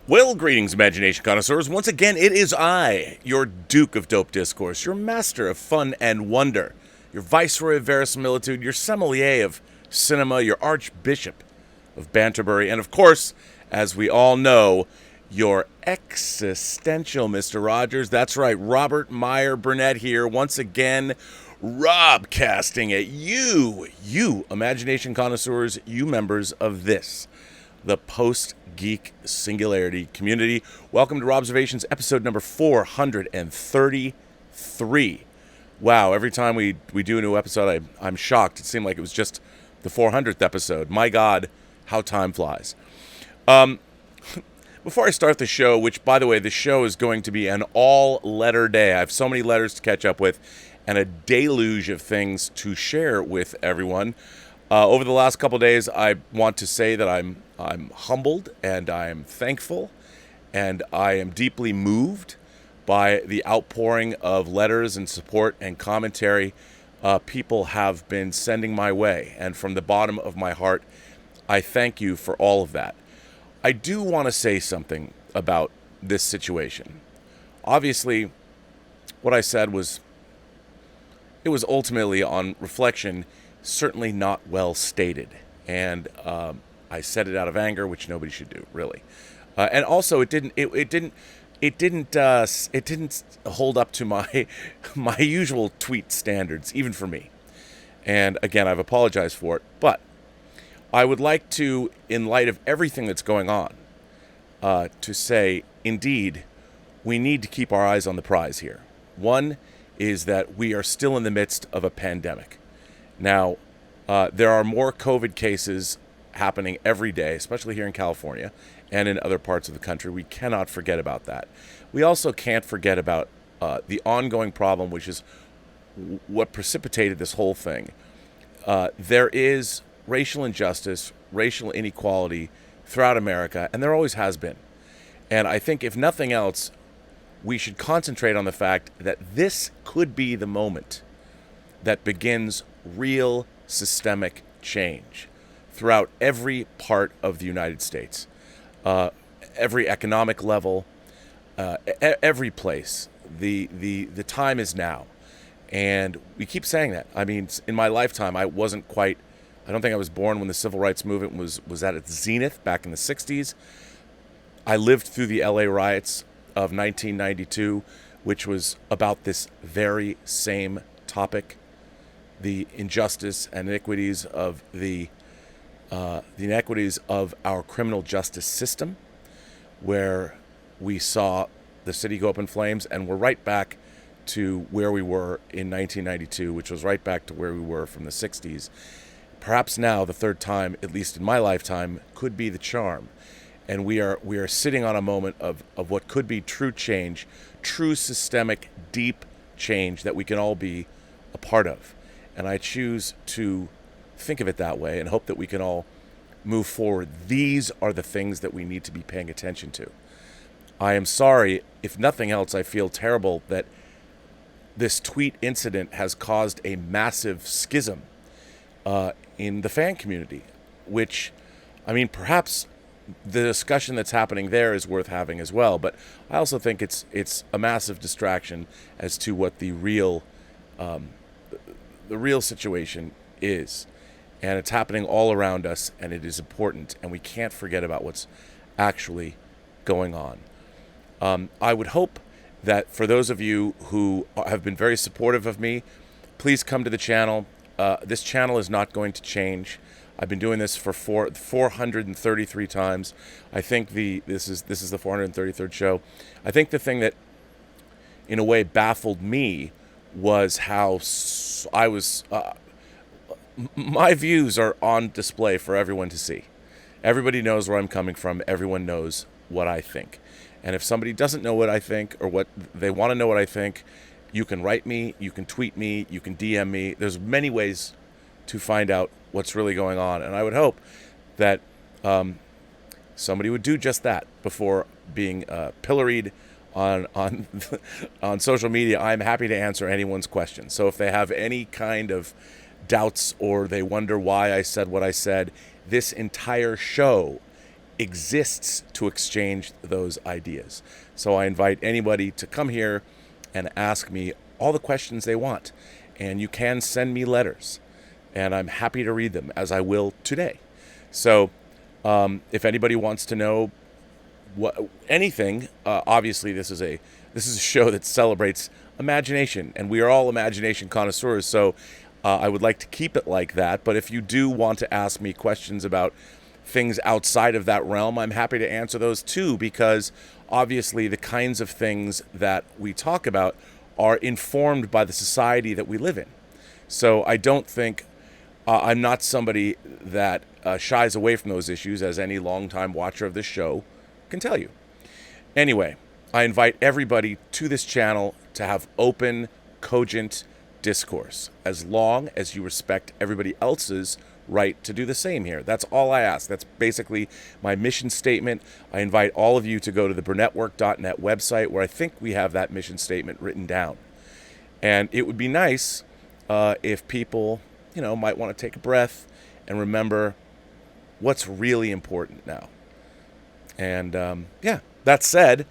Well, greetings, imagination connoisseurs. Once again, it is I, your Duke of Dope Discourse, your master of fun and wonder, your viceroy of verisimilitude, your sommelier of cinema, your archbishop of Banterbury, and of course, as we all know, your existential Mr. Rogers. That's right, Robert Meyer Burnett here, once again, Rob casting at you imagination connoisseurs, you members of this, the Post-Geek Singularity community. Welcome to Robservations, episode number 433. Wow, every time we do a new episode, I'm shocked. It seemed like it was just the 400th episode. My God, how time flies. Before I start the show, which, by the way, the show is going to be an all-letter day. I have so many letters to catch up with and a deluge of things to share with everyone. Over the last couple of days, I want to say that I'm humbled and I'm thankful and I am deeply moved by the outpouring of letters and support and commentary people have been sending my way. And from the bottom of my heart, I thank you for all of that. I do want to say something about this situation. Obviously, what I said was ultimately, on reflection, certainly not well stated, and I said it out of anger, which nobody should do, really. And also, it didn't hold up to my usual tweet standards, even for me. And again, I've apologized for it, but I would like to, in light of everything that's going on, to say, indeed, we need to keep our eyes on the prize here. One is that we are still in the midst of a pandemic. Now, there are more COVID cases happening every day, especially here in California and in other parts of the country. We cannot forget about that. We also can't forget about the ongoing problem, which is what precipitated this whole thing. There is racial injustice, racial inequality throughout America, and there always has been. And I think, if nothing else, we should concentrate on the fact that this could be the moment that begins real systemic change throughout every part of the United States, every economic level, every place. The time is now, and we keep saying that. I mean, in my lifetime, I don't think I was born when the civil rights movement was at its zenith back in the 60s. I lived through the LA riots of 1992, which was about this very same topic, the injustice and inequities of the inequities of our criminal justice system, where we saw the city go up in flames, and we're right back to where we were in 1992, which was right back to where we were from the 60s. Perhaps now, the third time, at least in my lifetime, could be the charm. And we are sitting on a moment of what could be true change, true systemic, deep change that we can all be a part of. And I choose to think of it that way and hope that we can all move forward. These are the things that we need to be paying attention to. I am sorry, if nothing else, I feel terrible that this tweet incident has caused a massive schism in the fan community, which, I mean, perhaps the discussion that's happening there is worth having as well, but I also think it's a massive distraction as to what the real situation is, and it's happening all around us, and it is important, and we can't forget about what's actually going on. I would hope that for those of you who have been very supportive of me, please come to the channel. This channel is not going to change. I've been doing this for 433 times. I think this is the 433rd show. I think the thing that, in a way, baffled me was how my views are on display for everyone to see. Everybody knows where I'm coming from. Everyone knows what I think. And if somebody doesn't know what I think, or what they want to know what I think, you can write me, you can tweet me, you can DM me. There's many ways to find out what's really going on. And I would hope that somebody would do just that before being pilloried on social media. I'm happy to answer anyone's questions. So if they have any kind of doubts or they wonder why I said what I said, this entire show exists to exchange those ideas. So I invite anybody to come here and ask me all the questions they want. And you can send me letters, and I'm happy to read them, as I will today. So if anybody wants to know anything, obviously this is a show that celebrates imagination, and we are all imagination connoisseurs, so I would like to keep it like that. But if you do want to ask me questions about things outside of that realm, I'm happy to answer those too, because obviously the kinds of things that we talk about are informed by the society that we live in. So I don't think I'm not somebody that shies away from those issues, as any longtime watcher of this show can tell you. Anyway, I invite everybody to this channel to have open, cogent discourse, as long as you respect everybody else's right to do the same here. That's all I ask. That's basically my mission statement. I invite all of you to go to the Burnettwork.net website, where I think we have that mission statement written down. And it would be nice if people, might want to take a breath and remember what's really important now. And that said,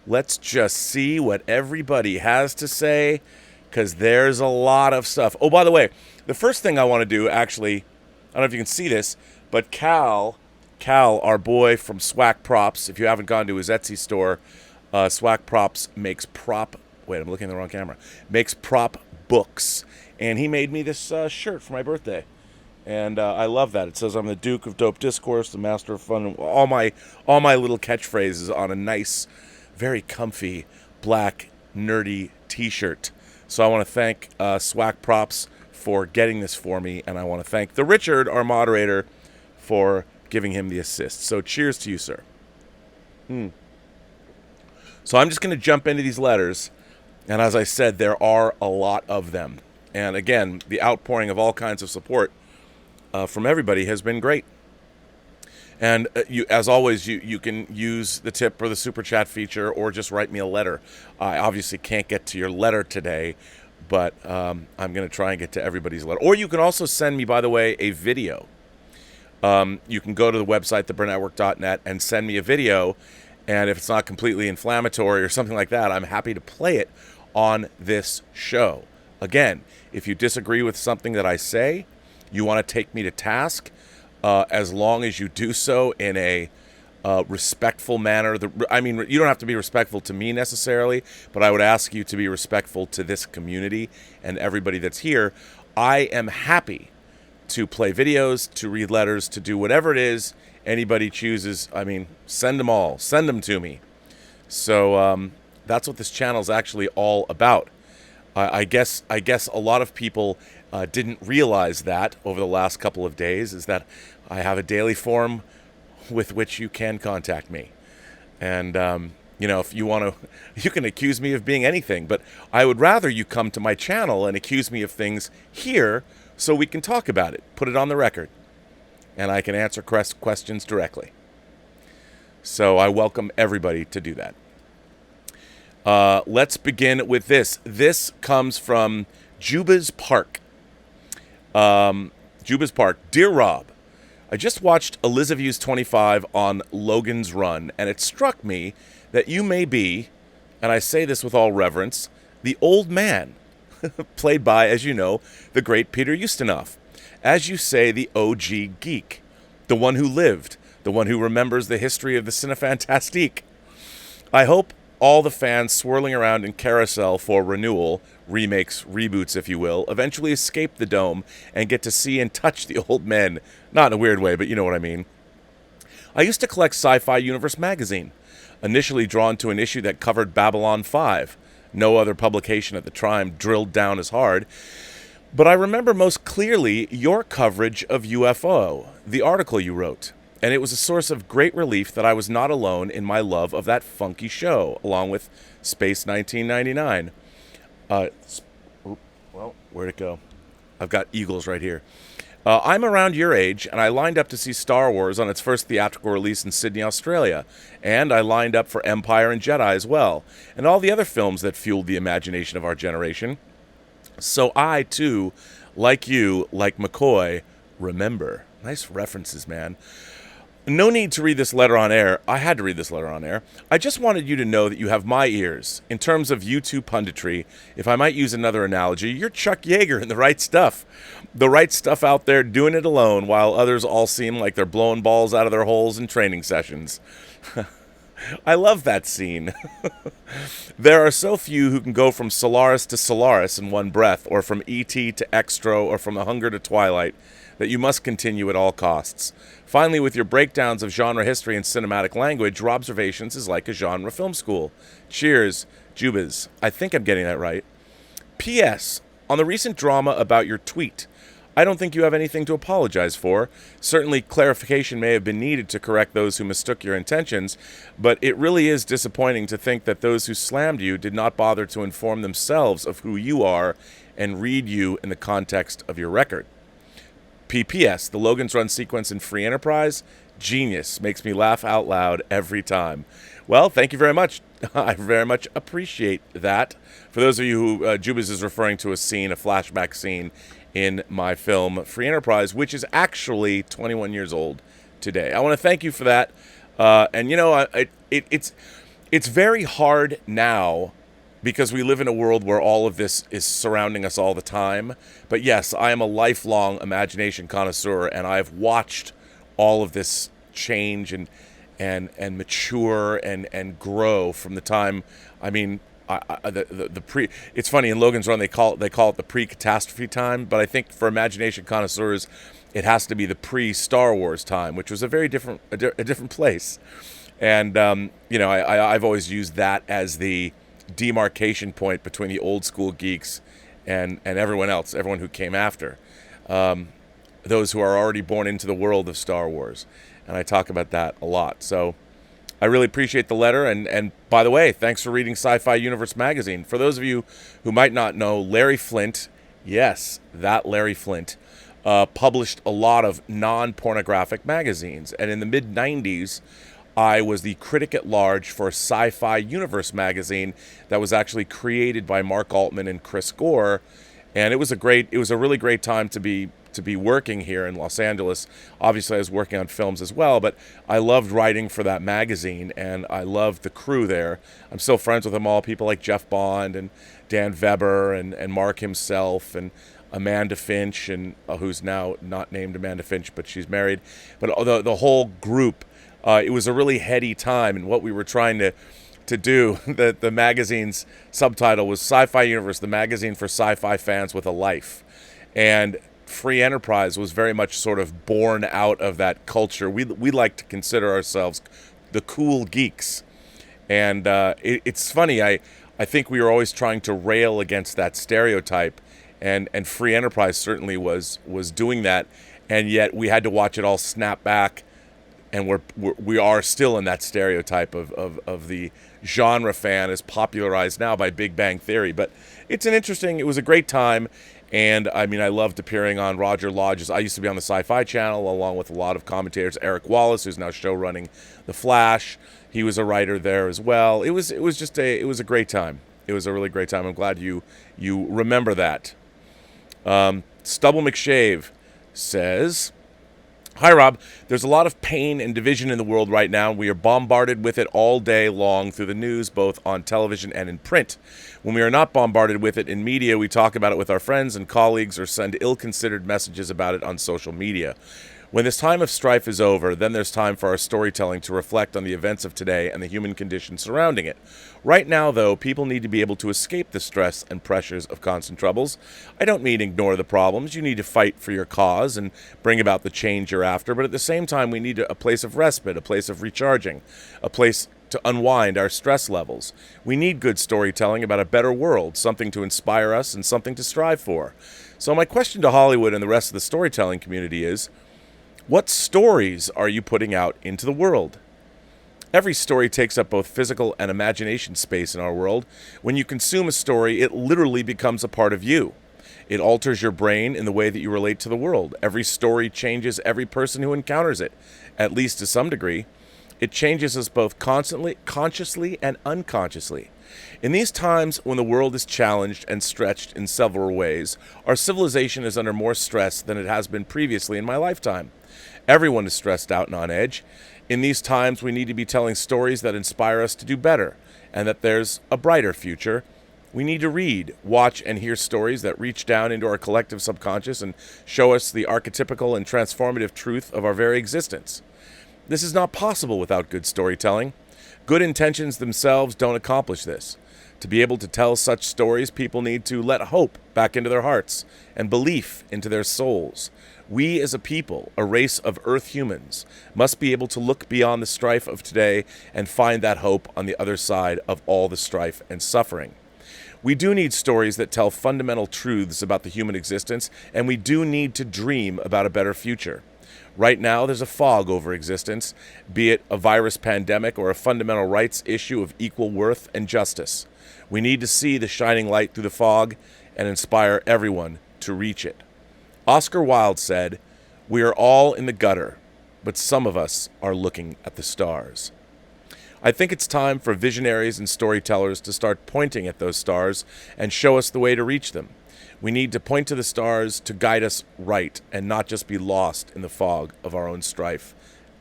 let's just see what everybody has to say, because there's a lot of stuff. Oh, by the way, the first thing I want to do, actually, I don't know if you can see this, but Cal, our boy from Swack Props, if you haven't gone to his Etsy store, Swack Props makes prop books. And he made me this shirt for my birthday. And I love that. It says, "I'm the Duke of Dope Discourse, the Master of Fun," and all my little catchphrases on a nice, very comfy, black, nerdy t-shirt. So I want to thank Swack Props for getting this for me, and I want to thank the Richard, our moderator, for giving him the assist. So cheers to you, sir. So I'm just going to jump into these letters, and as I said, there are a lot of them. And again, the outpouring of all kinds of support from everybody has been great. And as always, you can use the tip or the super chat feature, or just write me a letter. I obviously can't get to your letter today, but I'm going to try and get to everybody's letter. Or you can also send me, by the way, a video. You can go to the website, theburnettwork.net, and send me a video. And if it's not completely inflammatory or something like that, I'm happy to play it on this show. Again, if you disagree with something that I say, you want to take me to task, as long as you do so in a respectful manner. You don't have to be respectful to me necessarily, but I would ask you to be respectful to this community and everybody that's here. I am happy to play videos, to read letters, to do whatever it is anybody chooses. Send them all. Send them to me. So that's what this channel is actually all about. I guess a lot of people didn't realize that over the last couple of days, is that I have a daily form with which you can contact me. And, if you want to, you can accuse me of being anything, but I would rather you come to my channel and accuse me of things here so we can talk about it, put it on the record, and I can answer questions directly. So I welcome everybody to do that. Let's begin with this. This comes from Juba's Park. Juba's Park. Dear Rob, I just watched Elizaviews 25 on Logan's Run, and it struck me that you may be, and I say this with all reverence, the old man, played by, as you know, the great Peter Ustinov. As you say, the OG geek, the one who lived, the one who remembers the history of the Cinefantastique. I hope all the fans swirling around in carousel for renewal, remakes, reboots, if you will, eventually escape the dome and get to see and touch the old men. Not in a weird way, but you know what I mean. I used to collect Sci-Fi Universe magazine, initially drawn to an issue that covered Babylon 5. No other publication at the time drilled down as hard. But I remember most clearly your coverage of UFO, the article you wrote. And it was a source of great relief that I was not alone in my love of that funky show, along with Space 1999. Well, where'd it go? I've got Eagles right here. I'm around your age, and I lined up to see Star Wars on its first theatrical release in Sydney, Australia. And I lined up for Empire and Jedi as well, and all the other films that fueled the imagination of our generation. So I, too, like you, like McCoy, remember. Nice references, man. No need to read this letter on air. I had to read this letter on air. I just wanted you to know that you have my ears. In terms of YouTube punditry, if I might use another analogy, you're Chuck Yeager in the right stuff. The right stuff out there doing it alone while others all seem like they're blowing balls out of their holes in training sessions. I love that scene. There are so few who can go from Solaris to Solaris in one breath, or from E.T. to Extro, or from The Hunger to Twilight, that you must continue at all costs. Finally, with your breakdowns of genre history and cinematic language, Robservations is like a genre film school. Cheers, Jubas. I think I'm getting that right. P.S. On the recent drama about your tweet, I don't think you have anything to apologize for. Certainly, clarification may have been needed to correct those who mistook your intentions, but it really is disappointing to think that those who slammed you did not bother to inform themselves of who you are and read you in the context of your record. P.P.S. The Logan's Run sequence in Free Enterprise, genius. Makes me laugh out loud every time. Well, thank you very much. I very much appreciate that. For those of you who Jubas is referring to a scene, a flashback scene in my film Free Enterprise, which is actually 21 years old today. I want to thank you for that. And you know, it's very hard now because we live in a world where all of this is surrounding us all the time. But yes, I am a lifelong imagination connoisseur, and I've watched all of this change and mature and grow from the time. I mean, it's funny, in Logan's Run they call it the pre-catastrophe time, but I think for imagination connoisseurs it has to be the pre-Star Wars time, which was a very different place. And you know, I've always used that as the demarcation point between the old school geeks and everyone else, everyone who came after, those who are already born into the world of Star Wars. And I talk about that a lot. So I really appreciate the letter. And by the way, thanks for reading Sci-Fi Universe magazine. For those of you who might not know, Larry Flynt, yes, that Larry Flynt, published a lot of non-pornographic magazines. And in the mid-90s, I was the critic at large for Sci-Fi Universe magazine that was actually created by Mark Altman and Chris Gore. And it was a really great time to be working here in Los Angeles. Obviously, I was working on films as well, but I loved writing for that magazine, and I loved the crew there. I'm still friends with them all, people like Jeff Bond and Dan Weber and Mark himself and Amanda Finch, and who's now not named Amanda Finch, but she's married. But the whole group, it was a really heady time, and what we were trying to do, the magazine's subtitle was Sci-Fi Universe, the magazine for sci-fi fans with a life. And Free Enterprise was very much sort of born out of that culture. We like to consider ourselves the cool geeks. And it's funny, I think we were always trying to rail against that stereotype, and Free Enterprise certainly was doing that, and yet we had to watch it all snap back, and we are still in that stereotype of the genre fan as popularized now by Big Bang Theory. But it was a great time. And I mean, I loved appearing on Roger Lodge's. I used to be on the Sci-Fi Channel along with a lot of commentators. Eric Wallace, who's now show running The Flash, he was a writer there as well. It was a great time. It was a really great time. I'm glad you remember that. Stubble McShave says, "Hi, Rob. There's a lot of pain and division in the world right now. We are bombarded with it all day long through the news, both on television and in print. When we are not bombarded with it in media, we talk about it with our friends and colleagues or send ill-considered messages about it on social media. When this time of strife is over, then there's time for our storytelling to reflect on the events of today and the human condition surrounding it. Right now, though, people need to be able to escape the stress and pressures of constant troubles. I don't mean ignore the problems. You need to fight for your cause and bring about the change you're after, but at the same time, we need a place of respite, a place of recharging, a place to unwind our stress levels. We need good storytelling about a better world, something to inspire us and something to strive for. So my question to Hollywood and the rest of the storytelling community is, what stories are you putting out into the world? Every story takes up both physical and imagination space in our world. When you consume a story, it literally becomes a part of you. It alters your brain in the way that you relate to the world. Every story changes every person who encounters it, at least to some degree. It changes us both consciously and unconsciously. In these times when the world is challenged and stretched in several ways, our civilization is under more stress than it has been previously in my lifetime. Everyone is stressed out and on edge. In these times, we need to be telling stories that inspire us to do better and that there's a brighter future. We need to read, watch, and hear stories that reach down into our collective subconscious and show us the archetypical and transformative truth of our very existence. This is not possible without good storytelling. Good intentions themselves don't accomplish this. To be able to tell such stories, people need to let hope back into their hearts and belief into their souls. We as a people, a race of Earth humans, must be able to look beyond the strife of today and find that hope on the other side of all the strife and suffering. We do need stories that tell fundamental truths about the human existence, and we do need to dream about a better future. Right now, there's a fog over existence, be it a virus pandemic or a fundamental rights issue of equal worth and justice. We need to see the shining light through the fog and inspire everyone to reach it. Oscar Wilde said, "We are all in the gutter, but some of us are looking at the stars." I think it's time for visionaries and storytellers to start pointing at those stars and show us the way to reach them. We need to point to the stars to guide us right and not just be lost in the fog of our own strife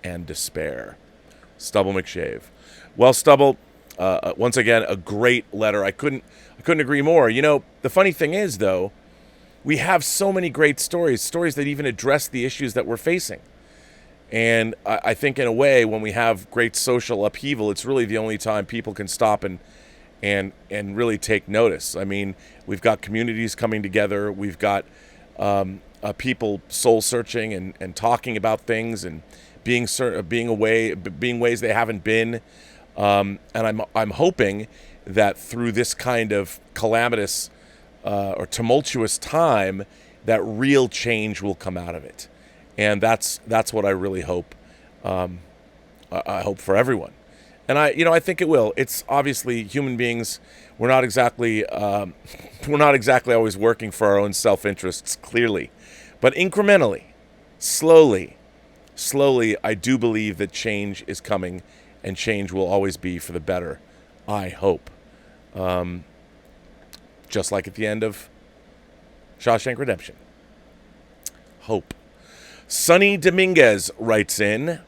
and despair. Stubble McShave. Well, Stubble, once again, a great letter. I couldn't agree more. You know, the funny thing is, though, we have so many great stories that even address the issues that we're facing. And I think in a way, when we have great social upheaval, it's really the only time people can stop and really take notice. I mean, we've got communities coming together. We've got people soul searching and talking about things and being ways they haven't been. And I'm hoping that through this kind of calamitous or tumultuous time, that real change will come out of it. And that's what I really hope. I hope for everyone. And I think it will. It's obviously human beings. We're not exactly always working for our own self-interests, clearly, but incrementally, slowly, I do believe that change is coming, and change will always be for the better. I hope. Just like at the end of Shawshank Redemption. Hope. Sonny Dominguez writes in,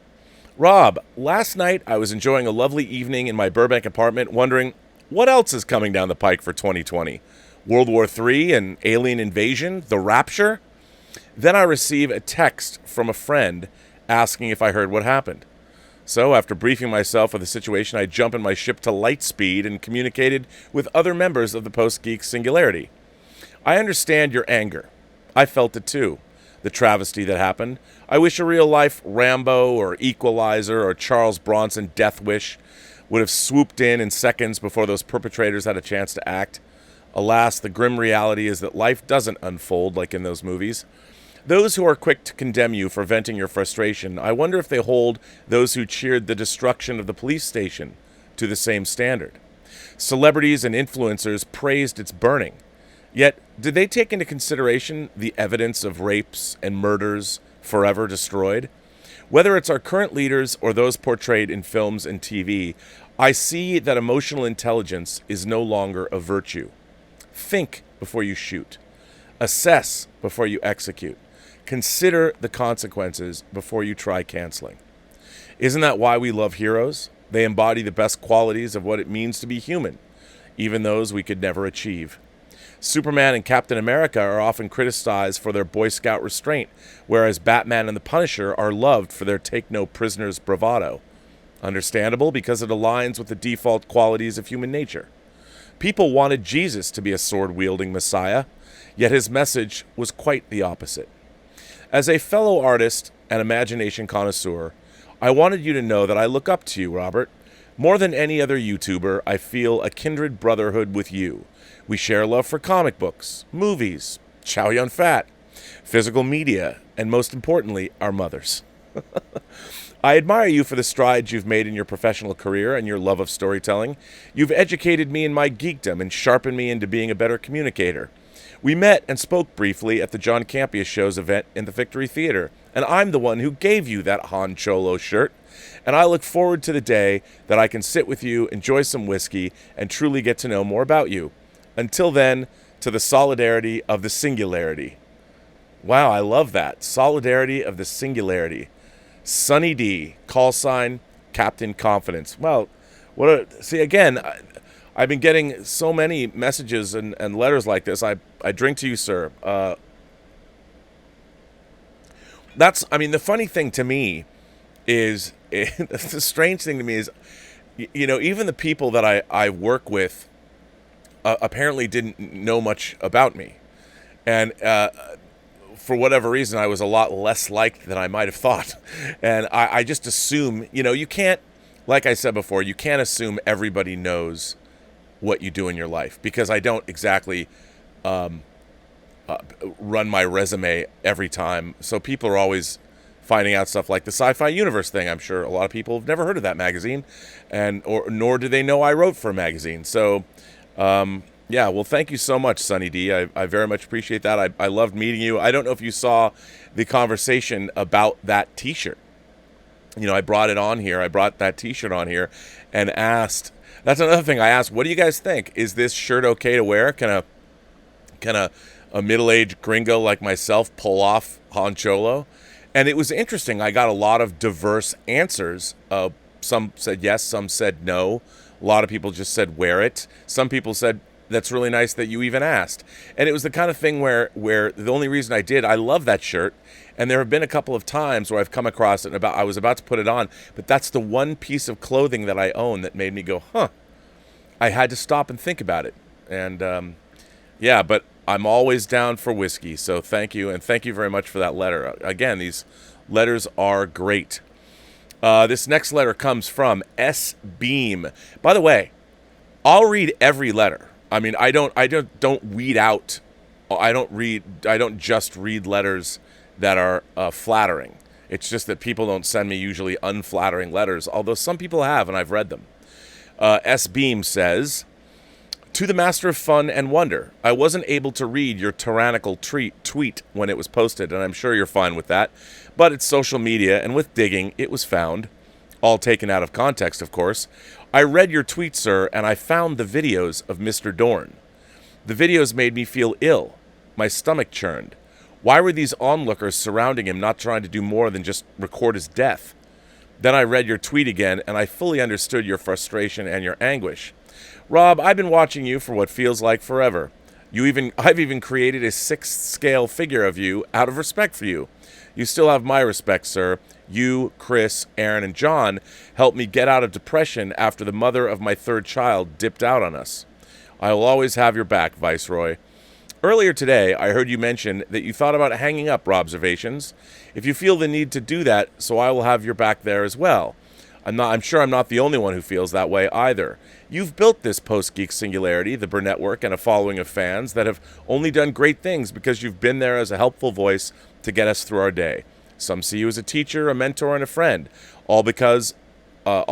"Rob, last night I was enjoying a lovely evening in my Burbank apartment, wondering what else is coming down the pike for 2020? World War III, an alien invasion, the rapture? Then I receive a text from a friend asking if I heard what happened. So after briefing myself of the situation, I jump in my ship to light speed and communicated with other members of the Post-Geek Singularity. I understand your anger. I felt it too. The travesty that happened. I wish a real-life Rambo or Equalizer or Charles Bronson Death Wish would have swooped in seconds before those perpetrators had a chance to act. Alas, the grim reality is that life doesn't unfold like in those movies. Those who are quick to condemn you for venting your frustration, I wonder if they hold those who cheered the destruction of the police station to the same standard. Celebrities and influencers praised its burning. Yet, did they take into consideration the evidence of rapes and murders forever destroyed? Whether it's our current leaders or those portrayed in films and TV, I see that emotional intelligence is no longer a virtue. Think before you shoot. Assess before you execute. Consider the consequences before you try canceling. Isn't that why we love heroes? They embody the best qualities of what it means to be human, even those we could never achieve. Superman and Captain America are often criticized for their Boy Scout restraint, whereas Batman and the Punisher are loved for their take-no-prisoners bravado. Understandable, because it aligns with the default qualities of human nature. People wanted Jesus to be a sword-wielding Messiah, yet his message was quite the opposite. As a fellow artist and imagination connoisseur, I wanted you to know that I look up to you, Robert. More than any other YouTuber, I feel a kindred brotherhood with you. We share love for comic books, movies, Chow Yun Fat, physical media, and most importantly, our mothers. I admire you for the strides you've made in your professional career and your love of storytelling. You've educated me in my geekdom and sharpened me into being a better communicator. We met and spoke briefly at the John Campea Show's event in the Victory Theater, and I'm the one who gave you that Han Cholo shirt. And I look forward to the day that I can sit with you, enjoy some whiskey, and truly get to know more about you. Until then, to the solidarity of the singularity. Wow, I love that. Solidarity of the singularity. Sunny D, call sign Captain Confidence. Well, see again. I've been getting so many messages and letters like this. I drink to you, sir. The funny thing to me is, the strange thing to me is, even the people that I work with apparently didn't know much about me. And for whatever reason, I was a lot less liked than I might have thought. And I just assume, you can't, like I said before, you can't assume everybody knows what you do in your life, because I don't exactly run my resume every time. So people are always finding out stuff like the Sci-Fi Universe thing. I'm sure a lot of people have never heard of that magazine, nor do they know I wrote for a magazine. So, yeah, well, thank you so much, Sunny D. I very much appreciate that. I loved meeting you. I don't know if you saw the conversation about that T-shirt. I brought it on here. I brought that T-shirt on here and asked. That's another thing I asked. What do you guys think? Is this shirt okay to wear? Can a middle-aged gringo like myself pull off Han Cholo? And it was interesting. I got a lot of diverse answers. Some said yes, some said no. A lot of people just said wear it. Some people said, that's really nice that you even asked. And it was the kind of thing where the only reason I love that shirt. And there have been a couple of times where I've come across it and I was about to put it on, but that's the one piece of clothing that I own that made me go, huh. I had to stop and think about it. And yeah, but I'm always down for whiskey. So thank you. And thank you very much for that letter. Again, these letters are great. This next letter comes from S. Beam. By the way, I'll read every letter. I mean, I don't weed out. I don't just read letters that are flattering. It's just that people don't send me usually unflattering letters, although some people have, and I've read them. S. Beam says, to the master of fun and wonder, I wasn't able to read your tyrannical tweet when it was posted, and I'm sure you're fine with that, but it's social media, and with digging, it was found. All taken out of context, of course. I read your tweet, sir, and I found the videos of Mr. Dorn. The videos made me feel ill. My stomach churned. Why were these onlookers surrounding him not trying to do more than just record his death? Then I read your tweet again, and I fully understood your frustration and your anguish. Rob, I've been watching you for what feels like forever. I've even created a 6th scale figure of you out of respect for you. You still have my respect, sir. You, Chris, Aaron, and John helped me get out of depression after the mother of my 3rd child dipped out on us. I will always have your back, Viceroy. Earlier today, I heard you mention that you thought about hanging up Robservations. If you feel the need to do that, so I will have your back there as well. I'm sure I'm not the only one who feels that way either. You've built this Post-Geek Singularity, the Burnettwork, and a following of fans that have only done great things because you've been there as a helpful voice to get us through our day. Some see you as a teacher, a mentor, and a friend, all because of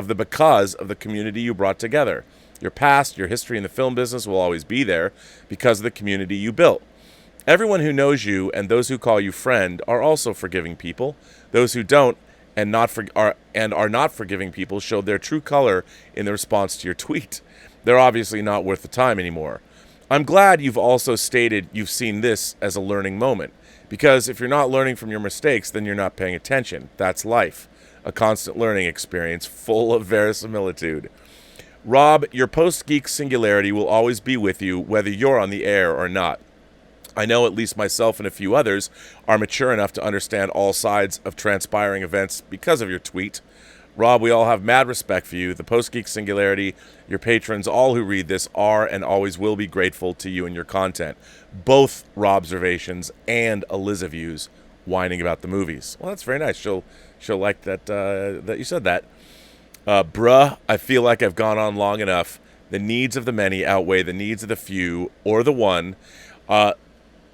the community you brought together. Your past, your history in the film business will always be there because of the community you built. Everyone who knows you and those who call you friend are also forgiving people. Those who don't and are not forgiving people showed their true color in the response to your tweet. They're obviously not worth the time anymore. I'm glad you've also stated you've seen this as a learning moment, because if you're not learning from your mistakes, then you're not paying attention. That's life, a constant learning experience full of verisimilitude. Rob, your Post-Geek Singularity will always be with you, whether you're on the air or not. I know at least myself and a few others are mature enough to understand all sides of transpiring events because of your tweet. Rob, we all have mad respect for you. The Post-Geek Singularity, your patrons, all who read this are and always will be grateful to you and your content. Both Robservations and Elizaviews whining about the movies. Well, that's very nice. She'll like that that you said that. Bruh, I feel like I've gone on long enough. The needs of the many outweigh the needs of the few or the one.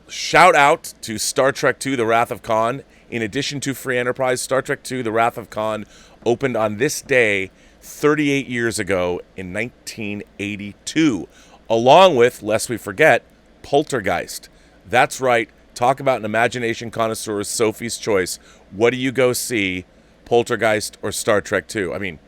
Shout out to Star Trek II, The Wrath of Khan. In addition to Free Enterprise, Star Trek II, The Wrath of Khan opened on this day 38 years ago in 1982, along with, lest we forget, Poltergeist. That's right. Talk about an imagination connoisseur's Sophie's choice. What do you go see, Poltergeist or Star Trek II? I mean,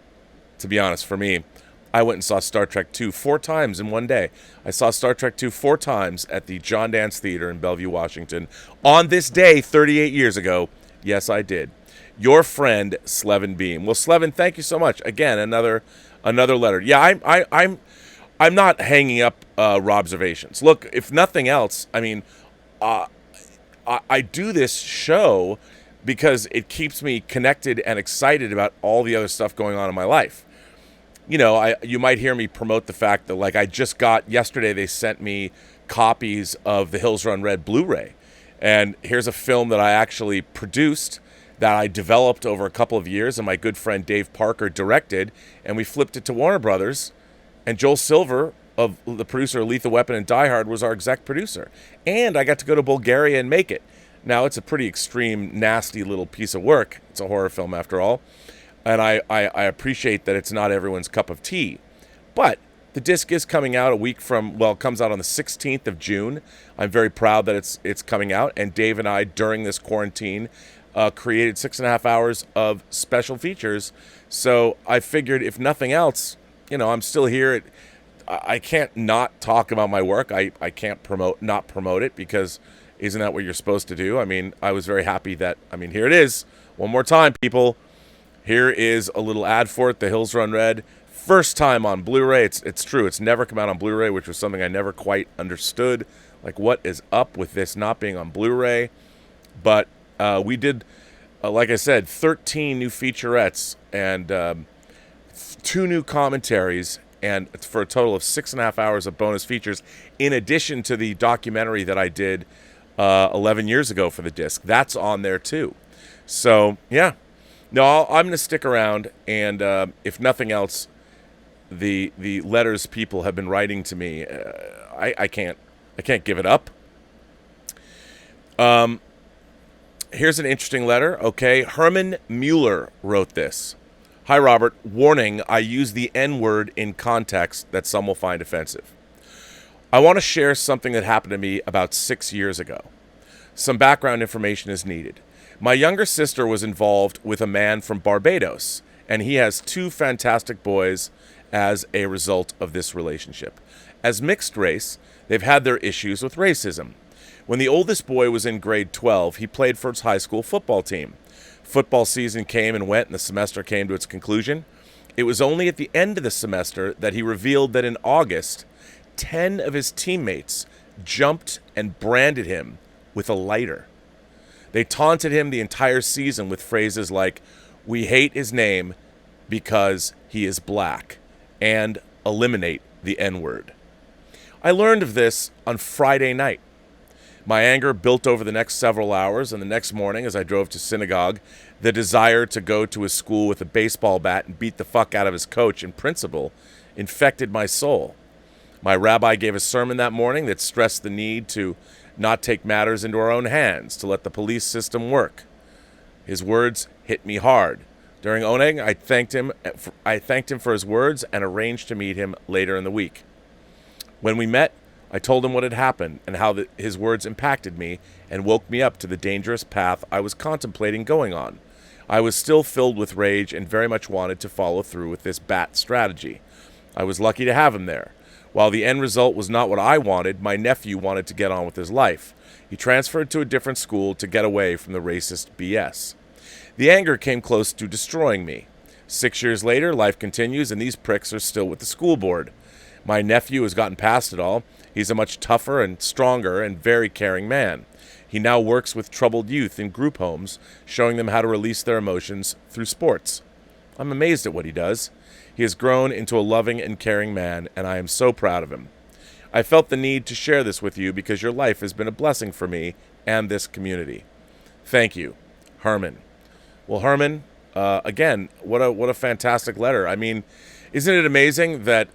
to be honest, for me, I went and saw Star Trek II 4 times in one day. I saw Star Trek II 4 times at the John Dance Theater in Bellevue, Washington. On this day, 38 years ago, yes, I did. Your friend Slevin Beam. Well, Slevin, thank you so much. Again, another letter. Yeah, I'm not hanging up Robservations. Look, if nothing else, I mean, I do this show because it keeps me connected and excited about all the other stuff going on in my life. You know, you might hear me promote the fact that, like, I just got yesterday, they sent me copies of the Hills Run Red Blu-ray. And here's a film that I actually produced, that I developed over a couple of years, and my good friend Dave Parker directed, and we flipped it to Warner Brothers, and Joel Silver, of the producer of Lethal Weapon and Die Hard, was our exec producer. And I got to go to Bulgaria and make it. Now, it's a pretty extreme, nasty little piece of work. It's a horror film, after all. And I appreciate that it's not everyone's cup of tea. But the disc is coming out a week from, well, it comes out on the 16th of June. I'm very proud that it's coming out. And Dave and I, during this quarantine, created 6.5 hours of special features. So I figured, if nothing else, you know, I'm still here. I can't not talk about my work. I can't not promote it, because isn't that what you're supposed to do? I mean, I was very happy that, I mean, here it is. One more time, people. Here is a little ad for it, The Hills Run Red. First time on Blu-ray. It's true. It's never come out on Blu-ray, which was something I never quite understood. Like, what is up with this not being on Blu-ray? But we did, like I said, 13 new featurettes and 2 new commentaries, and for a total of 6.5 hours of bonus features, in addition to the documentary that I did 11 years ago for the disc. That's on there too. So, yeah. No, I'm going to stick around, and if nothing else, the letters people have been writing to me, I can't give it up. Here's an interesting letter. Okay, Herman Mueller wrote this. Hi, Robert. Warning, I use the N-word in context that some will find offensive. I want to share something that happened to me about 6 years ago. Some background information is needed. My younger sister was involved with a man from Barbados, and he has 2 fantastic boys as a result of this relationship. As mixed race, they've had their issues with racism. When the oldest boy was in grade 12, he played for his high school football team. Football season came and went, and the semester came to its conclusion. It was only at the end of the semester that he revealed that in August, 10 of his teammates jumped and branded him with a lighter. They taunted him the entire season with phrases like, "We hate his name because he is black," and "eliminate the N-word." I learned of this on Friday night. My anger built over the next several hours, and the next morning, as I drove to synagogue, the desire to go to his school with a baseball bat and beat the fuck out of his coach and principal infected my soul. My rabbi gave a sermon that morning that stressed the need to not take matters into our own hands, to let the police system work. His words hit me hard. During Oneg, I thanked him for his words and arranged to meet him later in the week. When we met, I told him what had happened and how his words impacted me and woke me up to the dangerous path I was contemplating going on. I was still filled with rage and very much wanted to follow through with this bat strategy. I was lucky to have him there. While the end result was not what I wanted, my nephew wanted to get on with his life. He transferred to a different school to get away from the racist BS. The anger came close to destroying me. 6 years later, life continues, and these pricks are still with the school board. My nephew has gotten past it all. He's a much tougher and stronger and very caring man. He now works with troubled youth in group homes, showing them how to release their emotions through sports. I'm amazed at what he does. He has grown into a loving and caring man, and I am so proud of him. I felt the need to share this with you because your life has been a blessing for me and this community. Thank you, Herman. Well, Herman, again, what a fantastic letter. I mean, isn't it amazing that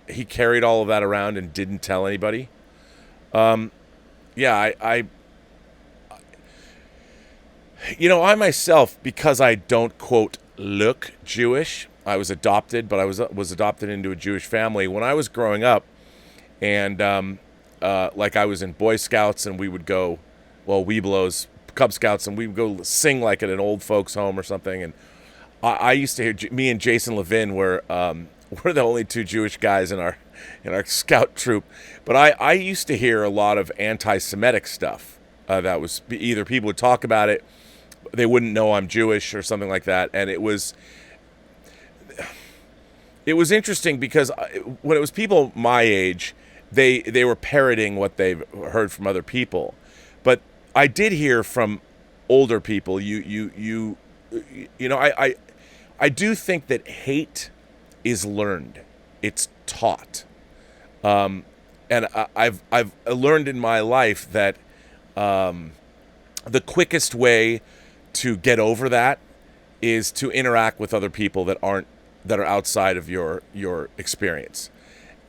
he carried all of that around and didn't tell anybody? Yeah, I myself, because I don't, quote, look Jewish, I was adopted, but I was adopted into a Jewish family. When I was growing up, and like I was in Boy Scouts, and we would go, well, Webelos, Cub Scouts, and we would go sing like at an old folks home or something. And I used to hear, me and Jason Levin were the only 2 Jewish guys in our scout troop. But I used to hear a lot of anti-Semitic stuff. That was either people would talk about it, they wouldn't know I'm Jewish or something like that. And it was interesting because when it was people my age, they were parroting what they've heard from other people. But I did hear from older people, I do think that hate is learned. It's taught. And I've learned in my life that the quickest way to get over that is to interact with other people that are outside of your experience.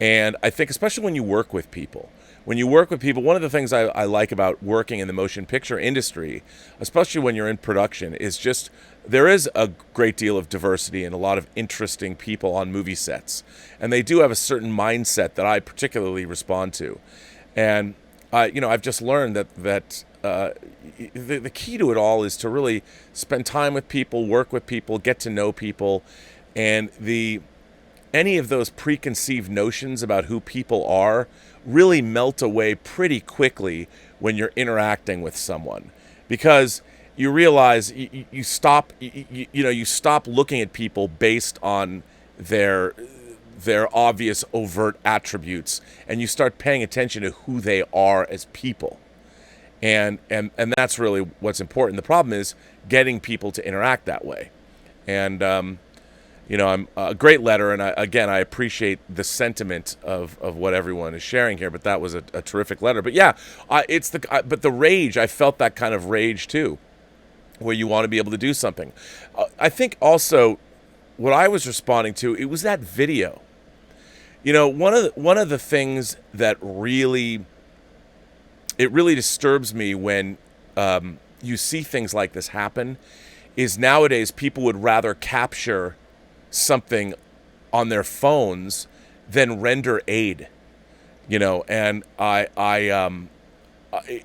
And I think especially when you work with people, one of the things I like about working in the motion picture industry, especially when you're in production, is just there is a great deal of diversity and a lot of interesting people on movie sets. And they do have a certain mindset that I particularly respond to. And I've just learned that the key to it all is to really spend time with people, work with people, get to know people, and any of those preconceived notions about who people are really melt away pretty quickly when you're interacting with someone, because you realize you stop looking at people based on their obvious overt attributes, and you start paying attention to who they are as people. And that's really what's important. The problem is getting people to interact that way. And I'm a great letter, and I appreciate the sentiment of what everyone is sharing here. But that was a terrific letter. But yeah, but the rage, I felt that kind of rage too, where you want to be able to do something. I think also what I was responding to, it was that video. One of the things that really disturbs me when you see things like this happen is nowadays people would rather capture something on their phones than render aid, and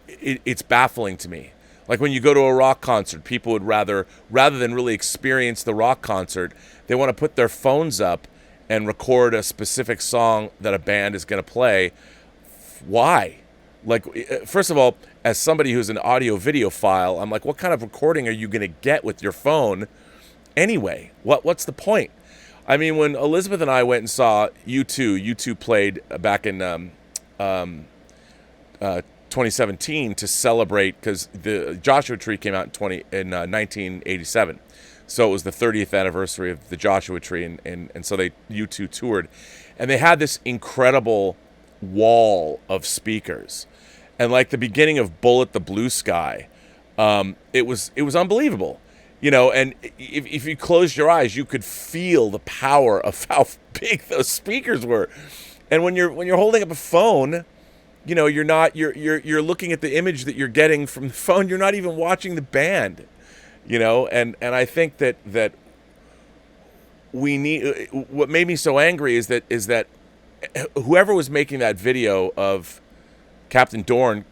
it's baffling to me. Like when you go to a rock concert, people would rather than really experience the rock concert, they want to put their phones up and record a specific song that a band is going to play. Why? Like, first of all, as somebody who's an audio video file, I'm like, what kind of recording are you going to get with your phone anyway? What's the point? I mean, when Elizabeth and I went and saw U2 played back in 2017 to celebrate, because the Joshua Tree came out in 1987. So it was the 30th anniversary of the Joshua Tree, and so U2 toured. And they had this incredible wall of speakers. And like the beginning of Bullet the Blue Sky, it was unbelievable. And if you closed your eyes, you could feel the power of how big those speakers were. And when you're holding up a phone, you're looking at the image that you're getting from the phone. You're not even watching the band, And I think that we need. What made me so angry is that whoever was making that video of Captain Dorn,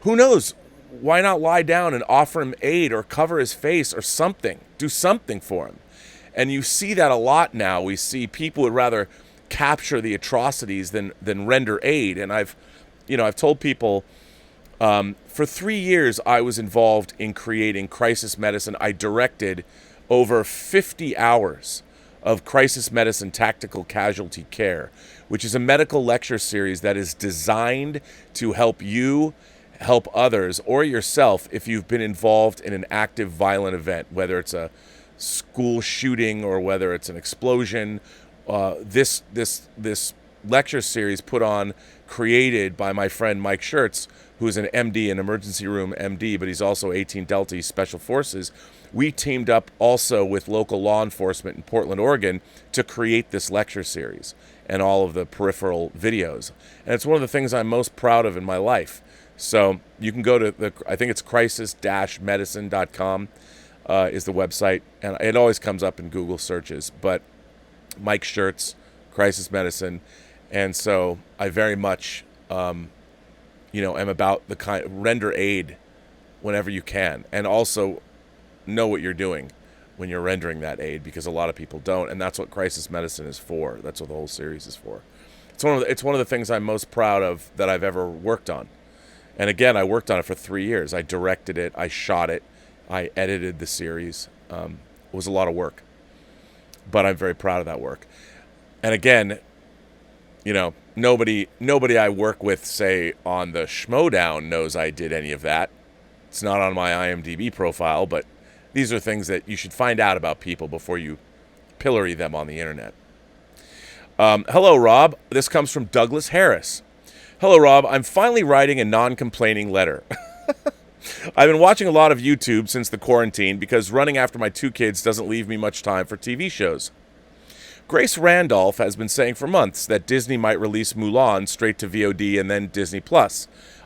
who knows? Why not lie down and offer him aid or cover his face or something? Do something for him. And you see that a lot now. We see people would rather capture the atrocities than render aid. And I've told people for 3 years I was involved in creating crisis medicine. I directed over 50 hours of crisis medicine tactical casualty care, which is a medical lecture series that is designed to help you help others or yourself if you've been involved in an active violent event, whether it's a school shooting or whether it's an explosion. This lecture series created by my friend Mike Schertz, who's an MD, an emergency room MD, but he's also 18 Delta Special Forces. We teamed up also with local law enforcement in Portland, Oregon, to create this lecture series and all of the peripheral videos. And it's one of the things I'm most proud of in my life. So you can go to I think it's crisis-medicine.com is the website, and it always comes up in Google searches. But Mike Schertz, Crisis Medicine, and so I very much, am about the render aid whenever you can, and also know what you're doing when you're rendering that aid, because a lot of people don't, and that's what Crisis Medicine is for. That's what the whole series is for. It's one of the things I'm most proud of that I've ever worked on. And again, I worked on it for 3 years. I directed it, I shot it, I edited the series. It was a lot of work, but I'm very proud of that work. And again, nobody I work with, say, on the Schmo Down knows I did any of that. It's not on my IMDb profile, but these are things that you should find out about people before you pillory them on the internet. Hello, Rob. This comes from Douglas Harris. Hello, Rob. I'm finally writing a non-complaining letter. I've been watching a lot of YouTube since the quarantine because running after my 2 kids doesn't leave me much time for TV shows. Grace Randolph has been saying for months that Disney might release Mulan straight to VOD and then Disney+.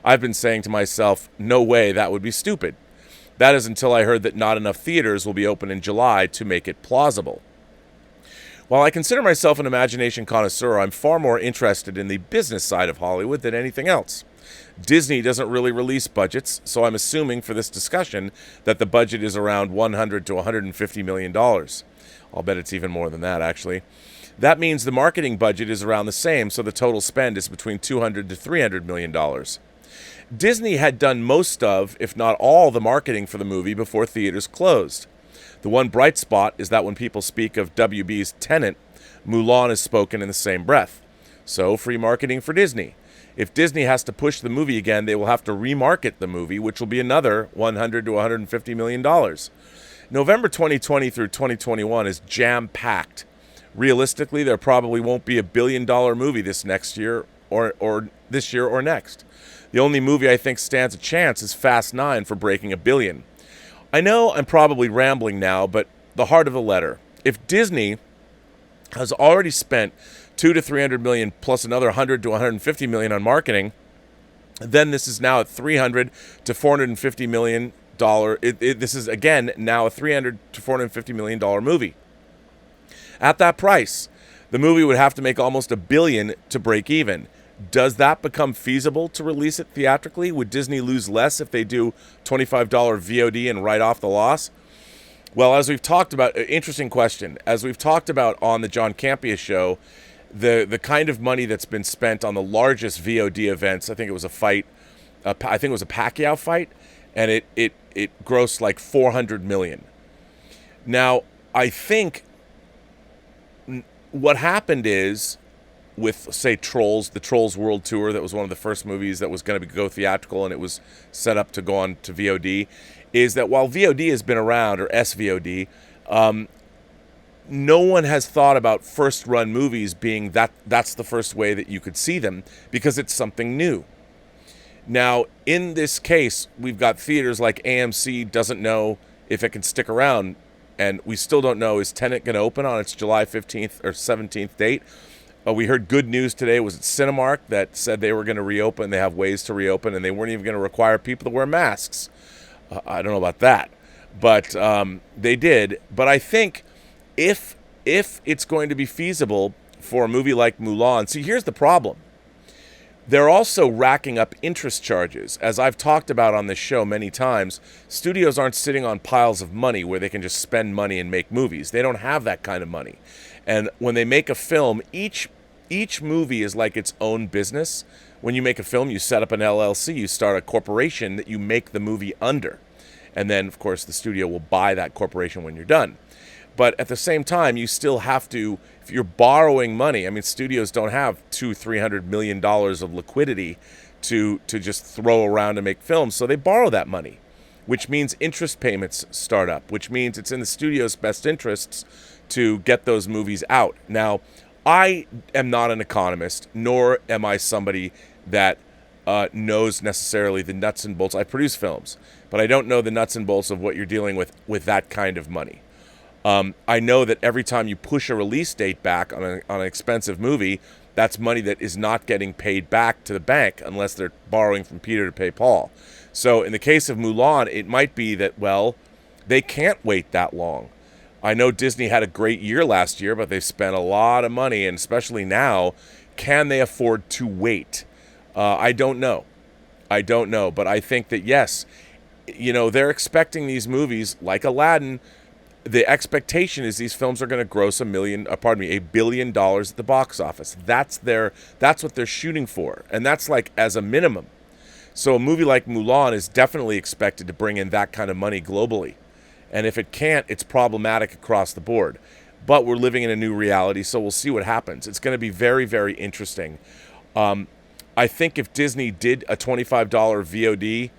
I've been saying to myself, no way, that would be stupid. That is until I heard that not enough theaters will be open in July to make it plausible. While I consider myself an imagination connoisseur, I'm far more interested in the business side of Hollywood than anything else. Disney doesn't really release budgets, so I'm assuming for this discussion that the budget is around $100 to $150 million. I'll bet it's even more than that, actually. That means the marketing budget is around the same, so the total spend is between $200 to $300 million. Disney had done most of, if not all, the marketing for the movie before theaters closed. The one bright spot is that when people speak of WB's Tenet, Mulan is spoken in the same breath. So, free marketing for Disney. If Disney has to push the movie again, they will have to remarket the movie, which will be another $100 to $150 million. November 2020 through 2021 is jam-packed. Realistically, there probably won't be a billion-dollar movie this next year or this year or next. The only movie I think stands a chance is Fast 9 for breaking $1 billion. I know I'm probably rambling now, but the heart of the letter. If Disney has already spent $200 to $300 million plus another $100 to $150 million on marketing, then this is now at $300 to $450 million. This is again now a $300 to $450 million movie. At that price, the movie would have to make almost $1 billion to break even. Does that become feasible to release it theatrically? Would Disney lose less if they do $25 VOD and write off the loss? Well, as we've talked about, interesting question. As we've talked about on the John Campea show, the kind of money that's been spent on the largest VOD events, I think it was a fight, I think it was a Pacquiao fight, and it grossed like $400 million. Now, I think what happened is, with, say, Trolls, the Trolls World Tour, that was one of the first movies that was going to go theatrical, and it was set up to go on to VOD, is that while VOD has been around, or SVOD, no one has thought about first-run movies being that's the first way that you could see them, because it's something new. Now, in this case, we've got theaters like AMC doesn't know if it can stick around, and we still don't know, is Tenet going to open on its July 15th or 17th date? We heard good news today. Was it Cinemark that said they were going to reopen? They have ways to reopen, and they weren't even going to require people to wear masks. I don't know about that, but they did. But I think if it's going to be feasible for a movie like Mulan, see, here's the problem. They're also racking up interest charges. As I've talked about on this show many times, studios aren't sitting on piles of money where they can just spend money and make movies. They don't have that kind of money. And when they make a film, each movie is like its own business. When you make a film, you set up an LLC, you start a corporation that you make the movie under. And then, of course, the studio will buy that corporation when you're done. But at the same time, you still have to, if you're borrowing money, I mean, studios don't have $200-300 million of liquidity to just throw around to make films. So they borrow that money, which means interest payments start up, which means it's in the studio's best interests to get those movies out. Now, I am not an economist, nor am I somebody that knows necessarily the nuts and bolts. I produce films, but I don't know the nuts and bolts of what you're dealing with that kind of money. I know that every time you push a release date back on an expensive movie, that's money that is not getting paid back to the bank unless they're borrowing from Peter to pay Paul. So in the case of Mulan, it might be that, well, they can't wait that long. I know Disney had a great year last year, but they've spent a lot of money, and especially now, can they afford to wait? I don't know. But I think that, yes, they're expecting these movies like Aladdin. The expectation is these films are going to gross $1 billion at the box office. That's what they're shooting for, and that's like as a minimum. So a movie like Mulan is definitely expected to bring in that kind of money globally. And if it can't, it's problematic across the board. But we're living in a new reality, so we'll see what happens. It's going to be very, very interesting. I think if Disney did a $25 VOD,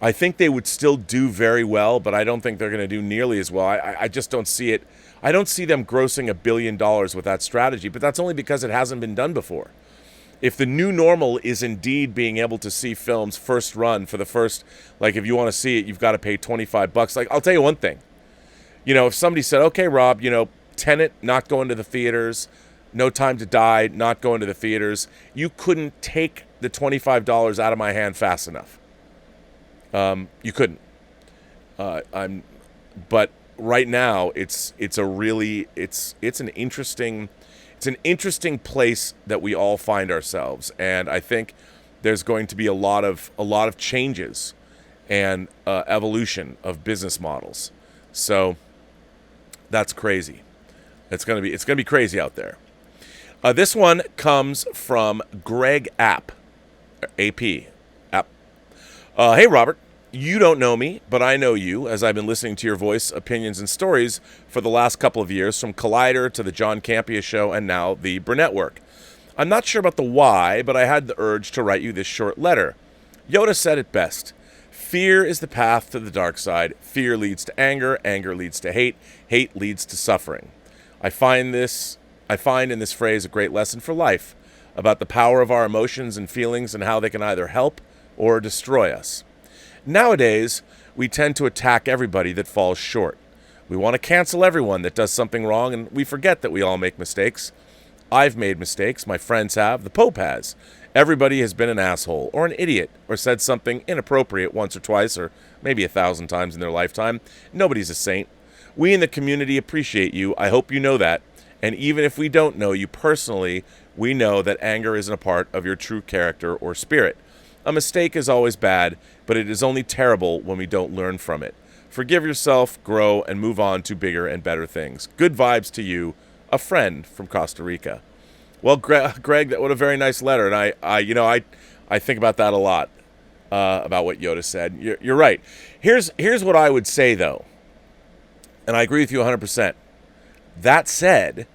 I think they would still do very well, but I don't think they're going to do nearly as well. I just don't see it. I don't see them grossing $1 billion with that strategy, but that's only because it hasn't been done before. If the new normal is indeed being able to see films first run for the first, like if you want to see it, you've got to pay $25. Like, I'll tell you one thing. You know, if somebody said, okay, Rob, you know, Tenet, not going to the theaters, No Time to Die, not going to the theaters, you couldn't take the $25 out of my hand fast enough. You couldn't. But right now it's an interesting place that we all find ourselves, and I think there's going to be a lot of changes and evolution of business models. So that's crazy. It's gonna be crazy out there. This one comes from Greg App. Hey, Robert. You don't know me, but I know you, as I've been listening to your voice, opinions, and stories for the last couple of years, from Collider to the John Campea Show and now the Burnettwork. I'm not sure about the why, but I had the urge to write you this short letter. Yoda said it best. Fear is the path to the dark side. Fear leads to anger. Anger leads to hate. Hate leads to suffering. I find in this phrase a great lesson for life about the power of our emotions and feelings and how they can either help or destroy us. Nowadays, we tend to attack everybody that falls short. We want to cancel everyone that does something wrong, and we forget that we all make mistakes. I've made mistakes. My friends have. The Pope has. Everybody has been an asshole or an idiot or said something inappropriate once or twice or maybe 1,000 times in their lifetime. Nobody's a saint. We in the community appreciate you. I hope you know that. And even if we don't know you personally, we know that anger isn't a part of your true character or spirit. A mistake is always bad, but it is only terrible when we don't learn from it. Forgive yourself, grow, and move on to bigger and better things. Good vibes to you, a friend from Costa Rica. Well, Greg, what a very nice letter, and I think about that a lot, about what Yoda said. You're right. Here's what I would say, though, and I agree with you 100%. That said,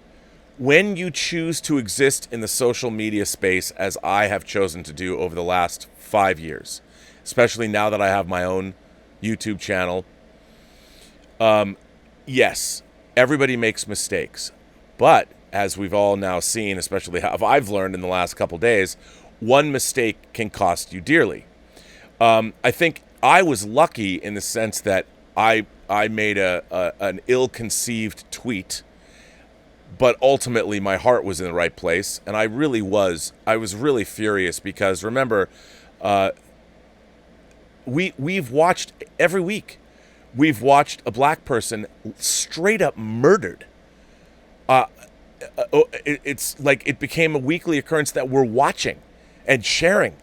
when you choose to exist in the social media space as I have chosen to do over the last 5 years, especially now that I have my own YouTube channel, yes, everybody makes mistakes. But as we've all now seen, especially how I've learned in the last couple days, one mistake can cost you dearly. I think I was lucky in the sense that I made an ill-conceived tweet, but ultimately my heart was in the right place, and I was really furious because, remember, we've watched every week, we've watched a black person straight up murdered. It's like it became a weekly occurrence that we're watching and sharing,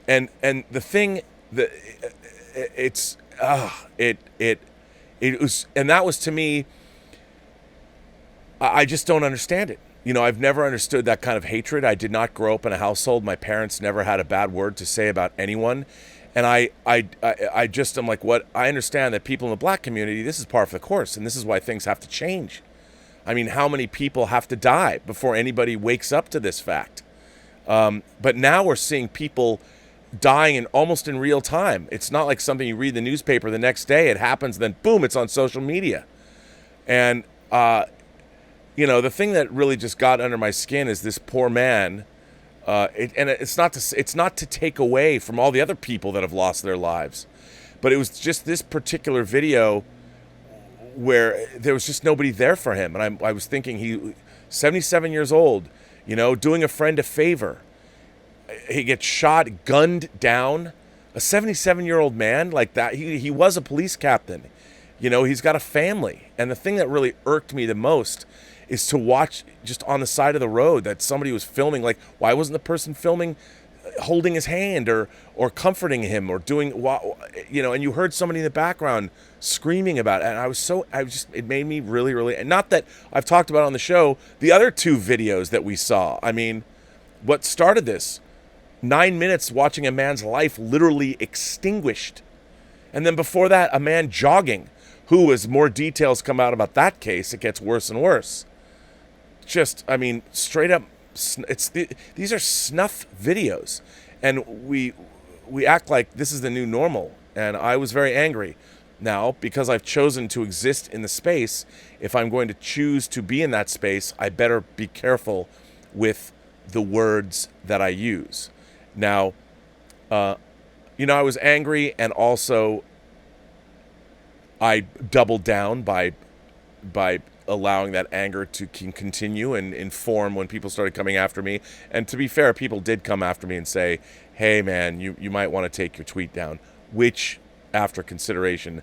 and the thing that it was, and that was, to me, I just don't understand it. You know, I've never understood that kind of hatred. I did not grow up in a household. My parents never had a bad word to say about anyone. And I just am like, what? I understand that people in the black community, this is par for the course, and this is why things have to change. I mean, how many people have to die before anybody wakes up to this fact? But now we're seeing people dying almost in real time. It's not like something you read in the newspaper the next day. It happens, then boom, it's on social media. And the thing that really just got under my skin is this poor man. It's not to take away from all the other people that have lost their lives, but it was just this particular video where there was just nobody there for him. And I was thinking, he 77 years old, doing a friend a favor. He gets shot, gunned down. A 77-year-old man like that, he was a police captain. He's got a family. And the thing that really irked me the most is to watch just on the side of the road that somebody was filming. Like, why wasn't the person filming holding his hand or comforting him or doing, and you heard somebody in the background screaming about it. And it made me really, really, and not that I've talked about on the show, the other two videos that we saw. I mean, what started this? 9 minutes watching a man's life literally extinguished. And then before that, a man jogging, who, as more details come out about that case, it gets worse and worse. Just, I mean, straight up, these are snuff videos. And we act like this is the new normal. And I was very angry. Now, because I've chosen to exist in the space, if I'm going to choose to be in that space, I better be careful with the words that I use. Now, I was angry, and also I doubled down by allowing that anger to continue and inform when people started coming after me. And to be fair, people did come after me and say, hey, man, you might want to take your tweet down, which, after consideration,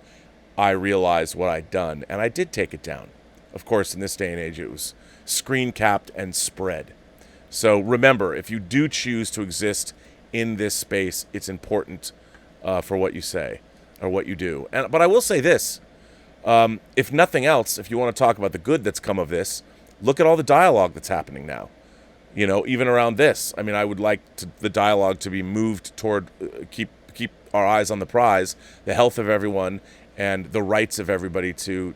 I realized what I'd done, and I did take it down. Of course, in this day and age, it was screen capped and spread. So remember, if you do choose to exist in this space, it's important for what you say or what you do. But I will say this. If nothing else, if you want to talk about the good that's come of this, look at all the dialogue that's happening now. Even around this. I mean, I would like the dialogue to be moved toward keep our eyes on the prize, the health of everyone, and the rights of everybody to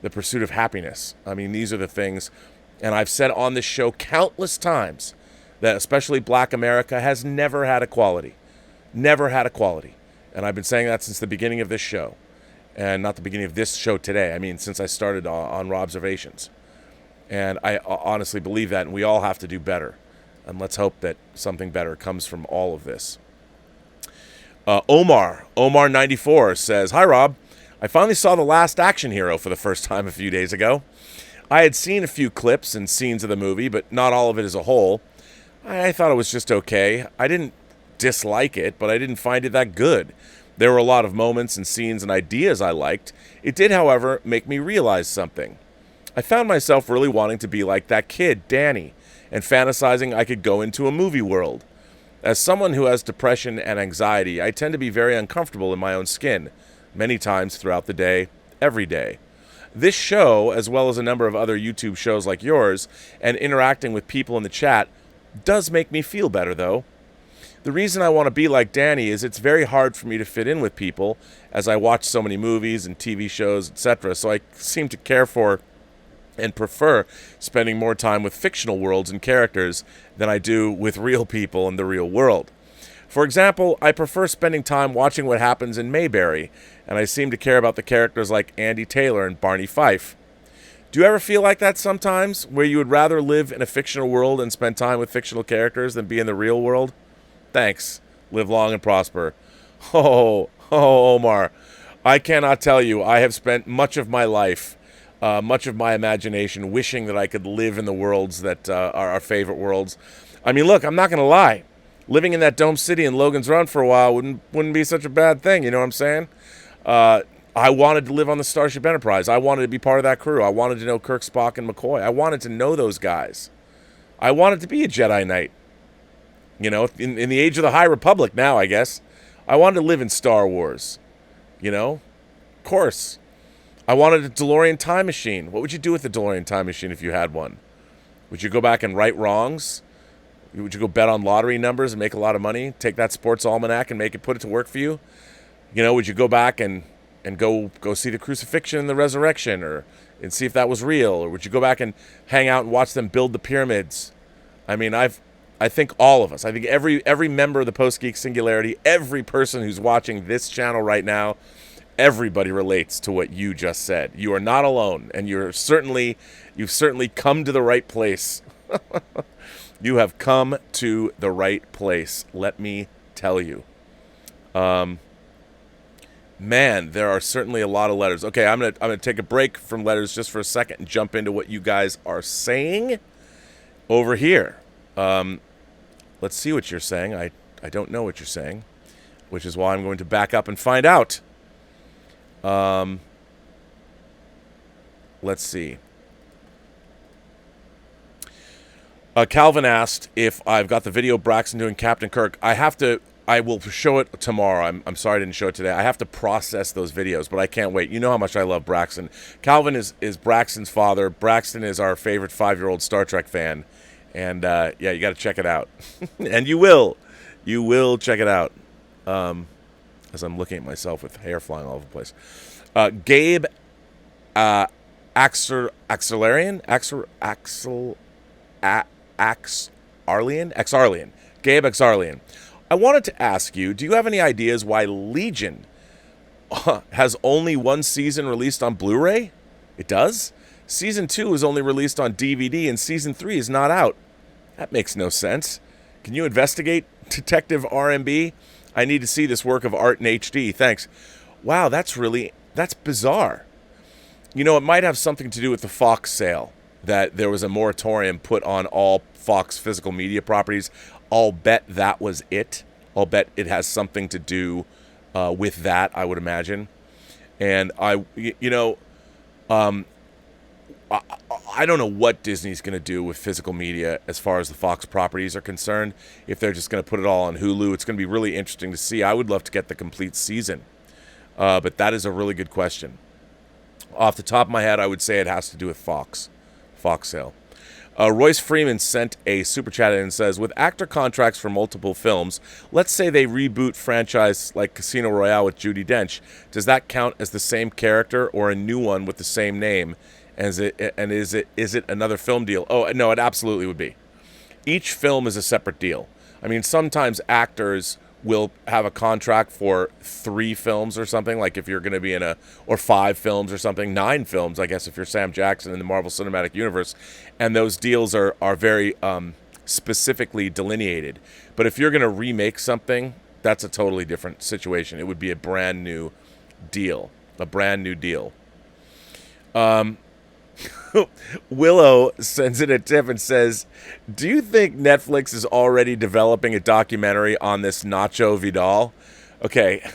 the pursuit of happiness. I mean, these are the things, and I've said on this show countless times that especially Black America has never had equality. Never had equality. And I've been saying that since the beginning of this show. And not the beginning of this show today. I mean, since I started on Robservations. And I honestly believe that, and we all have to do better. And let's hope that something better comes from all of this. Omar94 says, hi, Rob. I finally saw The Last Action Hero for the first time a few days ago. I had seen a few clips and scenes of the movie, but not all of it as a whole. I thought it was just okay. I didn't dislike it, but I didn't find it that good. There were a lot of moments and scenes and ideas I liked. It did, however, make me realize something. I found myself really wanting to be like that kid, Danny, and fantasizing I could go into a movie world. As someone who has depression and anxiety, I tend to be very uncomfortable in my own skin, many times throughout the day, every day. This show, as well as a number of other YouTube shows like yours, and interacting with people in the chat, does make me feel better, though. The reason I want to be like Danny is it's very hard for me to fit in with people, as I watch so many movies and TV shows, etc., so I seem to care for and prefer spending more time with fictional worlds and characters than I do with real people in the real world. For example, I prefer spending time watching what happens in Mayberry, and I seem to care about the characters like Andy Taylor and Barney Fife. Do you ever feel like that sometimes, where you would rather live in a fictional world and spend time with fictional characters than be in the real world? Thanks. Live long and prosper. Oh, Omar. I cannot tell you, I have spent much of my life, much of my imagination, wishing that I could live in the worlds that are our favorite worlds. I mean, look, I'm not going to lie. Living in that Dome City and Logan's Run for a while wouldn't be such a bad thing, you know what I'm saying? I wanted to live on the Starship Enterprise. I wanted to be part of that crew. I wanted to know Kirk, Spock, and McCoy. I wanted to know those guys. I wanted to be a Jedi Knight. You know, in the age of the High Republic now, I guess. I wanted to live in Star Wars. You know? Of course. I wanted a DeLorean time machine. What would you do with the DeLorean time machine if you had one? Would you go back and right wrongs? Would you go bet on lottery numbers and make a lot of money? Take that sports almanac and put it to work for you? You know, would you go back and go see the crucifixion and the resurrection and see if that was real? Or would you go back and hang out and watch them build the pyramids? I mean, I think all of us, I think every member of the Post-Geek Singularity, every person who's watching this channel right now, everybody relates to what you just said. You are not alone, and you've certainly come to the right place. You have come to the right place, let me tell you. Man, there are certainly a lot of letters. Okay, I'm gonna take a break from letters just for a second and jump into what you guys are saying over here. Let's see what you're saying. I don't know what you're saying, which is why I'm going to back up and find out. Let's see. Calvin asked if I've got the video of Braxton doing Captain Kirk. I will show it tomorrow. I'm sorry I didn't show it today. I have to process those videos, but I can't wait. You know how much I love Braxton. Calvin is Braxton's father. Braxton is our favorite 5-year-old Star Trek fan. And, yeah, you got to check it out. And you will. You will check it out. As I'm looking at myself with hair flying all over the place. Gabe Axelarian? Xarlian. Gabe Xarlian. I wanted to ask you, do you have any ideas why Legion has only one season released on Blu-ray? It does? Season 2 is only released on DVD, and Season 3 is not out. That makes no sense. Can you investigate, Detective RMB? I need to see this work of art in HD. Thanks. Wow, that's bizarre. You know, it might have something to do with the Fox sale, that there was a moratorium put on all Fox physical media properties. I'll bet that was it. I'll bet it has something to do with that, I would imagine. And I don't know what Disney's going to do with physical media as far as the Fox properties are concerned. If they're just going to put it all on Hulu, it's going to be really interesting to see. I would love to get the complete season. But that is a really good question. Off the top of my head, I would say it has to do with Fox sale. Royce Freeman sent a super chat in and says, with actor contracts for multiple films, let's say they reboot franchise like Casino Royale with Judi Dench. Does that count as the same character or a new one with the same name? Is it another film deal? Oh, no, it absolutely would be. Each film is a separate deal. I mean, sometimes actors will have a contract for 3 films or something, like if you're going to be or 5 films or something, 9 films, I guess, if you're Sam Jackson in the Marvel Cinematic Universe, and those deals are very specifically delineated. But if you're going to remake something, that's a totally different situation. It would be a brand new deal. Willow sends in a tip and says, do you think Netflix is already developing a documentary on this Nacho Vidal? Okay.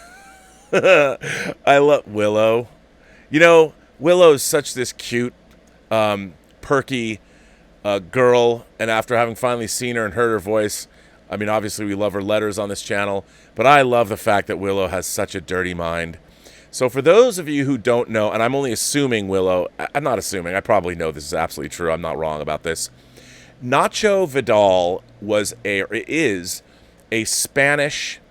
I love Willow. You know, Willow's such this cute, perky girl, and after having finally seen her and heard her voice, I mean, obviously we love her letters on this channel, but I love the fact that Willow has such a dirty mind. So for those of you who don't know, and I'm only assuming Willow, I'm not assuming, I probably know this is absolutely true, I'm not wrong about this. Nacho Vidal is a Spanish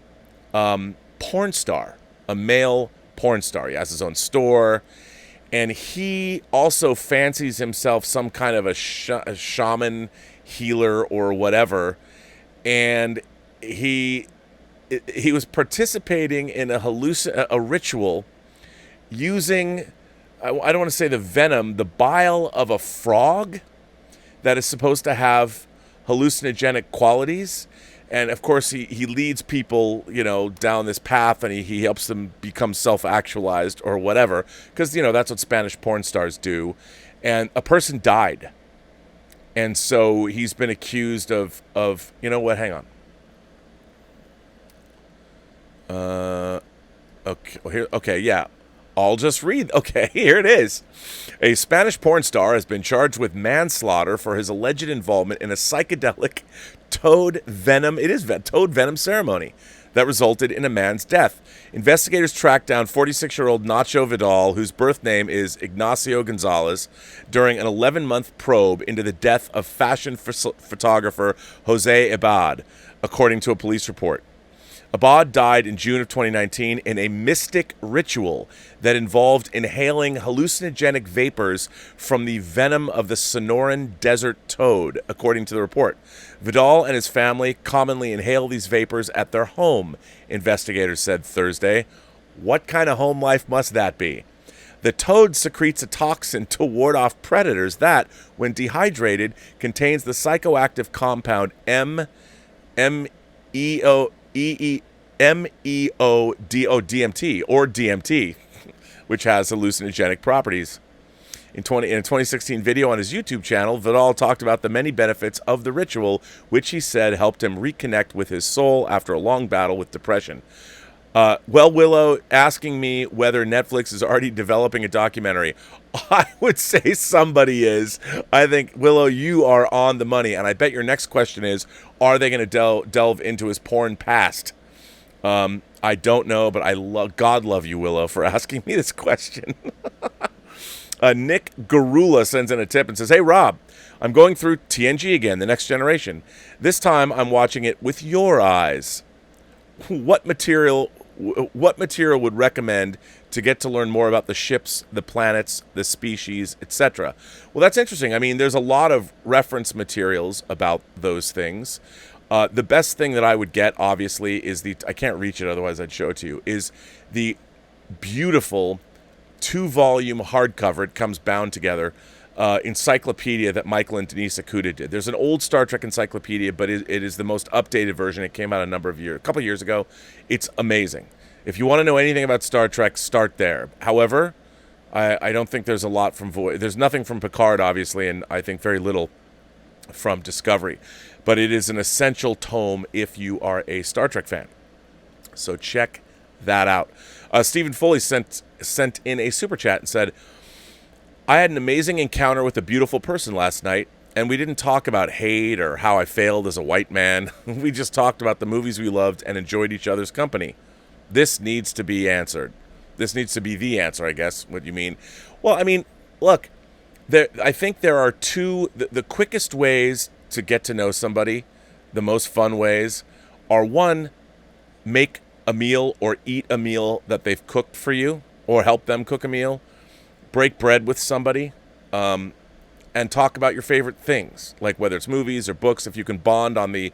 porn star, a male porn star. He has his own store, and he also fancies himself some kind of a shaman, healer, or whatever, and he was participating in a ritual using, I don't want to say the venom, the bile of a frog that is supposed to have hallucinogenic qualities. And of course, he leads people, down this path, and he helps them become self-actualized or whatever, because, that's what Spanish porn stars do. And a person died. And so he's been accused of you know what, hang on. Yeah. I'll just read. Okay, here it is. A Spanish porn star has been charged with manslaughter for his alleged involvement in a psychedelic toad venom ceremony that resulted in a man's death. Investigators tracked down 46-year-old Nacho Vidal, whose birth name is Ignacio Gonzalez, during an 11-month probe into the death of fashion photographer Jose Abad, according to a police report. Abad died in June of 2019 in a mystic ritual that involved inhaling hallucinogenic vapors from the venom of the Sonoran desert toad, according to the report. Vidal and his family commonly inhale these vapors at their home, investigators said Thursday. What kind of home life must that be? The toad secretes a toxin to ward off predators that, when dehydrated, contains the psychoactive compound DMT, which has hallucinogenic properties. In a 2016 video on his YouTube channel, Vidal talked about the many benefits of the ritual, which he said helped him reconnect with his soul after a long battle with depression. Willow asking me whether Netflix is already developing a documentary. I would say somebody is. I think, Willow, you are on the money. And I bet your next question is, are they going to delve into his porn past? I don't know, but God love you, Willow, for asking me this question. Nick Garula sends in a tip and says, hey, Rob, I'm going through TNG again, The Next Generation. This time I'm watching it with your eyes. what material would recommend to get to learn more about the ships, the planets, the species, etc.? Well, that's interesting. I mean, there's a lot of reference materials about those things. The best thing that I would get, obviously, is I can't reach it, otherwise I'd show it to you, is the beautiful 2-volume hardcover. It comes bound together. Encyclopedia that Michael and Denise Akuta did. There's an old Star Trek encyclopedia, but it is the most updated version. It came out a couple years ago. It's amazing. If you want to know anything about Star Trek, start there. However, I don't think there's a lot from there's nothing from Picard, obviously, and I think very little from Discovery. But it is an essential tome if you are a Star Trek fan. So check that out. Stephen Foley sent in a super chat and said, I had an amazing encounter with a beautiful person last night, and we didn't talk about hate or how I failed as a white man. We just talked about the movies we loved and enjoyed each other's company. This needs to be answered. This needs to be the answer, I guess, what you mean. Well, I mean, look, I think there are the quickest ways to get to know somebody, the most fun ways, are one, make a meal or eat a meal that they've cooked for you, or help them cook a meal. Break bread with somebody, and talk about your favorite things, like whether it's movies or books. If you can bond on the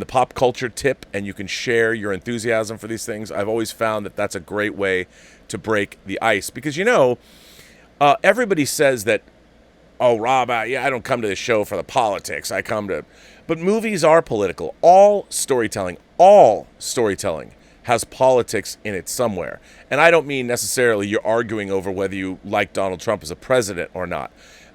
pop culture tip and you can share your enthusiasm for these things, I've always found that that's a great way to break the ice. Because, everybody says that, oh, Rob, I don't come to this show for the politics. But movies are political. All storytelling has politics in it somewhere. And I don't mean necessarily you're arguing over whether you like Donald Trump as a president or not.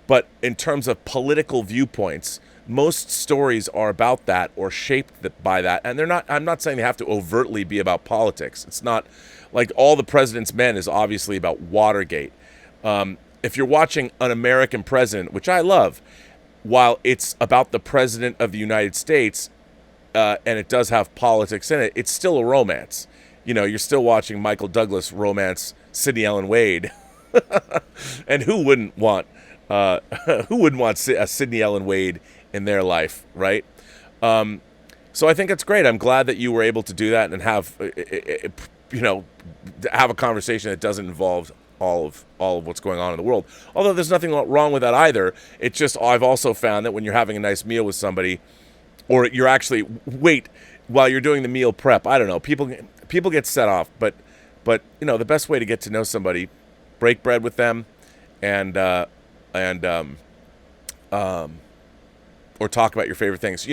But in terms of political viewpoints, most stories are about that or shaped by that. And I'm not saying they have to overtly be about politics. It's not like All the President's Men is obviously about Watergate. If you're watching An American President, which I love, while it's about the President of the United States, and it does have politics in it, it's still a romance. You're still watching Michael Douglas romance Sidney Ellen Wade. And who wouldn't want a Sidney Ellen Wade in their life, right? So I think it's great. I'm glad that you were able to do that and have a conversation that doesn't involve all of what's going on in the world. Although there's nothing wrong with that either. It's just I've also found that when you're having a nice meal with somebody, or you're actually while you're doing the meal prep, I don't know, people get set off, but the best way to get to know somebody, break bread with them, and or talk about your favorite things.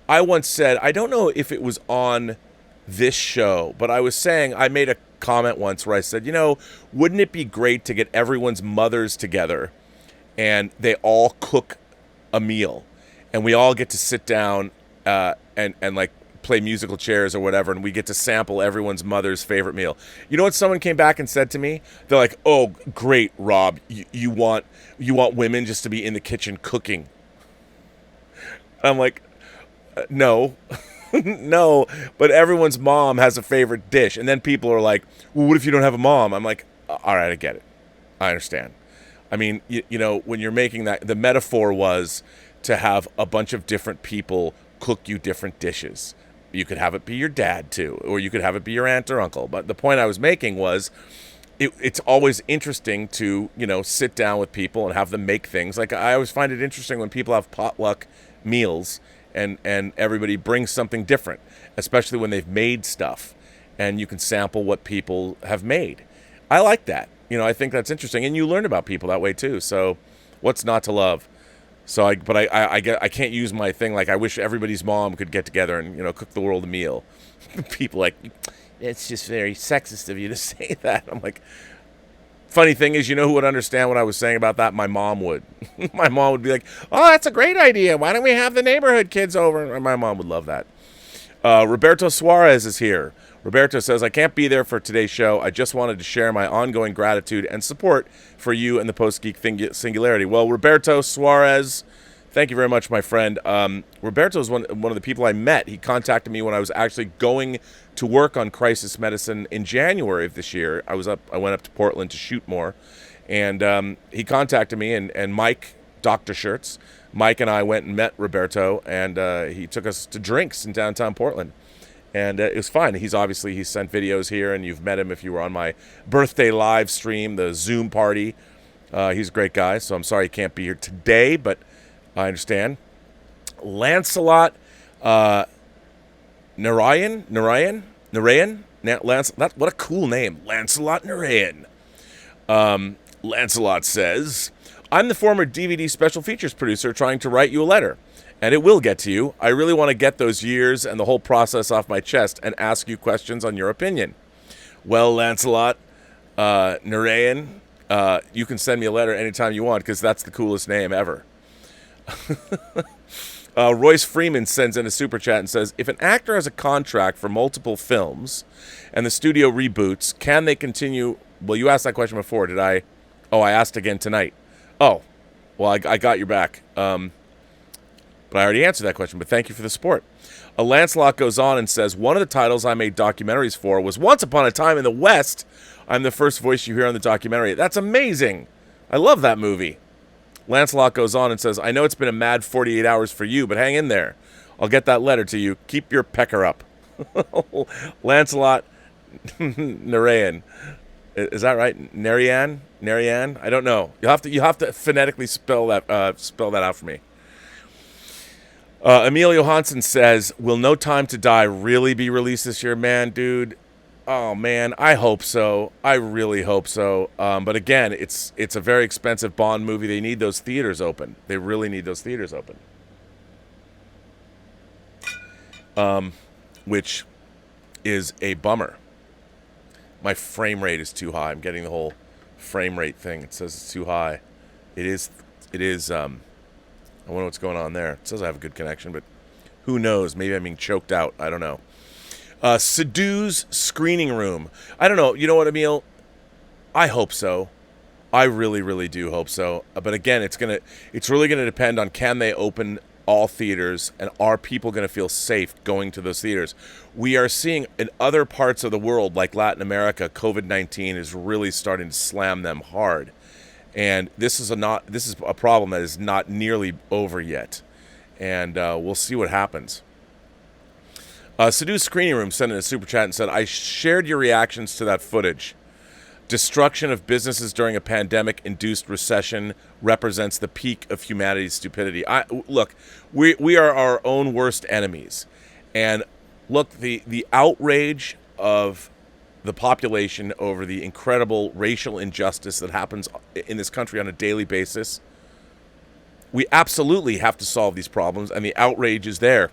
I once said, I don't know if it was on this show, but I was saying, I made a comment once where I said, wouldn't it be great to get everyone's mothers together and they all cook a meal and we all get to sit down and like play musical chairs or whatever, and we get to sample everyone's mother's favorite meal. You know what someone came back and said to me? They're like, oh, great, Rob, you want women just to be in the kitchen cooking. I'm like, no. No, but everyone's mom has a favorite dish. And then people are like, well, what if you don't have a mom? I'm like, all right, I get it. I understand. I mean, when you're making that, the metaphor was to have a bunch of different people cook you different dishes. You could have it be your dad, too, or you could have it be your aunt or uncle. But the point I was making was it's always interesting to, sit down with people and have them make things. Like, I always find it interesting when people have potluck meals and everybody brings something different, especially when they've made stuff and you can sample what people have made. I like that. I think that's interesting, and you learn about people that way too. So what's not to love? So I can't use my thing like I wish everybody's mom could get together and cook the world a meal. People like, it's just very sexist of you to say that. I'm like, funny thing is, who would understand what I was saying about that? My mom would. My mom would be like, oh, that's a great idea. Why don't we have the neighborhood kids over? And my mom would love that. Roberto Suarez is here. Roberto says, I can't be there for today's show. I just wanted to share my ongoing gratitude and support for you and the Post-Geek Singularity. Well, Roberto Suarez, thank you very much, my friend. Roberto is one of the people I met. He contacted me when I was actually going to work on crisis medicine in January of this year. I went up to Portland to shoot more, and he contacted me, and Mike, Dr. Shirts, Mike and I went and met Roberto, and he took us to drinks in downtown Portland. And it was fine. He sent videos here, and you've met him if you were on my birthday live stream, the Zoom party. He's a great guy, so I'm sorry he can't be here today, but I understand. Lancelot Narayan? What a cool name. Lancelot Narayan. Lancelot says, I'm the former DVD special features producer trying to write you a letter. And it will get to you. I really want to get those years and the whole process off my chest and ask you questions on your opinion. Well, Lancelot Narayan, you can send me a letter anytime you want because that's the coolest name ever. Royce Freeman sends in a super chat and says, if an actor has a contract for multiple films and the studio reboots, can they continue? Well, you asked that question before. Did I? Oh, I asked again tonight. Oh, well, I got your back. But I already answered that question, but thank you for the support. Lancelot goes on and says, one of the titles I made documentaries for was Once Upon a Time in the West. I'm the first voice you hear on the documentary. That's amazing. I love that movie. Lancelot goes on and says, I know it's been a mad 48 hours for you, but hang in there. I'll get that letter to you. Keep your pecker up. Lancelot Narayan. Is that right? Narayan? I don't know. You have to phonetically spell that out for me. Emilio Hansen says, will No Time to Die really be released this year? Man, dude. Oh, man, I hope so. I really hope so. But again, it's a very expensive Bond movie. They need those theaters open. They really need those theaters open. Which is a bummer. My frame rate is too high. I'm getting the whole frame rate thing. It says it's too high. It is, I wonder what's going on there. It says I have a good connection, but who knows? Maybe I'm being choked out. I don't know. Sidhu's Screening Room. I don't know. You know what, Emil? I hope so. I really, really do hope so. But again, it's really gonna depend on can they open all theaters and are people gonna feel safe going to those theaters? We are seeing in other parts of the world, like Latin America, COVID-19 is really starting to slam them hard. And this is a problem that is not nearly over yet, and we'll see what happens. Sidhu's Screening Room sent in a super chat and said, I shared your reactions to that footage. Destruction of businesses during a pandemic-induced recession represents the peak of humanity's stupidity. Look, we are our own worst enemies, and look, the outrage of the population over the incredible racial injustice that happens in this country on a daily basis. We absolutely have to solve these problems, and the outrage is there,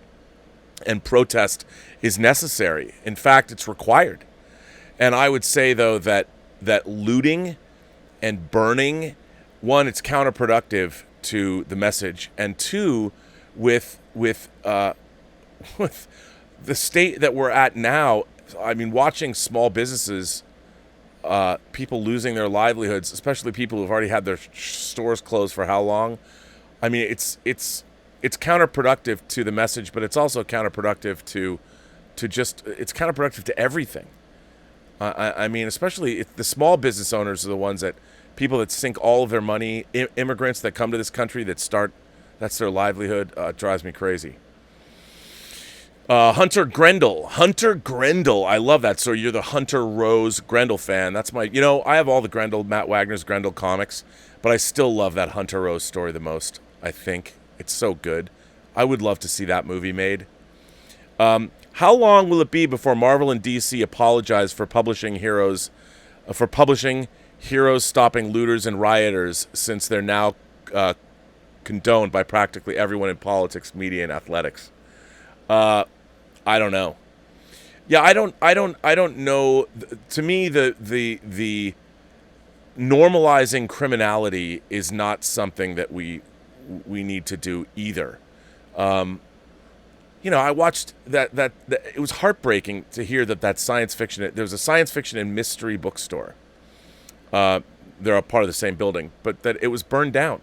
and protest is necessary. In fact, it's required. And I would say, though, that looting and burning, one, it's counterproductive to the message, and two, with the state that we're at now, I mean, watching small businesses, people losing their livelihoods, especially people who've already had their stores closed for how long? I mean, it's counterproductive to the message, but it's also counterproductive to it's counterproductive to everything. I mean, especially if the small business owners are the ones people that sink all of their money, immigrants that come to this country that's their livelihood, drives me crazy. Hunter Grendel, I love that. So you're the Hunter Rose Grendel fan. That's I have all the Matt Wagner's Grendel comics, but I still love that Hunter Rose story the most. I think it's so good. I would love to see that movie made. How long will it be before Marvel and DC apologize for publishing heroes stopping looters and rioters, since they're now condoned by practically everyone in politics, media, and athletics? I don't know. Yeah, I don't know. To me, the normalizing criminality is not something that we need to do either. I watched that it was heartbreaking to hear that science fiction. There was a science fiction and mystery bookstore. They're a part of the same building, but that it was burned down.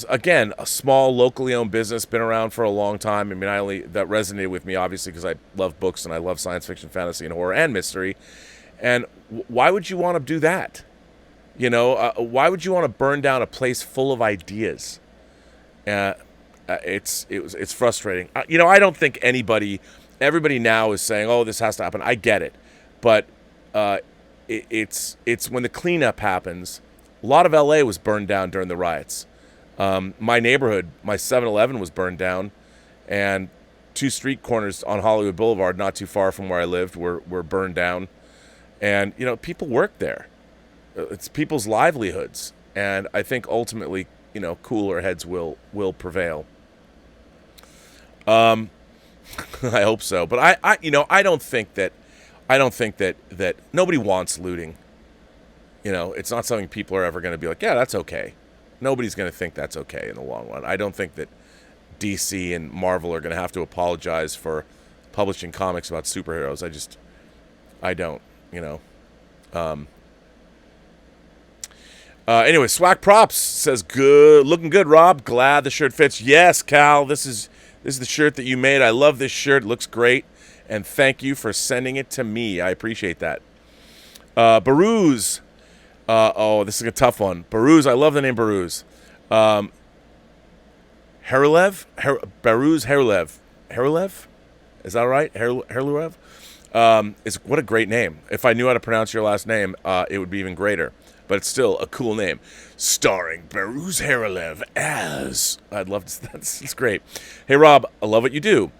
Again, a small locally owned business, been around for a long time. I mean, that resonated with me, obviously, because I love books and I love science fiction, fantasy, and horror and mystery. And why would you want to do that? Why would you want to burn down a place full of ideas? It's frustrating. I don't think anybody everybody now is saying, "Oh, this has to happen." I get it, but it's when the cleanup happens. A lot of LA was burned down during the riots. My neighborhood, my 7-Eleven was burned down, and 2 street corners on Hollywood Boulevard, not too far from where I lived, were burned down. And, you know, people work there. It's people's livelihoods. And I think ultimately, you know, cooler heads will prevail. I hope so. But I don't think that nobody wants looting. You know, it's not something people are ever going to be like, yeah, that's okay. Nobody's going to think that's okay in the long run. I don't think that DC and Marvel are going to have to apologize for publishing comics about superheroes. I don't, you know. Anyway, Swag Props says, "Good, looking good, Rob. Glad the shirt fits." Yes, Cal, this is the shirt that you made. I love this shirt. It looks great. And thank you for sending it to me. I appreciate that. Baruz. This is a tough one. Baruz, I love the name Baruz. Herlev? Baruz Herlev. Herlev? Is that right? Herlev? What a great name. If I knew how to pronounce your last name, it would be even greater. But it's still a cool name. Starring Baruz Herlev as... I'd love to... That's great. Hey, Rob, I love what you do.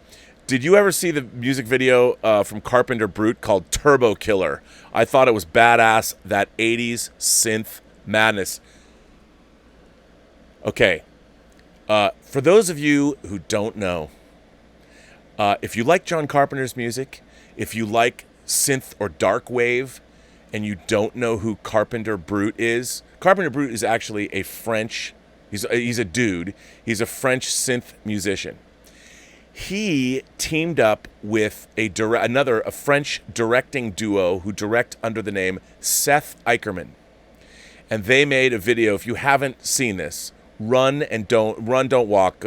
Did you ever see the music video from Carpenter Brute called Turbo Killer? I thought it was badass, that 80s synth madness. Okay. For those of you who don't know, if you like John Carpenter's music, if you like synth or dark wave, and you don't know who Carpenter Brute is, Carpenter Brute is actually a French... He's a dude. He's a French synth musician. He teamed up with a French directing duo who direct under the name Seth Eicherman. And they made a video. If you haven't seen this, run, don't walk.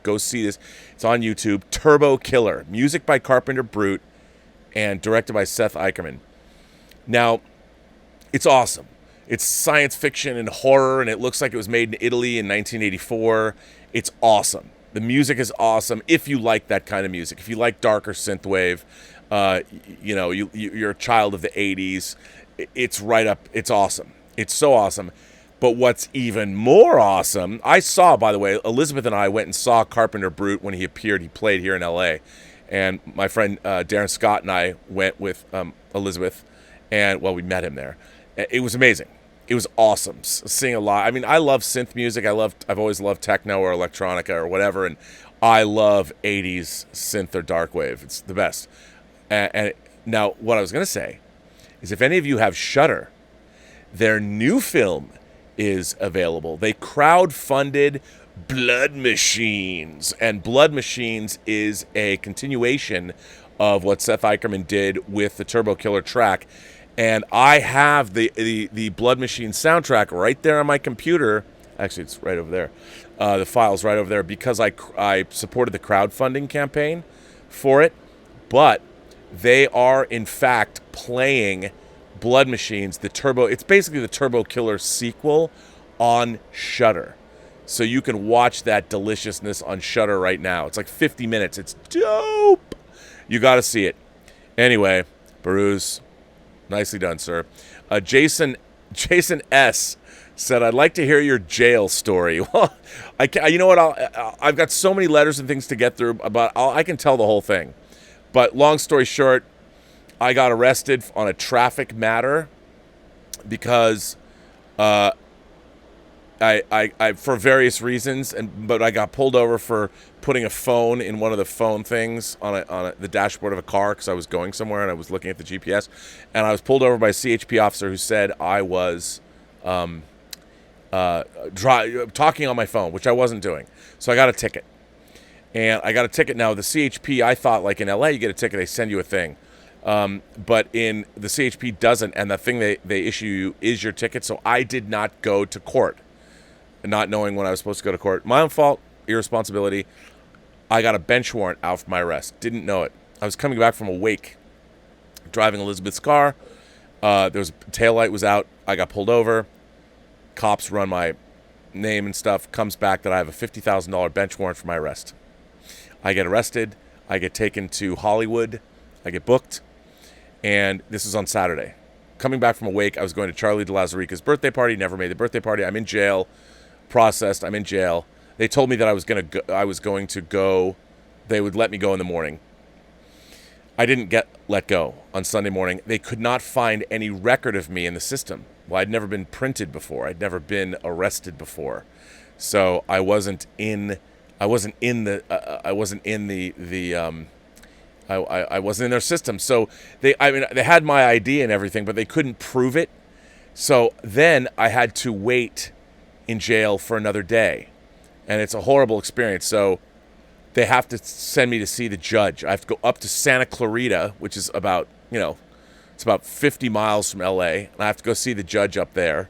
Go see this. It's on YouTube. Turbo Killer. Music by Carpenter Brute and directed by Seth Eicherman. Now, it's awesome. It's science fiction and horror, and it looks like it was made in Italy in 1984. It's awesome. The music is awesome if you like that kind of music. If you like darker synthwave, you're a child of the 80s. It's right up. It's awesome. It's so awesome. But what's even more awesome, I saw, by the way, Elizabeth and I went and saw Carpenter Brute when he appeared. He played here in L.A. And my friend Darren Scott and I went with Elizabeth, and, well, we met him there. It was amazing. It was awesome seeing a lot. I mean, I love synth music. I've always loved techno or electronica or whatever, and I love 80s synth or dark wave. It's the best. And now, what I was going to say is, if any of you have Shudder, their new film is available. They crowdfunded Blood Machines, and Blood Machines is a continuation of what Seth Eicherman did with the Turbo Killer track. And I have the Blood Machine soundtrack right there on my computer. Actually, it's right over there. The file's right over there because I supported the crowdfunding campaign for it. But they are, in fact, playing Blood Machines, it's basically the Turbo Killer sequel on Shudder. So you can watch that deliciousness on Shudder right now. It's like 50 minutes. It's dope. You got to see it. Anyway, Baruz. Nicely done, sir. Jason S. said, "I'd like to hear your jail story." Well, you know what? I've got so many letters and things to get through, but I can tell the whole thing. But long story short, I got arrested on a traffic matter because I for various reasons, but I got pulled over for putting a phone in one of the phone things on the dashboard of a car because I was going somewhere and I was looking at the GPS, and I was pulled over by a CHP officer who said I was talking on my phone, which I wasn't doing. So I got a ticket, and I got a ticket now. The CHP, I thought, like in LA, you get a ticket, they send you a thing. But in the CHP doesn't, and the thing they issue you is your ticket. So I did not go to court, not knowing when I was supposed to go to court. My own fault, irresponsibility. I got a bench warrant out for my arrest. Didn't know it. I was coming back from a wake, driving Elizabeth's car. There was taillight was out. I got pulled over. Cops run my name and stuff. Comes back that I have a $50,000 bench warrant for my arrest. I get arrested. I get taken to Hollywood. I get booked. And this is on Saturday. Coming back from a wake, I was going to Charlie de Lazarica's birthday party. Never made the birthday party. I'm in jail. Processed. I'm in jail. They told me that I was going to go. They would let me go in the morning. I didn't get let go on Sunday morning. They could not find any record of me in the system. Well, I'd never been printed before. I'd never been arrested before, so I wasn't in their system. So they had my ID and everything, but they couldn't prove it. So then I had to wait in jail for another day, and it's a horrible experience. So they have to send me to see the judge. I have to go up to Santa Clarita, which is about, it's about 50 miles from LA, and I have to go see the judge up there.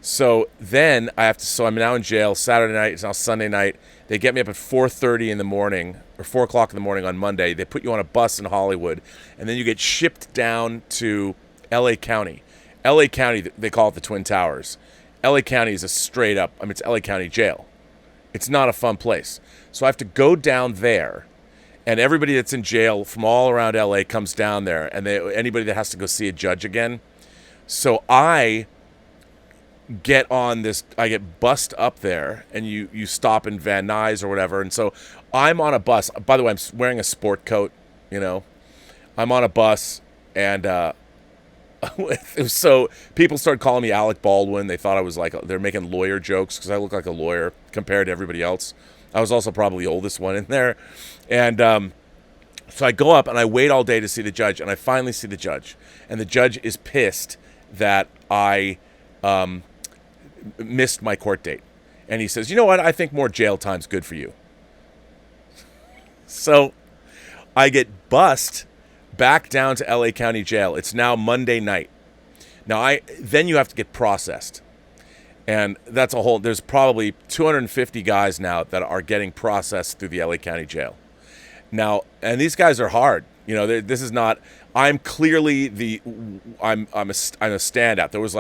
So then so I'm now in jail Saturday night. It's now Sunday night. They get me up at 4:30 in the morning, or 4 o'clock in the morning on Monday. They put you on a bus in Hollywood, and then you get shipped down to LA County. LA County, they call it the Twin Towers. LA County is a straight up, it's LA County jail. It's not a fun place. So I have to go down there, and everybody that's in jail from all around LA comes down there, and anybody that has to go see a judge again. So I get bussed up there, and you stop in Van Nuys or whatever. And so I'm on a bus. By the way, I'm wearing a sport coat, I'm on a bus, and so people started calling me Alec Baldwin. They thought I was they're making lawyer jokes because I look like a lawyer compared to everybody else. I was also probably the oldest one in there. And so I go up and I wait all day to see the judge, and I finally see the judge. And the judge is pissed that I missed my court date. And he says, you know what? I think more jail time's good for you. So I get bussed back down to LA County Jail. It's now Monday night. Now then you have to get processed. And that's there's probably 250 guys now that are getting processed through the LA County Jail. Now, and these guys are hard. This is not, I'm clearly I'm a standout. There was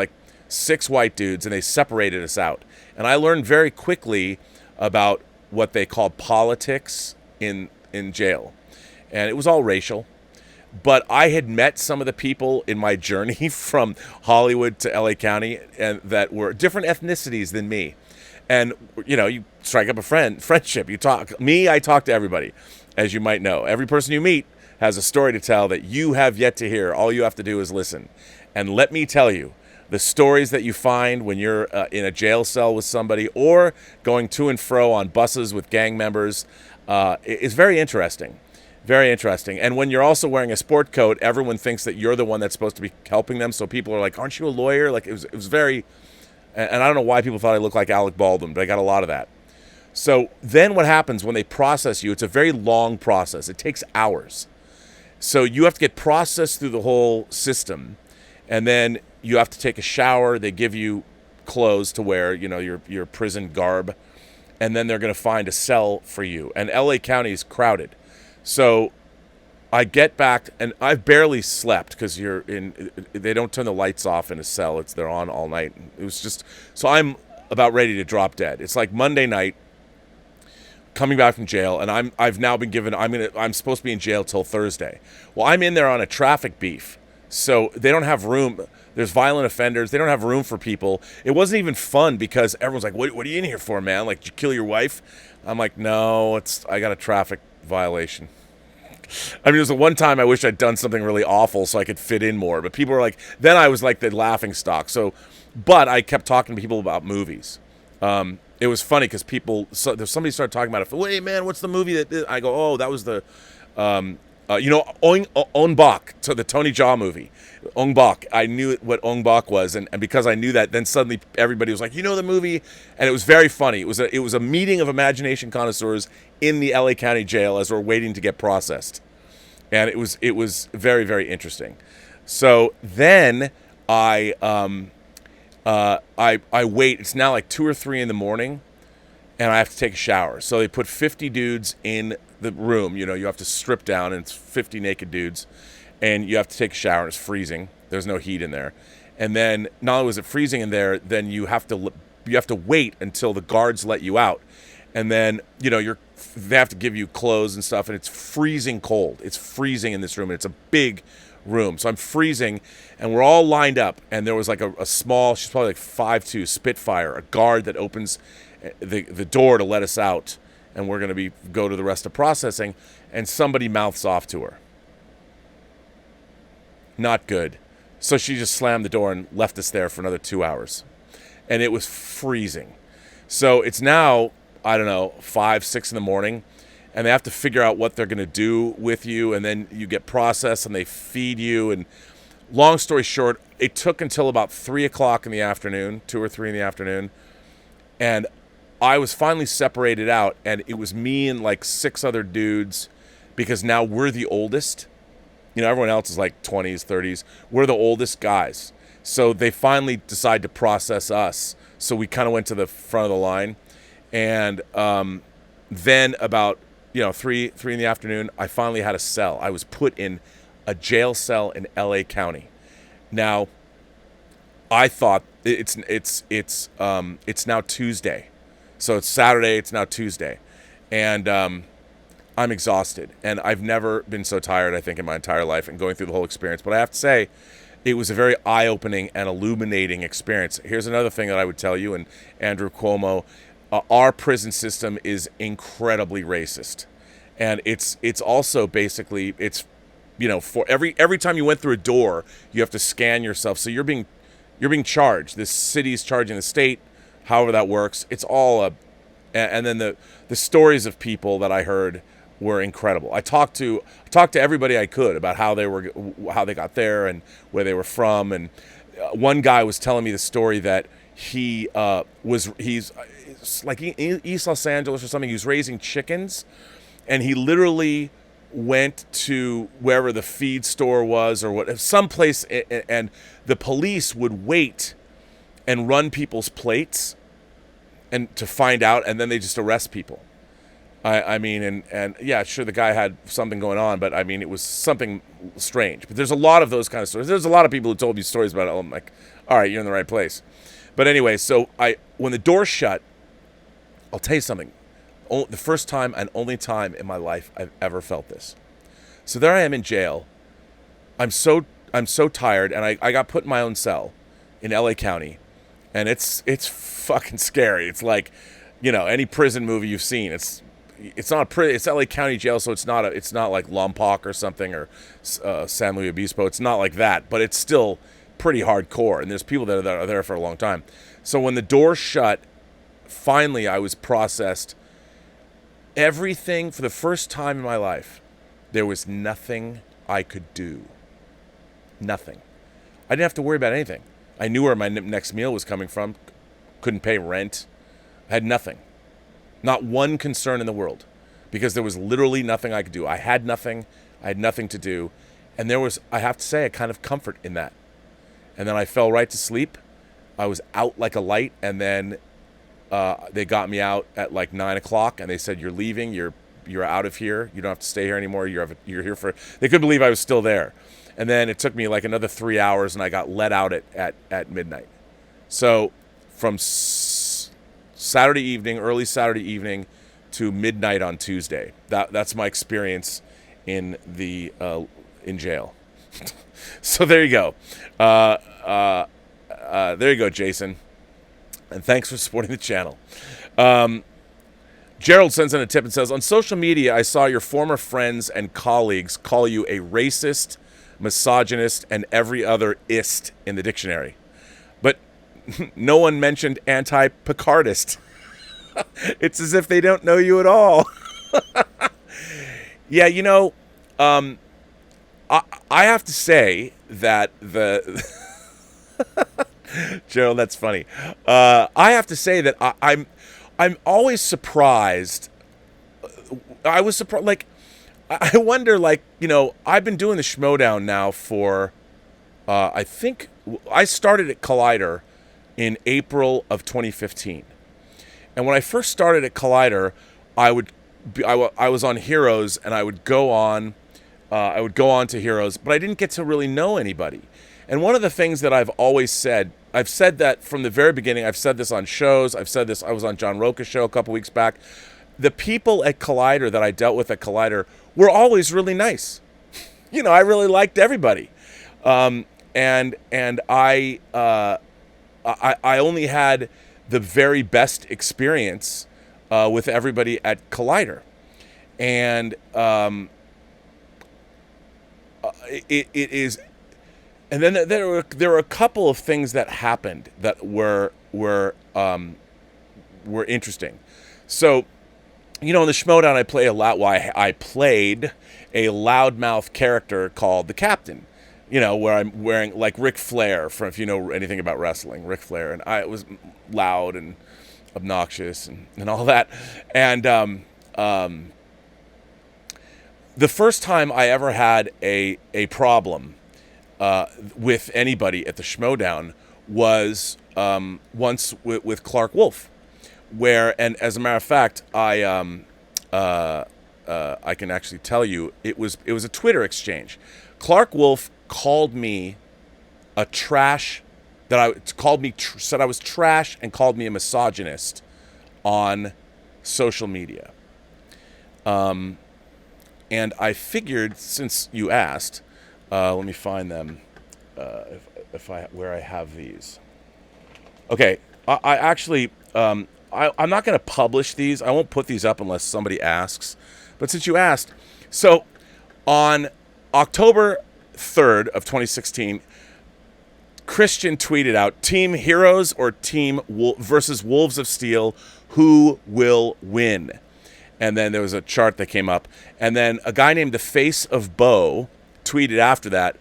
6 white dudes, and they separated us out. And I learned very quickly about what they call politics in jail. And it was all racial. But I had met some of the people in my journey from Hollywood to LA County, and that were different ethnicities than me. And, you strike up a friendship. I talk to everybody, as you might know. Every person you meet has a story to tell that you have yet to hear. All you have to do is listen. And let me tell you, the stories that you find when you're in a jail cell with somebody, or going to and fro on buses with gang members, is very interesting. Very interesting. And when you're also wearing a sport coat, everyone thinks that you're the one that's supposed to be helping them. So people are like, aren't you a lawyer? It was very, and I don't know why people thought I looked like Alec Baldwin, but I got a lot of that. So then what happens when they process you, it's a very long process. It takes hours. So you have to get processed through the whole system. And then you have to take a shower. They give you clothes to wear, your prison garb. And then they're going to find a cell for you. And LA County is crowded. So I get back, and I've barely slept because they don't turn the lights off in a cell. They're on all night. It was just, so I'm about ready to drop dead. It's like Monday night, coming back from jail, and I've now been given, I'm supposed to be in jail till Thursday. Well, I'm in there on a traffic beef. So they don't have room. There's violent offenders. They don't have room for people. It wasn't even fun because everyone's like, what are you in here for, man? Did you kill your wife? I'm like, no, I got a traffic violation. There was the one time I wish I'd done something really awful so I could fit in more, but people were like, then I was like the laughing stock. So, but I kept talking to people about movies. It was funny because somebody started talking about it. Wait, man, what's the movie that I go? Oh, that was the, Ong Bak, so the Tony Jaa movie. Ong Bak. I knew what Ong Bak was, and because I knew that, then suddenly everybody was like, the movie, and it was very funny. It was a meeting of imagination connoisseurs in the LA County Jail as we're waiting to get processed, and it was very, very interesting. So then I wait. It's now 2 or 3 in the morning, and I have to take a shower. So they put 50 dudes in the room. You have to strip down, and it's 50 naked dudes, and you have to take a shower, and it's freezing. There's no heat in there. And then not only was it freezing in there, then you have to wait until the guards let you out. And then, they have to give you clothes and stuff, and it's freezing cold. It's freezing in this room, and it's a big room. So I'm freezing, and we're all lined up, and there was like a small, she's probably like 5'2", Spitfire, a guard that opens the door to let us out, and we're going to go to the rest of processing, and somebody mouths off to her. Not good. So she just slammed the door and left us there for another 2 hours. And it was freezing. So it's now, I don't know, 5, 6 in the morning, and they have to figure out what they're going to do with you, and then you get processed, and they feed you. And long story short, it took until about 3 o'clock in the afternoon, 2 or 3 in the afternoon, and I was finally separated out, and it was me and like 6 other dudes, because now we're the oldest. Everyone else is like 20s, 30s. We're the oldest guys. So they finally decide to process us. So we kind of went to the front of the line. And then about, 3 in the afternoon, I finally had a cell. I was put in a jail cell in LA County. Now, I thought it's now Tuesday. So it's Saturday, it's now Tuesday. And I'm exhausted. And I've never been so tired, I think, in my entire life, and going through the whole experience. But I have to say, it was a very eye-opening and illuminating experience. Here's another thing that I would tell you, and Andrew Cuomo, our prison system is incredibly racist. And it's also basically, for every time you went through a door, you have to scan yourself. So you're being charged. This city's charging the state, however that works. It's all and then the stories of people that I heard were incredible. I talked to everybody I could about how they got there and where they were from. And one guy was telling me the story that he's like East Los Angeles or something. He was raising chickens, and he literally went to wherever the feed store was or someplace, and the police would wait and run people's plates and to find out, and then they just arrest people. I mean, and yeah, sure, the guy had something going on, but I mean, it was something strange. But there's a lot of those kind of stories. There's a lot of people who told me stories about it. I'm like, all right, you're in the right place. But anyway, so when the door shut, I'll tell you something. The first time and only time in my life I've ever felt this. So there I am in jail. I'm so tired, and I got put in my own cell in LA County, and it's fucking scary. It's like, any prison movie you've seen. It's not it's LA County jail, so it's not like Lompoc or something, or San Luis Obispo. It's not like that, but it's still pretty hardcore, and there's people that are there for a long time. So when the door shut, finally I was processed. Everything, for the first time in my life, there was nothing I could do. Nothing. I didn't have to worry about anything. I knew where my next meal was coming from. Couldn't pay rent. I had nothing. Not one concern in the world, because there was literally nothing I could do. I had nothing. I had nothing to do. And there was, I have to say, a kind of comfort in that. And then I fell right to sleep. I was out like a light, and then they got me out at like 9 o'clock, and they said, "You're leaving. You're out of here. You don't have to stay here anymore. You're here for." They couldn't believe I was still there. And then it took me like another 3 hours, and I got let out at midnight. So from Saturday evening, early Saturday evening, to midnight on Tuesday. That's my experience in jail. So there you go. There you go, Jason. And thanks for supporting the channel. Gerald sends in a tip and says, on social media, I saw your former friends and colleagues call you a racist, misogynist, and every other ist in the dictionary. But no one mentioned anti-Picardist. It's as if they don't know you at all. Yeah, I have to say that Gerald, that's funny. I have to say that I'm always surprised. I was surprised. Like, I wonder, like, I've been doing the Schmo Down now for, I think I started at Collider in April of 2015. And when I first started at Collider, I was on Heroes, and I would go on to Heroes, but I didn't get to really know anybody. And one of the things that I've always said I've said that from the very beginning. I've said this on shows. I've said this. I was on John Roca's show a couple weeks back. The people at Collider that I dealt with at Collider were always really nice. I really liked everybody. And I only had the very best experience with everybody at Collider. And it is, and then there were a couple of things that happened that were interesting. So, in the Schmo Down, I played a loudmouth character called the Captain. Where I'm wearing like Ric Flair, from, if you know anything about wrestling, Ric Flair, and I was loud and obnoxious and all that. And the first time I ever had a problem with anybody at the Schmo Down was once with Clark Wolf, and as a matter of fact, I can actually tell you it was a Twitter exchange. Clark Wolf called me a trash, said I was trash and called me a misogynist on social media. And I figured, since you asked, let me find them where I have these. Okay, I actually I'm not going to publish these. I won't put these up unless somebody asks. But since you asked, so on October 3rd of 2016, Christian tweeted out, "Team Heroes or Team versus Wolves of Steel, who will win?" And then there was a chart that came up. And then a guy named the Face of Bo tweeted after that,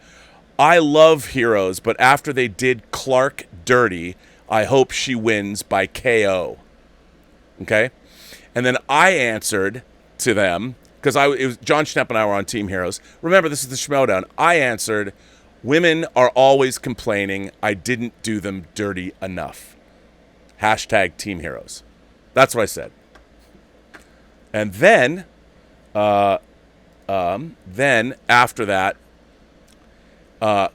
"I love Heroes, but after they did Clark dirty, I hope she wins by KO." Okay? And then I answered to them, because it was John Schnepp and I were on Team Heroes. Remember, this is the Schmo Down. I answered, "Women are always complaining. I didn't do them dirty enough. Hashtag Team Heroes." That's what I said. And then after that,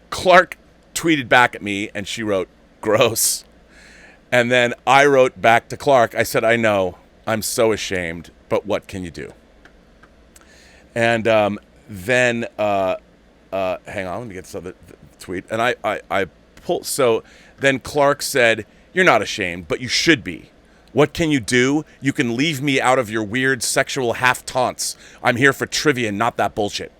Clark tweeted back at me, and she wrote, "Gross." And then I wrote back to Clark. I said, "I know. I'm so ashamed, but what can you do?" And then, hang on, let me get to the tweet. And I pulled. So then Clark said, "You're not ashamed, but you should be. What can you do? You can leave me out of your weird sexual half-taunts. I'm here for trivia, not that bullshit."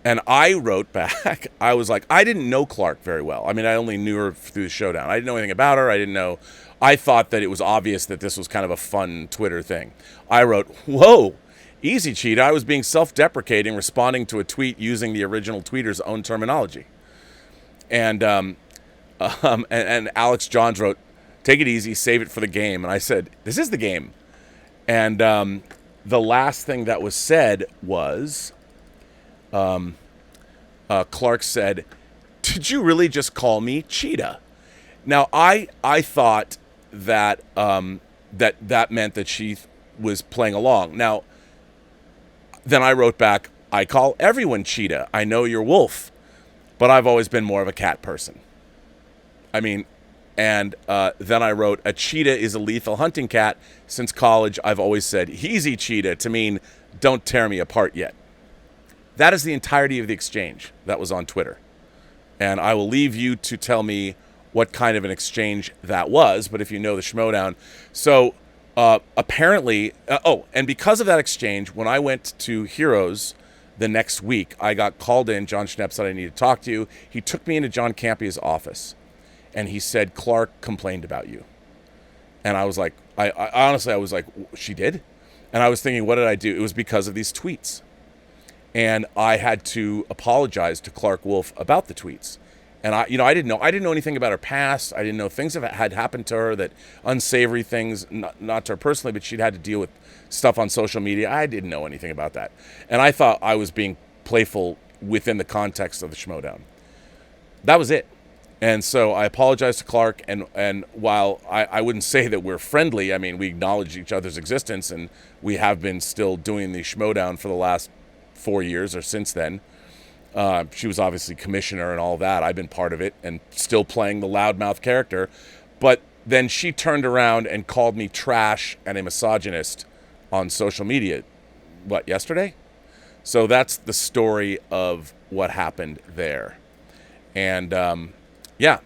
And I wrote back, I was like, I didn't know Clark very well. I mean, I only knew her through the Showdown. I didn't know anything about her. I thought that it was obvious that this was kind of a fun Twitter thing. I wrote, "Whoa, easy, Cheetah. I was being self-deprecating, responding to a tweet using the original tweeter's own terminology." And Alex Johns wrote, "Take it easy, save it for the game." And I said, "This is the game." And the last thing that was said was, Clark said, "Did you really just call me Cheetah?" Now, I thought that that meant that she was playing along. Now, then I wrote back, "I call everyone Cheetah. I know you're Wolf, but I've always been more of a cat person." I mean, and then I wrote, "A cheetah is a lethal hunting cat. Since college, I've always said, 'Easy, Cheetah,' to mean, 'Don't tear me apart yet.'" That is the entirety of the exchange that was on Twitter. And I will leave you to tell me what kind of an exchange that was, but if you know the Schmo Down. So apparently, and because of that exchange, when I went to Heroes the next week, I got called in. John Schnepp said, "I need to talk to you." He took me into John Campia's office, and he said, "Clark complained about you." And I was like, I honestly, I was like, "She did?" And I was thinking, what did I do? It was because of these tweets. And I had to apologize to Clark Wolf about the tweets. And I didn't know anything about her past. I didn't know things that had happened to her, that unsavory things, not to her personally, but she'd had to deal with stuff on social media. I didn't know anything about that. And I thought I was being playful within the context of the Schmo Down. That was it. And so I apologized to Clark, and while I wouldn't say that we're friendly, I mean, we acknowledge each other's existence, and we have been still doing the Schmo Down for the last 4 years or since then. She was obviously commissioner and all that. I've been part of it and still playing the loudmouth character. But then she turned around and called me trash and a misogynist on social media. What, yesterday? So that's the story of what happened there. And yeah.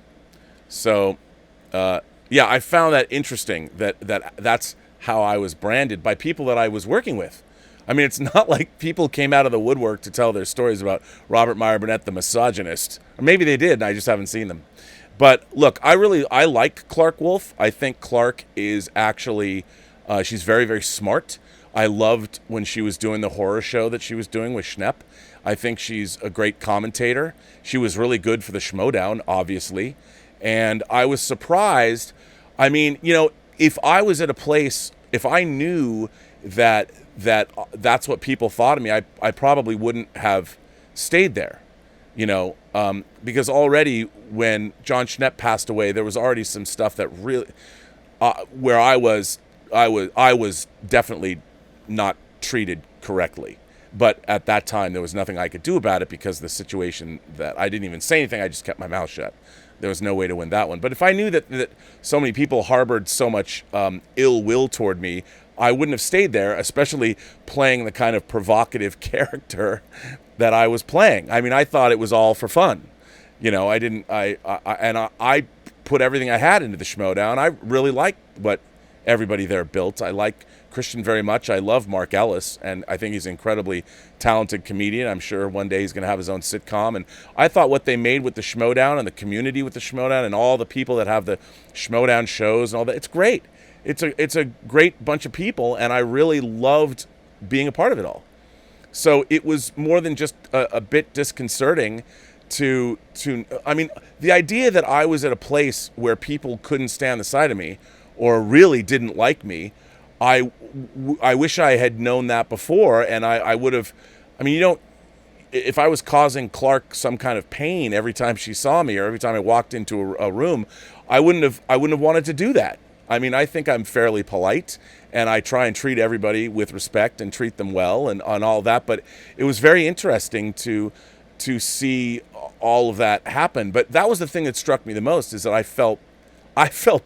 So yeah, I found that interesting that's how I was branded by people that I was working with. I mean, it's not like people came out of the woodwork to tell their stories about Robert Meyer Burnett, the misogynist. Or maybe they did, and I just haven't seen them. But look, I like Clark Wolf. I think Clark is actually, she's very, very smart. I loved when she was doing the horror show that she was doing with Schnepp. I think she's a great commentator. She was really good for the Schmo Down, obviously. And I was surprised. I mean, you know, if I was at a place, if I knew that that's what people thought of me, I probably wouldn't have stayed there, you know, because already when John Schnepp passed away, there was already some stuff that really, where I was definitely not treated correctly. But at that time, there was nothing I could do about it because of the situation that I didn't even say anything. I just kept my mouth shut. There was no way to win that one. But if I knew that so many people harbored so much ill will toward me, I wouldn't have stayed there, especially playing the kind of provocative character that I was playing. I mean, I thought it was all for fun. You know, I put everything I had into the Schmo Down. I really liked what everybody there built. I like Christian very much. I love Mark Ellis, and I think he's an incredibly talented comedian. I'm sure one day he's going to have his own sitcom. And I thought what they made with the Schmo Down and the community with the Schmo Down and all the people that have the Schmo Down shows and all that, it's great. It's a great bunch of people, and I really loved being a part of it all. So it was more than just a bit disconcerting to I mean, the idea that I was at a place where people couldn't stand the sight of me or really didn't like me, I wish I had known that before, and I would have, I mean, you don't, if I was causing Clark some kind of pain every time she saw me or every time I walked into a room, I wouldn't have wanted to do that. I mean, I think I'm fairly polite, and I try and treat everybody with respect and treat them well and on all that. But it was very interesting to see all of that happen. But that was the thing that struck me the most, is that I felt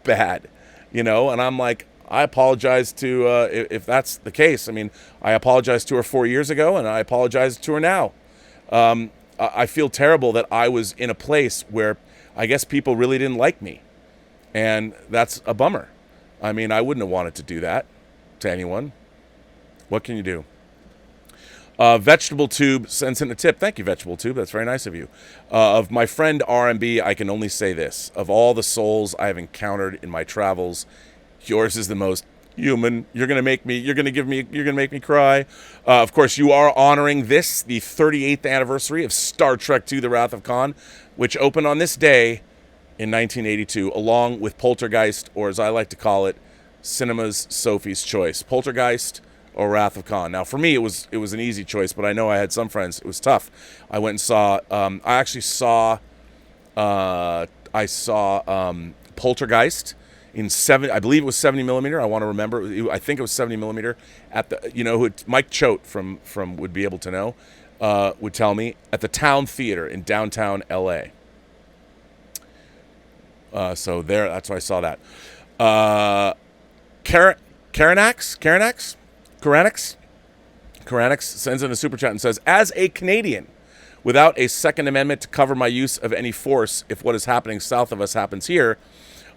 bad, you know. And I'm like, I apologize to if that's the case. I mean, I apologized to her 4 years ago, and I apologize to her now. I feel terrible that I was in a place where I guess people really didn't like me. And that's a bummer. I mean, I wouldn't have wanted to do that to anyone. What can you do? Vegetable Tube sends in a tip. Thank you, Vegetable Tube. That's very nice of you. Of my friend R&B, I can only say this. Of all the souls I have encountered in my travels, yours is the most human. You're going to make me cry. Of course, you are honoring this, the 38th anniversary of Star Trek II: The Wrath of Khan, which opened on this day in 1982, along with Poltergeist, or as I like to call it, cinema's Sophie's Choice. Poltergeist or Wrath of Khan. Now, for me, it was an easy choice, but I know I had some friends. It was tough. I went and saw. I saw Poltergeist in I believe it was 70 millimeter. I want to remember. I think it was 70 millimeter at the. You know, Mike Choate from would be able to know. Would tell me at the Town Theater in downtown L.A. So there, that's why I saw that. Karanax sends in a super chat and says, as a Canadian, without a Second Amendment to cover my use of any force if what is happening south of us happens here,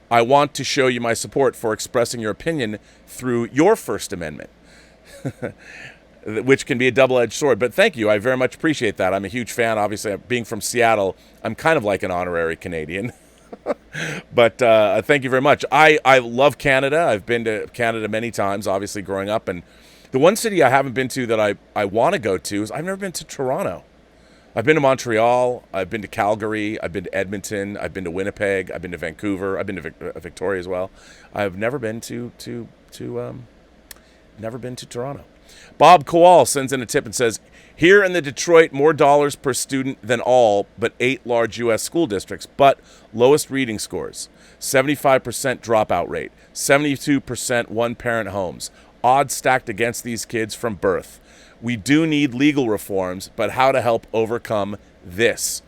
I want to show you my support for expressing your opinion through your First Amendment, which can be a double-edged sword. But thank you. I very much appreciate that. I'm a huge fan. Obviously, being from Seattle, I'm kind of like an honorary Canadian. But thank you very much. I love Canada. I've been to Canada many times, obviously, growing up. And the one city I haven't been to that I want to go to is I've never been to Toronto. I've been to Montreal. I've been to Calgary. I've been to Edmonton. I've been to Winnipeg. I've been to Vancouver. I've been to Victoria as well. I've never been to Toronto. Bob Kowal sends in a tip and says, here in the Detroit, more dollars per student than all but 8 large U.S. school districts, but lowest reading scores, 75% dropout rate, 72% one-parent homes, odds stacked against these kids from birth. We do need legal reforms, but how to help overcome this.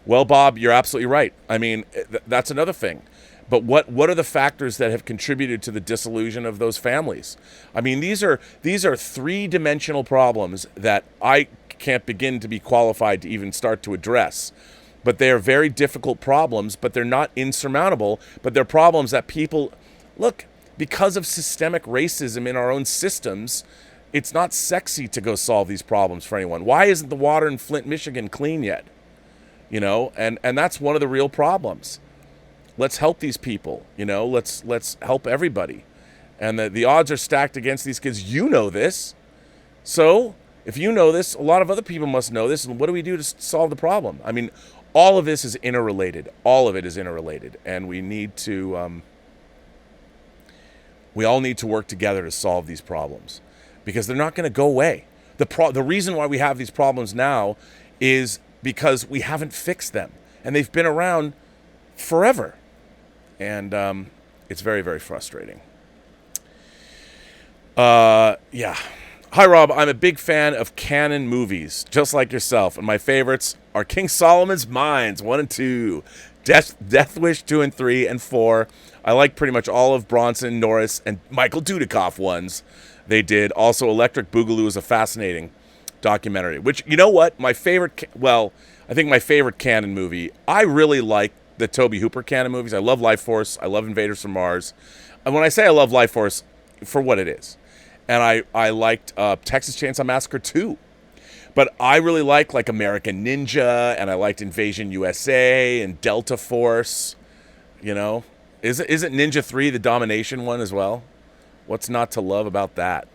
Well, Bob, you're absolutely right. I mean, that's another thing. But what are the factors that have contributed to the disillusion of those families? I mean, these are three-dimensional problems that I can't begin to be qualified to even start to address. But they are very difficult problems, but they're not insurmountable. But they're problems that people, look, because of systemic racism in our own systems, it's not sexy to go solve these problems for anyone. Why isn't the water in Flint, Michigan clean yet? You know, and that's one of the real problems. Let's help these people, you know, let's help everybody. And the odds are stacked against these kids. You know this. So if you know this, a lot of other people must know this. And what do we do to solve the problem? I mean, all of this is interrelated. All of it is interrelated. And we need to, we all need to work together to solve these problems because they're not going to go away. The reason why we have these problems now is because we haven't fixed them. And they've been around forever. And it's very, very frustrating. Yeah. Hi, Rob. I'm a big fan of canon movies, just like yourself. And my favorites are King Solomon's Mines 1 and 2, Death Wish 2 and 3 and 4. I like pretty much all of Bronson, Norris, and Michael Dudikoff ones they did. Also, Electric Boogaloo is a fascinating documentary, which, you know what? My favorite, I think my favorite canon movie, I really like the Tobe Hooper canon movies. I love Life Force. I love Invaders from Mars. And when I say I love Life Force, for what it is. And I liked Texas Chainsaw Massacre 2. But I really like American Ninja, and I liked Invasion USA and Delta Force. You know? Isn't Ninja 3 the domination one as well? What's not to love about that?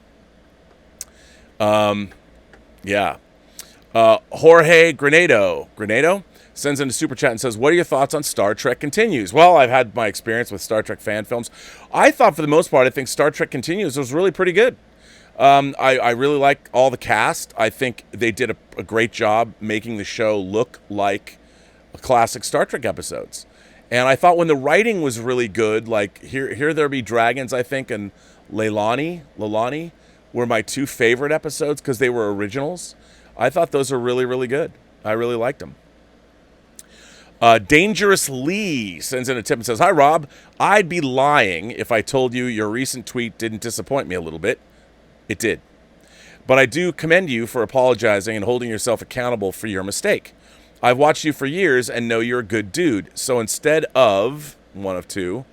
Yeah. Jorge Grenado sends in a super chat and says, what are your thoughts on Star Trek Continues? Well, I've had my experience with Star Trek fan films. I thought for the most part, I think Star Trek Continues was really pretty good. I really like all the cast. I think they did a great job making the show look like classic Star Trek episodes. And I thought when the writing was really good, like Here There Be Dragons, I think, and Leilani were my two favorite episodes because they were originals. I thought those were really, really good. I really liked them. Dangerous Lee sends in a tip and says, hi, Rob. I'd be lying if I told you your recent tweet didn't disappoint me a little bit. It did. But I do commend you for apologizing and holding yourself accountable for your mistake. I've watched you for years and know you're a good dude. So instead of one of two,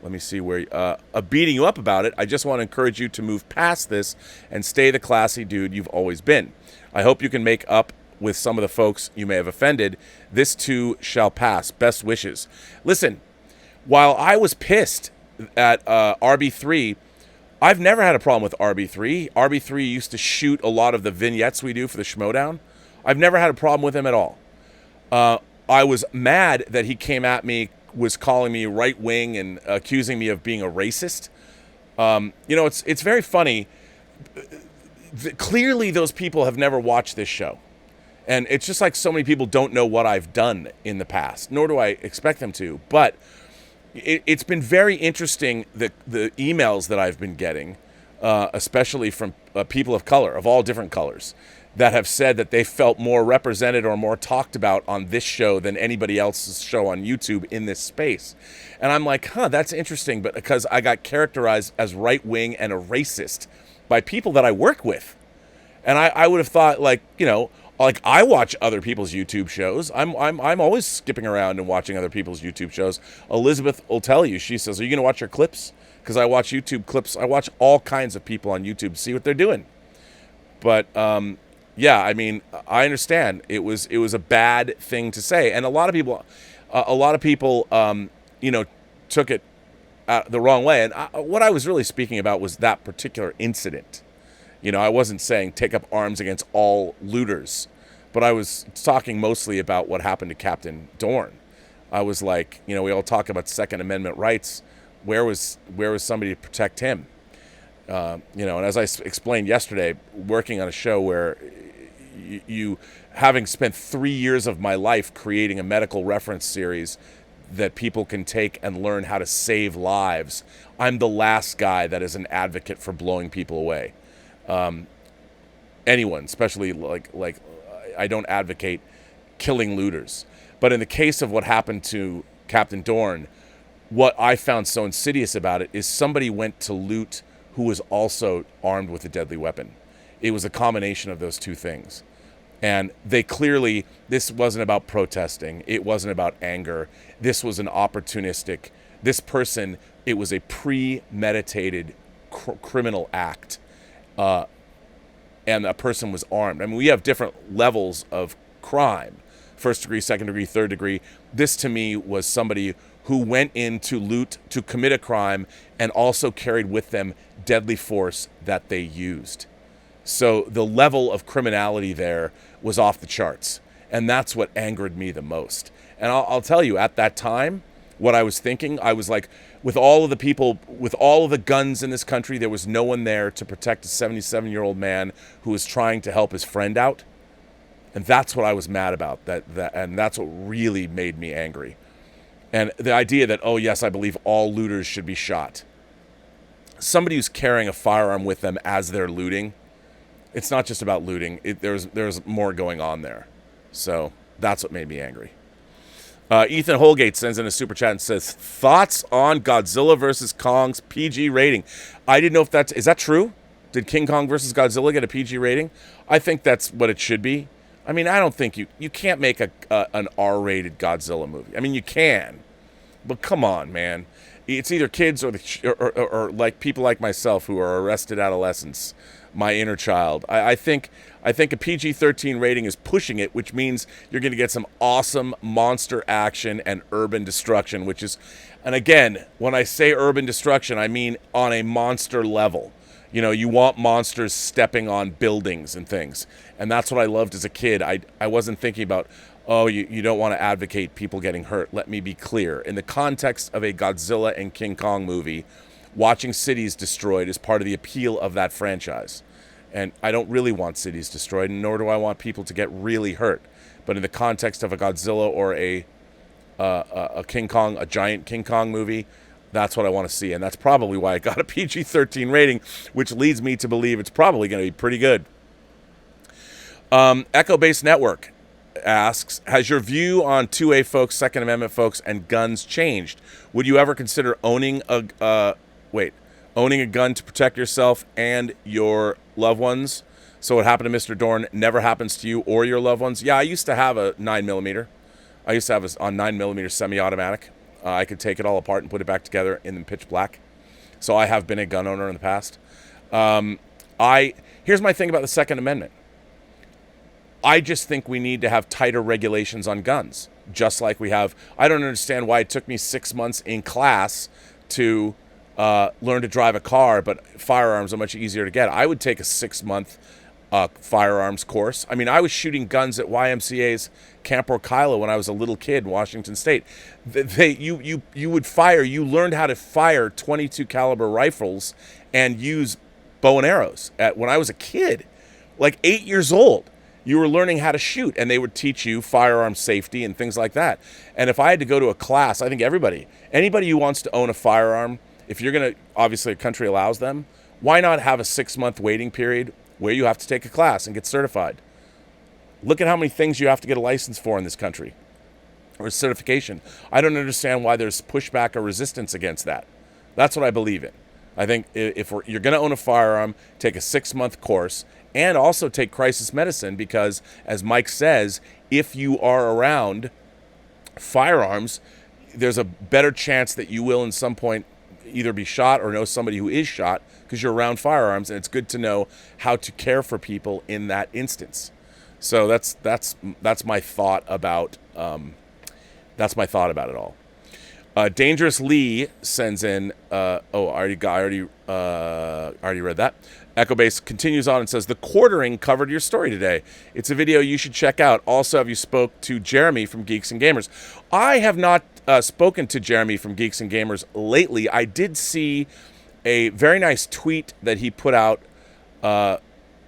let me see where, beating you up about it, I just want to encourage you to move past this and stay the classy dude you've always been. I hope you can make up with some of the folks you may have offended. This too shall pass. Best wishes. Listen, while I was pissed at RB3, I've never had a problem with RB3. RB3 used to shoot a lot of the vignettes we do for the Schmo Down. I've never had a problem with him at all. I was mad that he came at me, was calling me right-wing and accusing me of being a racist. You know, it's very funny. Clearly, those people have never watched this show. And it's just like so many people don't know what I've done in the past, nor do I expect them to. But it's been very interesting, the emails that I've been getting, especially from people of color, of all different colors, that have said that they felt more represented or more talked about on this show than anybody else's show on YouTube in this space. And I'm like, that's interesting, but because I got characterized as right-wing and a racist by people that I work with. And I would have thought, like, you know, like I watch other people's YouTube shows. I'm always skipping around and watching other people's YouTube shows. Elizabeth will tell you, she says, are you going to watch your clips? Because I watch YouTube clips. I watch all kinds of people on YouTube to see what they're doing. But yeah, I mean, I understand it was a bad thing to say, and a lot of people, you know, took it the wrong way. And what I was really speaking about was that particular incident. You know, I wasn't saying take up arms against all looters, but I was talking mostly about what happened to Captain Dorn. I was like, you know, we all talk about Second Amendment rights. Where was somebody to protect him? You know, and as I explained yesterday, working on a show where you having spent 3 years of my life creating a medical reference series that people can take and learn how to save lives, I'm the last guy that is an advocate for blowing people away. Anyone, especially like I don't advocate killing looters. But in the case of what happened to Captain Dorn, what I found so insidious about it is somebody went to loot who was also armed with a deadly weapon. It was a combination of those two things. And they clearly, this wasn't about protesting. It wasn't about anger. This was an opportunistic, this person, it was a premeditated criminal act. And a person was armed. I mean, we have different levels of crime. First degree, second degree, third degree. This to me was somebody who went in to loot, to commit a crime, and also carried with them deadly force that they used. So the level of criminality there was off the charts. And that's what angered me the most. And I'll tell you, at that time, what I was thinking, I was like, with all of the people, with all of the guns in this country, there was no one there to protect a 77-year-old man who was trying to help his friend out. And that's what I was mad about. And that's what really made me angry. And the idea that, oh, yes, I believe all looters should be shot. Somebody who's carrying a firearm with them as they're looting, it's not just about looting. There's more going on there. So that's what made me angry. Ethan Holgate sends in a super chat and says, thoughts on Godzilla vs. Kong's PG rating? I didn't know if is that true? Did King Kong vs. Godzilla get a PG rating? I think that's what it should be. I mean, I don't think you can't make an R-rated Godzilla movie. I mean, you can, but come on, man. It's either kids or like people like myself who are arrested adolescents, my inner child. I think a PG-13 rating is pushing it, which means you're going to get some awesome monster action and urban destruction, which is, and again, when I say urban destruction, I mean on a monster level. You know, you want monsters stepping on buildings and things. And that's what I loved as a kid. I wasn't thinking about, oh, you don't want to advocate people getting hurt. Let me be clear. In the context of a Godzilla and King Kong movie, watching cities destroyed is part of the appeal of that franchise. And I don't really want cities destroyed, nor do I want people to get really hurt. But in the context of a Godzilla or a King Kong, a giant King Kong movie, that's what I want to see. And that's probably why I got a PG-13 rating, which leads me to believe it's probably going to be pretty good. Echo Base Network asks, has your view on 2A folks, Second Amendment folks, and guns changed? Would you ever consider owning a gun to protect yourself and your loved ones? So what happened to Mr. Dorn never happens to you or your loved ones? Yeah, I used to have a 9mm. I used to have a 9mm semi-automatic. I could take it all apart and put it back together in the pitch black. So I have been a gun owner in the past. Here's my thing about the Second Amendment. I just think we need to have tighter regulations on guns, just like we have. I don't understand why it took me 6 months in class to learn to drive a car, but firearms are much easier to get. I would take a 6-month firearms course. I mean, I was shooting guns at YMCA's Camp Orkyla when I was a little kid in Washington State. You would fire. You learned how to fire .22 caliber rifles and use bow and arrows. When I was a kid, like 8 years old, you were learning how to shoot, and they would teach you firearm safety and things like that. And if I had to go to a class, I think anybody who wants to own a firearm, if you're going to, obviously a country allows them, why not have a 6-month waiting period where you have to take a class and get certified? Look at how many things you have to get a license for in this country, or certification. I don't understand why there's pushback or resistance against that. That's what I believe in. I think if you're going to own a firearm, take a 6-month course, and also take crisis medicine, because, as Mike says, if you are around firearms, there's a better chance that you will in some point either be shot or know somebody who is shot because you're around firearms, and it's good to know how to care for people in that instance. So that's my thought about it all. Dangerous Lee sends in. I already read that. Echo Base continues on and says, the quartering covered your story today. It's a video you should check out. Also, have you spoke to Jeremy from Geeks and Gamers? I have not spoken to Jeremy from Geeks and Gamers lately. I did see a very nice tweet that he put out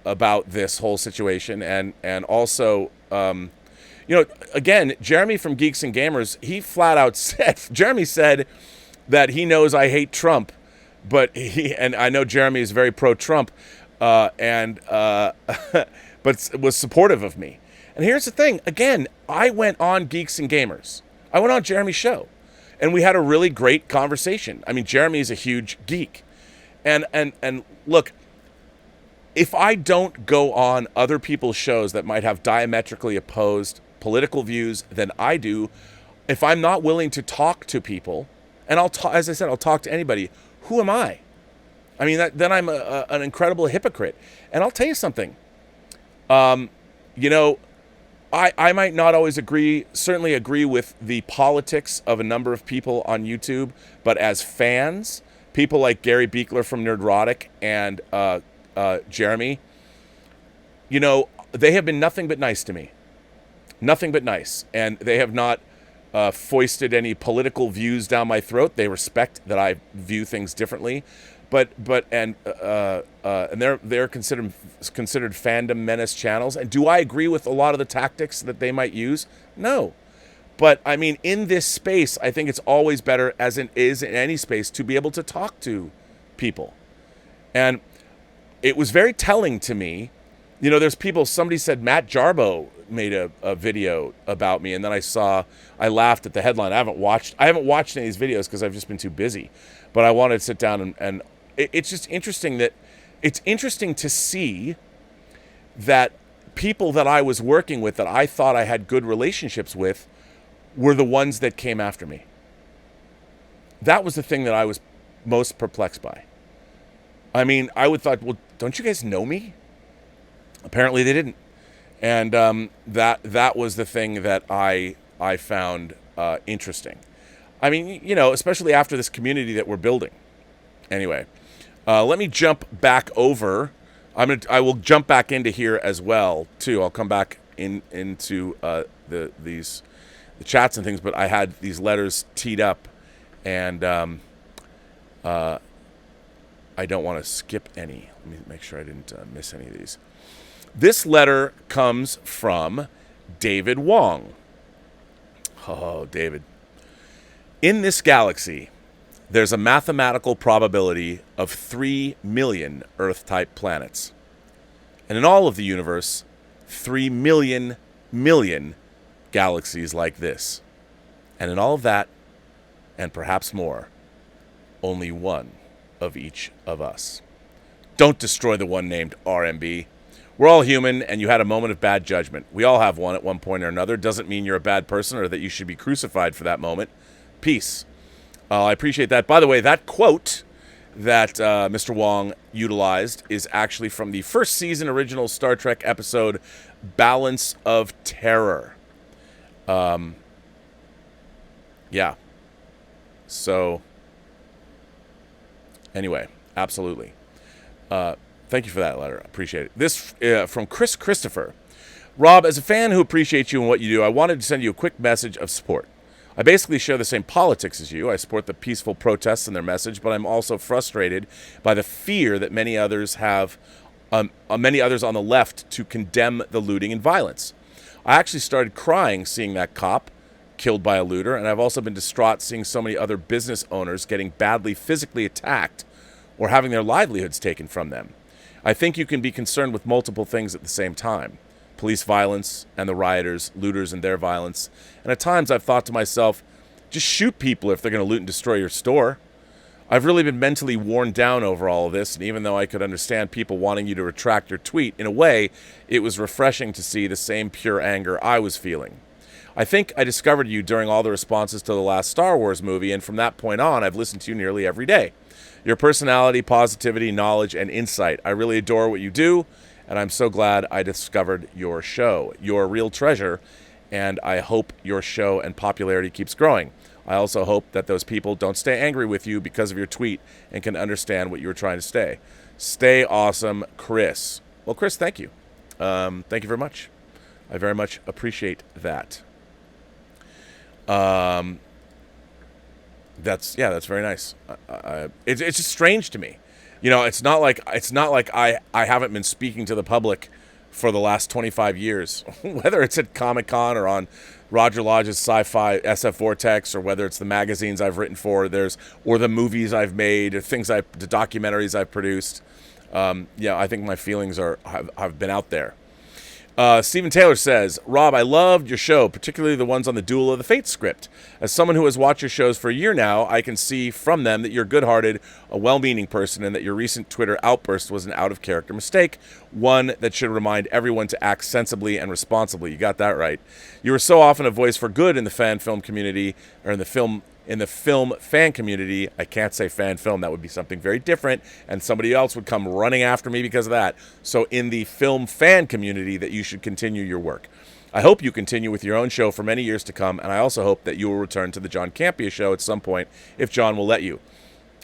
about this whole situation, and also, again, Jeremy from Geeks and Gamers, he flat out said, Jeremy said that he knows I hate Trump, but I know Jeremy is very pro-Trump, but was supportive of me. And here's the thing. Again, I went on Geeks and Gamers. I went on Jeremy's show. And we had a really great conversation. I mean, Jeremy is a huge geek. And look, if I don't go on other people's shows that might have diametrically opposed political views than I do, if I'm not willing to talk to people, and as I said, I'll talk to anybody, who am I? I mean, then I'm an incredible hypocrite. And I'll tell you something. You know, I might not always certainly agree with the politics of a number of people on YouTube, but as fans, people like Gary Beekler from Nerdrotic and Jeremy, you know, they have been nothing but nice to me. Nothing but nice. And they have not foisted any political views down my throat. They respect that I view things differently. But they're considered fandom menace channels. And do I agree with a lot of the tactics that they might use? No. But I mean, in this space, I think it's always better, as it is in any space, to be able to talk to people. And it was very telling to me. You know, there's people, somebody said Matt Jarbo made a video about me, and then I laughed at the headline. I haven't watched any of these videos because I've just been too busy. But I wanted to sit down and it's just interesting to see that people that I was working with, that I thought I had good relationships with, were the ones that came after me. That was the thing that I was most perplexed by. I mean, I would thought, well, don't you guys know me? Apparently they didn't. And that was the thing that I found interesting. I mean, you know, especially after this community that we're building. Anyway, let me jump back over. I will jump back into here as well too. I'll come back into the chats and things, but I had these letters teed up, and I don't want to skip any. Let me make sure I didn't miss any of these. This letter comes from David Wong. Oh, David. In this galaxy, there's a mathematical probability of 3 million Earth-type planets. And in all of the universe, 3 million galaxies like this. And in all of that, and perhaps more, only one of each of us. Don't destroy the one named RMB. We're all human, and you had a moment of bad judgment. We all have one at one point or another. Doesn't mean you're a bad person or that you should be crucified for that moment. Peace. I appreciate that. By the way, that quote that Mr. Wong utilized is actually from the first season original Star Trek episode, Balance of Terror. Yeah. So, anyway, absolutely. Thank you for that letter. I appreciate it. This from Chris Christopher. Rob, as a fan who appreciates you and what you do, I wanted to send you a quick message of support. I basically share the same politics as you. I support the peaceful protests and their message, but I'm also frustrated by the fear that many others have, many others on the left, to condemn the looting and violence. I actually started crying seeing that cop killed by a looter, and I've also been distraught seeing so many other business owners getting badly physically attacked or having their livelihoods taken from them. I think you can be concerned with multiple things at the same time. Police violence and the rioters, looters and their violence. And at times I've thought to myself, just shoot people if they're going to loot and destroy your store. I've really been mentally worn down over all of this, and even though I could understand people wanting you to retract your tweet, in a way, it was refreshing to see the same pure anger I was feeling. I think I discovered you during all the responses to the last Star Wars movie, and from that point on, I've listened to you nearly every day. Your personality, positivity, knowledge, and insight. I really adore what you do, and I'm so glad I discovered your show. You're a real treasure, and I hope your show and popularity keeps growing. I also hope that those people don't stay angry with you because of your tweet and can understand what you were trying to say. Stay awesome, Chris. Well, Chris, thank you. Thank you very much. I very much appreciate that. That's very nice. It's just strange to me. You know, it's not like I haven't been speaking to the public for the last 25 years, whether it's at Comic-Con or on Roger Lodge's Sci-Fi SF Vortex, or whether it's the magazines I've written for, or the movies I've made, or the documentaries I've produced. I think my feelings have been out there. Stephen Taylor says, Rob, I loved your show, particularly the ones on the Duel of the Fates script. As someone who has watched your shows for a year now, I can see from them that you're good-hearted, a well-meaning person, and that your recent Twitter outburst was an out-of-character mistake, one that should remind everyone to act sensibly and responsibly. You got that right. You are so often a voice for good in the film community, or in the film fan community. I can't say fan film. That would be something very different, and somebody else would come running after me because of that. So in the film fan community, that you should continue your work. I hope you continue with your own show for many years to come, and I also hope that you will return to the John Campea show at some point, if John will let you.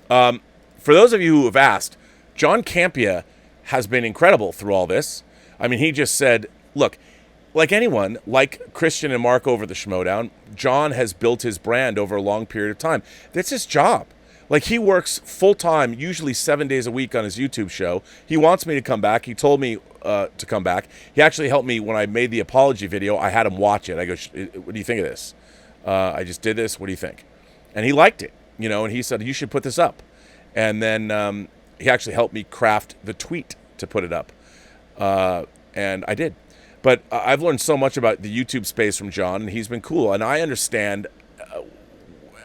For those of you who have asked, John Campea has been incredible through all this. I mean, he just said, look, like anyone, like Christian and Mark over the Schmo Down, John has built his brand over a long period of time. That's his job. Like, he works full-time, usually 7 days a week on his YouTube show. He wants me to come back. He told me to come back. He actually helped me when I made the apology video. I had him watch it. I go, what do you think of this? I just did this. What do you think? And he liked it, and he said, you should put this up. And then he actually helped me craft the tweet to put it up. And I did. But I've learned so much about the YouTube space from John, and he's been cool. And I understand,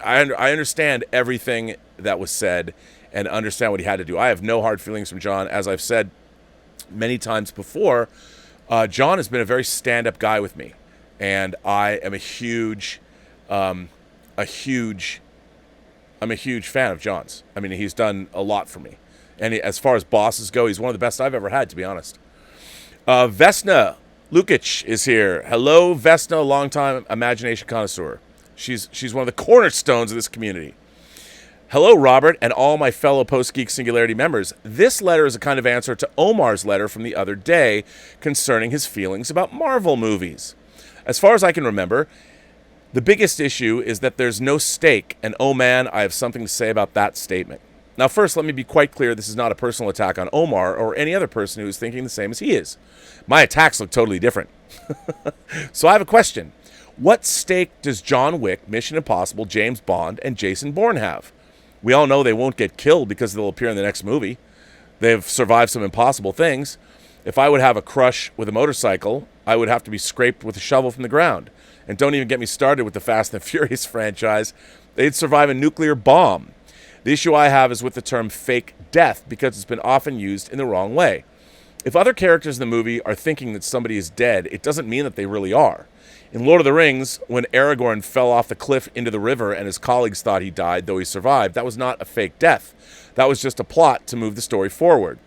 I understand everything that was said, and understand what he had to do. I have no hard feelings from John, as I've said many times before. John has been a very stand-up guy with me, and I am a huge fan of John's. I mean, he's done a lot for me, and as far as bosses go, he's one of the best I've ever had, to be honest. Vesna Lukic is here. Hello, Vesna, longtime imagination connoisseur. She's one of the cornerstones of this community. Hello, Robert, and all my fellow Post-Geek Singularity members. This letter is a kind of answer to Omar's letter from the other day concerning his feelings about Marvel movies. As far as I can remember, the biggest issue is that there's no stake, and oh man, I have something to say about that statement. Now, first, let me be quite clear, this is not a personal attack on Omar or any other person who is thinking the same as he is. My attacks look totally different. So I have a question. What stake does John Wick, Mission Impossible, James Bond, and Jason Bourne have? We all know they won't get killed because they'll appear in the next movie. They've survived some impossible things. If I would have a crush with a motorcycle, I would have to be scraped with a shovel from the ground. And don't even get me started with the Fast and Furious franchise. They'd survive a nuclear bomb. The issue I have is with the term fake death, because it's been often used in the wrong way. If other characters in the movie are thinking that somebody is dead, it doesn't mean that they really are. In Lord of the Rings, when Aragorn fell off the cliff into the river and his colleagues thought he died, though he survived, that was not a fake death. That was just a plot to move the story forward.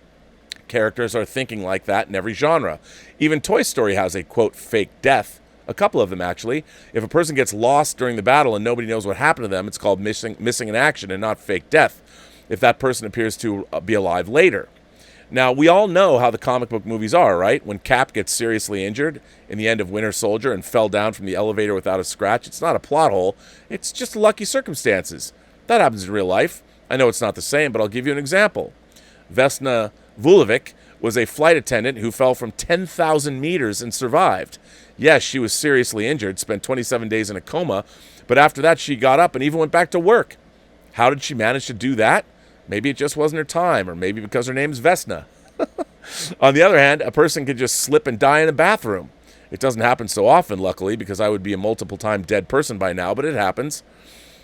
Characters are thinking like that in every genre. Even Toy Story has a, quote, fake death. A couple of them, actually. If a person gets lost during the battle and nobody knows what happened to them, it's called missing in action and not fake death, if that person appears to be alive later. Now, we all know how the comic book movies are, right? When Cap gets seriously injured in the end of Winter Soldier and fell down from the elevator without a scratch, it's not a plot hole. It's just lucky circumstances. That happens in real life. I know it's not the same, but I'll give you an example. Vesna Vulovic was a flight attendant who fell from 10,000 meters and survived. Yes, she was seriously injured, spent 27 days in a coma, but after that she got up and even went back to work. How did she manage to do that? Maybe it just wasn't her time, or maybe because her name's Vesna. On the other hand, a person could just slip and die in a bathroom. It doesn't happen so often, luckily, because I would be a multiple-time dead person by now, but it happens.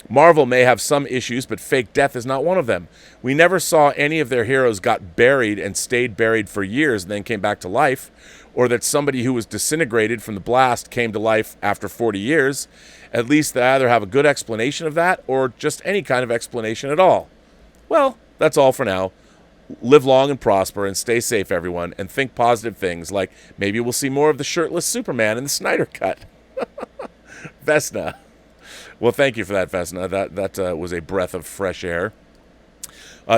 Marvel may have some issues, but fake death is not one of them. We never saw any of their heroes got buried and stayed buried for years and then came back to life, or that somebody who was disintegrated from the blast came to life after 40 years. At least they either have a good explanation of that or just any kind of explanation at all. Well, that's all for now. Live long and prosper and stay safe, everyone, and think positive things like maybe we'll see more of the shirtless Superman in the Snyder Cut. Vesna. Well, thank you for that, Vesna. That was a breath of fresh air.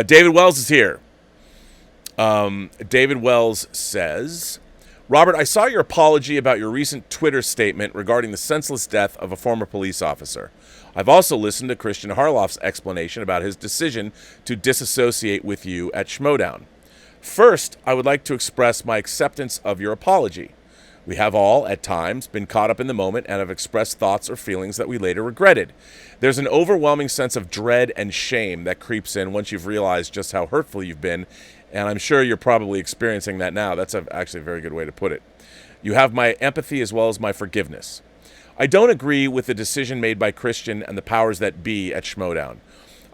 David Wells is here. David Wells says, Robert, I saw your apology about your recent Twitter statement regarding the senseless death of a former police officer. I've also listened to Christian Harloff's explanation about his decision to disassociate with you at Schmo Down. First, I would like to express my acceptance of your apology. We have all, at times, been caught up in the moment and have expressed thoughts or feelings that we later regretted. There's an overwhelming sense of dread and shame that creeps in once you've realized just how hurtful you've been, and I'm sure you're probably experiencing that now. That's actually a very good way to put it. You have my empathy as well as my forgiveness. I don't agree with the decision made by Christian and the powers that be at Schmo Down.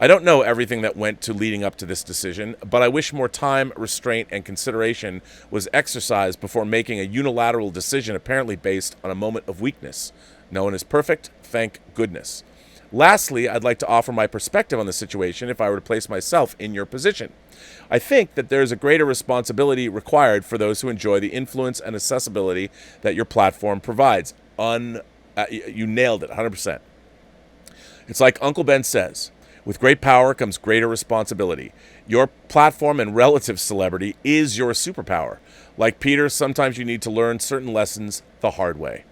I don't know everything that went to leading up to this decision, but I wish more time, restraint, and consideration was exercised before making a unilateral decision apparently based on a moment of weakness. No one is perfect, thank goodness. Lastly, I'd like to offer my perspective on the situation if I were to place myself in your position. I think that there is a greater responsibility required for those who enjoy the influence and accessibility that your platform provides. You nailed it, 100%. It's like Uncle Ben says, with great power comes greater responsibility. Your platform and relative celebrity is your superpower. Like Peter, sometimes you need to learn certain lessons the hard way.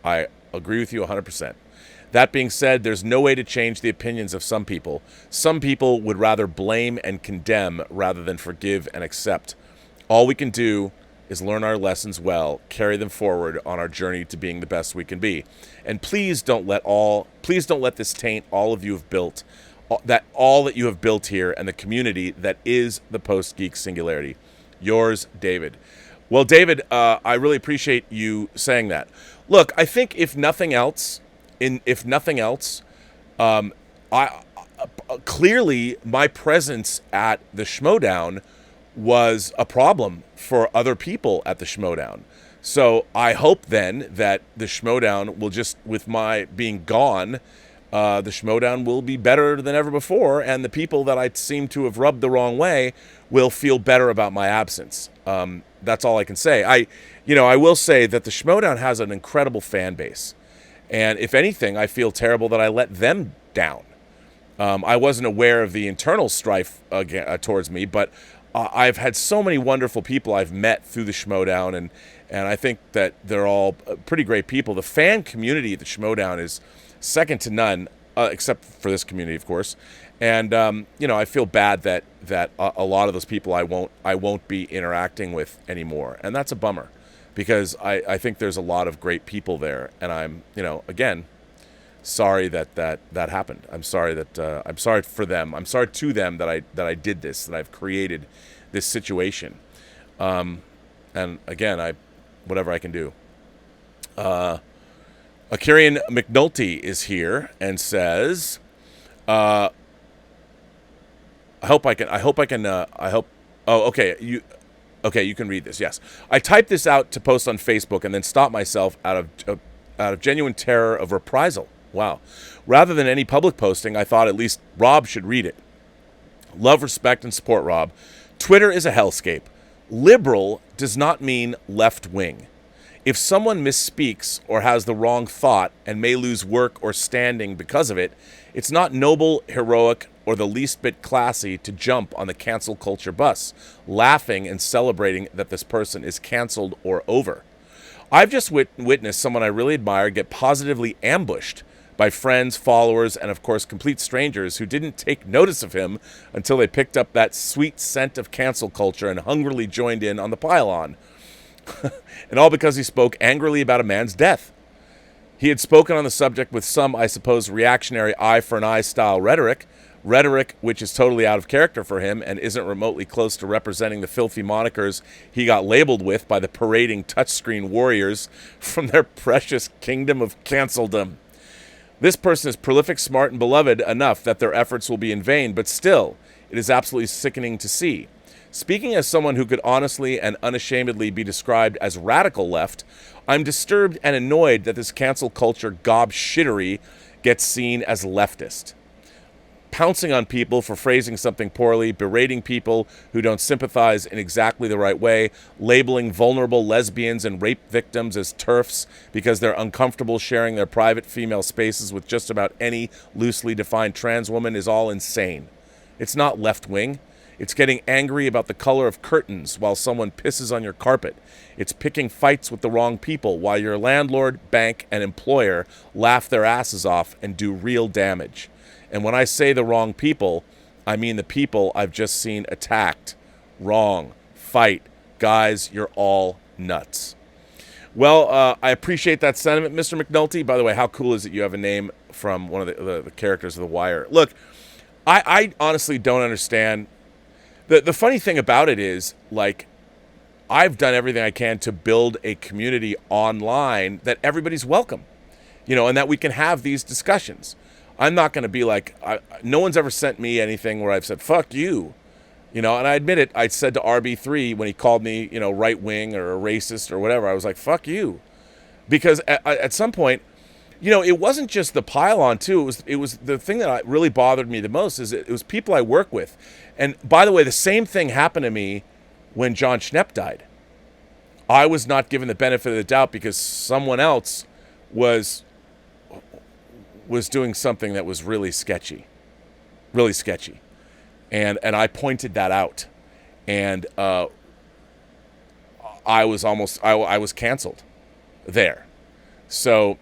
I agree with you 100%. That being said, there's no way to change the opinions of some people. Some people would rather blame and condemn rather than forgive and accept. All we can do is learn our lessons well, carry them forward on our journey to being the best we can be. And please don't let this taint all of you have built, all that you have built here and the community that is the Post-Geek Singularity. Yours, David. Well, David, I really appreciate you saying that. Look, I think if nothing else, clearly my presence at the Schmo Down was a problem for other people at the Schmo Down. So I hope then that the Schmo Down will just, with my being gone, the Schmo Down will be better than ever before, and the people that I seem to have rubbed the wrong way will feel better about my absence. That's all I can say. I will say that the Schmo Down has an incredible fan base, and if anything, I feel terrible that I let them down. I wasn't aware of the internal strife towards me, but I've had so many wonderful people I've met through the Schmo Down, and I think that they're all pretty great people. The fan community at the Schmo Down is second to none, except for this community, of course. And I feel bad that a lot of those people I won't be interacting with anymore, and that's a bummer, because I think there's a lot of great people there, and I'm again sorry that happened. I'm sorry for them. I'm sorry to them that I did this, that I've created this situation. And again, whatever I can do. Akirian McNulty is here and says, I hope. Oh, okay. You can read this. Yes, I typed this out to post on Facebook and then stopped myself out of genuine terror of reprisal. Wow. Rather than any public posting, I thought at least Rob should read it. Love, respect, and support, Rob. Twitter is a hellscape. Liberal does not mean left wing. If someone misspeaks or has the wrong thought and may lose work or standing because of it, it's not noble, heroic, or the least bit classy to jump on the cancel culture bus, laughing and celebrating that this person is canceled or over. I've just witnessed someone I really admire get positively ambushed by friends, followers, and of course complete strangers who didn't take notice of him until they picked up that sweet scent of cancel culture and hungrily joined in on the pile-on. And all because he spoke angrily about a man's death. He had spoken on the subject with some, I suppose, reactionary eye for an eye style rhetoric which is totally out of character for him and isn't remotely close to representing the filthy monikers he got labeled with by the parading touchscreen warriors from their precious kingdom of canceldom. This person is prolific, smart, and beloved enough that their efforts will be in vain, but still, it is absolutely sickening to see. Speaking as someone who could honestly and unashamedly be described as radical left, I'm disturbed and annoyed that this cancel culture gobshittery gets seen as leftist. Pouncing on people for phrasing something poorly, berating people who don't sympathize in exactly the right way, labeling vulnerable lesbians and rape victims as TERFs because they're uncomfortable sharing their private female spaces with just about any loosely defined trans woman is all insane. It's not left-wing. It's getting angry about the color of curtains while someone pisses on your carpet. It's picking fights with the wrong people while your landlord, bank, and employer laugh their asses off and do real damage. And when I say the wrong people, I mean the people I've just seen attacked. Wrong. Fight. Guys, you're all nuts. Well, I appreciate that sentiment, Mr. McNulty. By the way, how cool is it you have a name from one of the characters of The Wire? Look, I honestly don't understand. The funny thing about it is, like, I've done everything I can to build a community online that everybody's welcome, and that we can have these discussions. I'm not going to be like, no one's ever sent me anything where I've said, fuck you, and I admit it. I said to RB3 when he called me, right wing or a racist or whatever, I was like, fuck you. Because at some point, it wasn't just the pile-on too. It was the thing that really bothered me the most is it was people I work with. And by the way, the same thing happened to me when John Schnepp died. I was not given the benefit of the doubt because someone else was doing something that was really sketchy. Really sketchy. And I pointed that out. And I was canceled there. So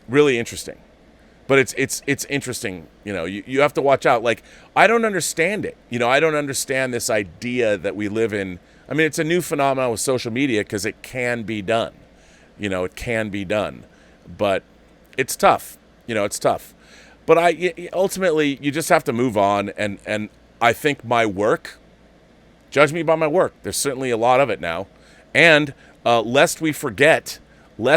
really interesting. But it's interesting, you have to watch out. Like, I don't understand it. I don't understand this idea that we live in. I mean, it's a new phenomenon with social media because it can be done. It can be done. But it's tough. It's tough. But ultimately, you just have to move on. And I think my work, judge me by my work. There's certainly a lot of it now. And lest we forget, on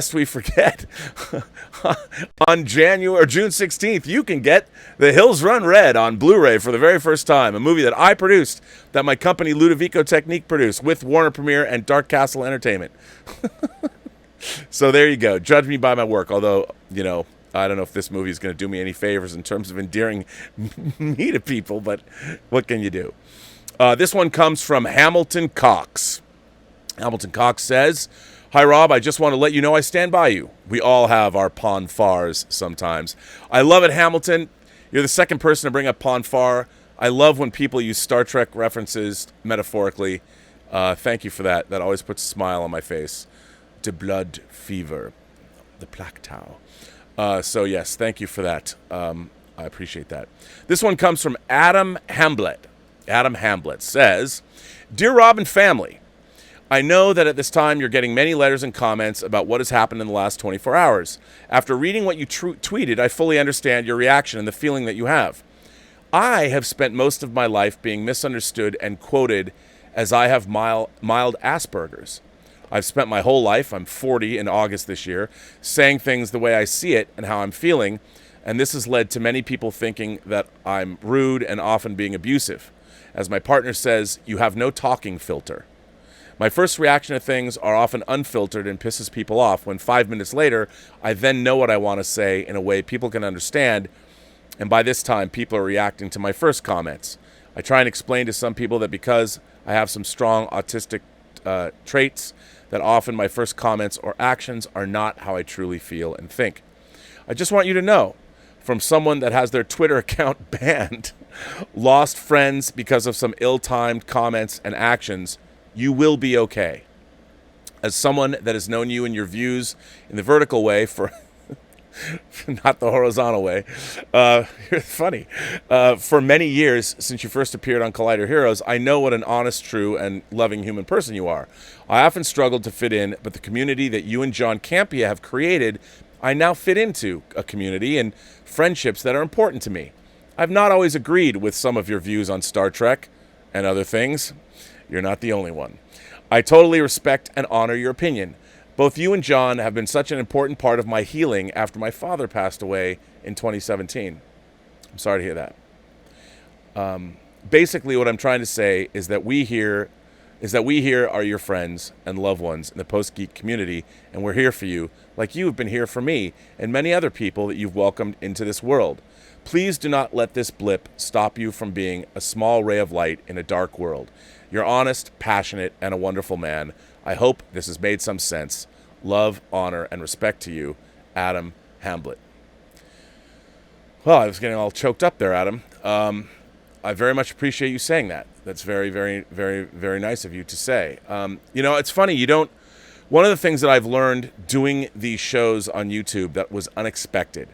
June 16th, you can get The Hills Run Red on Blu-ray for the very first time, a movie that I produced, that my company Ludovico Technique produced with Warner Premiere and Dark Castle Entertainment. So there you go. Judge me by my work, although, I don't know if this movie is going to do me any favors in terms of endearing me to people, but what can you do? This one comes from Hamilton Cox. Hamilton Cox says, "Hi, Rob. I just want to let you know I stand by you. We all have our pon farrs sometimes." I love it, Hamilton. You're the second person to bring up pon farr. I love when people use Star Trek references metaphorically. Thank you for that. That always puts a smile on my face. De blood fever. The plaque tau. So, yes, thank you for that. I appreciate that. This one comes from Adam Hamblett. Adam Hamblett says, "Dear Rob and family, I know that at this time you're getting many letters and comments about what has happened in the last 24 hours. After reading what you tweeted, I fully understand your reaction and the feeling that you have. I have spent most of my life being misunderstood and quoted as I have mild Asperger's. I've spent my whole life, I'm 40 in August this year, saying things the way I see it and how I'm feeling, and this has led to many people thinking that I'm rude and often being abusive. As my partner says, you have no talking filter. My first reaction to things are often unfiltered and pisses people off when 5 minutes later, I then know what I want to say in a way people can understand, and by this time, people are reacting to my first comments. I try and explain to some people that because I have some strong autistic traits, that often my first comments or actions are not how I truly feel and think. I just want you to know, from someone that has their Twitter account banned, lost friends because of some ill-timed comments and actions, you will be okay. As someone that has known you and your views in the vertical way for not the horizontal way, you're funny, for many years since you first appeared on Collider Heroes, I know what an honest, true, and loving human person you are. I often struggled to fit in, but the community that you and John Campea have created, I now fit into a community and friendships that are important to me. I've not always agreed with some of your views on Star Trek and other things. You're not the only one. I totally respect and honor your opinion. Both you and John have been such an important part of my healing after my father passed away in 2017. I'm sorry to hear that. Basically, what I'm trying to say is that we here are your friends and loved ones in the Post-Geek community, and we're here for you, like you have been here for me and many other people that you've welcomed into this world. Please do not let this blip stop you from being a small ray of light in a dark world. You're honest, passionate, and a wonderful man. I hope this has made some sense. Love, honor, and respect to you, Adam Hamblett." Well, I was getting all choked up there, Adam. I very much appreciate you saying that. That's very, very, very, very nice of you to say. It's funny. One of the things that I've learned doing these shows on YouTube that was unexpected.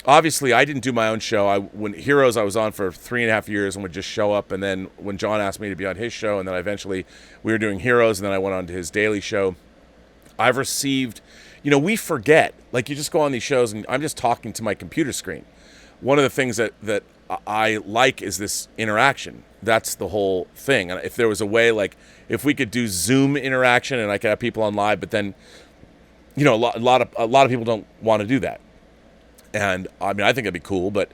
Obviously, I didn't do my own show. When Heroes, I was on for 3.5 years and would just show up. And then when John asked me to be on his show, and then we were doing Heroes, and then I went on to his daily show. I've received, we forget. Like, you just go on these shows, and I'm just talking to my computer screen. One of the things that I like is this interaction. That's the whole thing. And if there was a way, like, if we could do Zoom interaction and I could have people on live, but then, a lot of people don't want to do that. And I mean, I think it'd be cool, but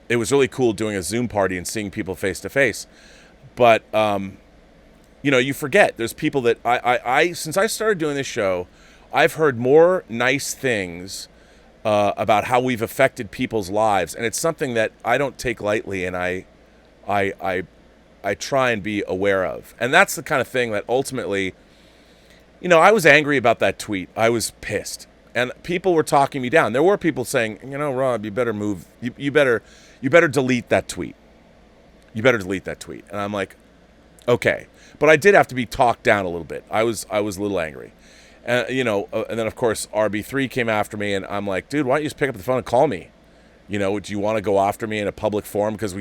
it was really cool doing a Zoom party and seeing people face to face. But you forget there's people that I since I started doing this show, I've heard more nice things about how we've affected people's lives, and it's something that I don't take lightly, and I try and be aware of. And that's the kind of thing that ultimately, I was angry about that tweet. I was pissed, and people were talking me down. There were people saying, Rob, you better move. You better delete that tweet. You better delete that tweet. And I'm like, okay, but I did have to be talked down a little bit. I was a little angry. And and then of course RB3 came after me, and I'm like, dude, why don't you just pick up the phone and call me? Do you want to go after me in a public forum? Because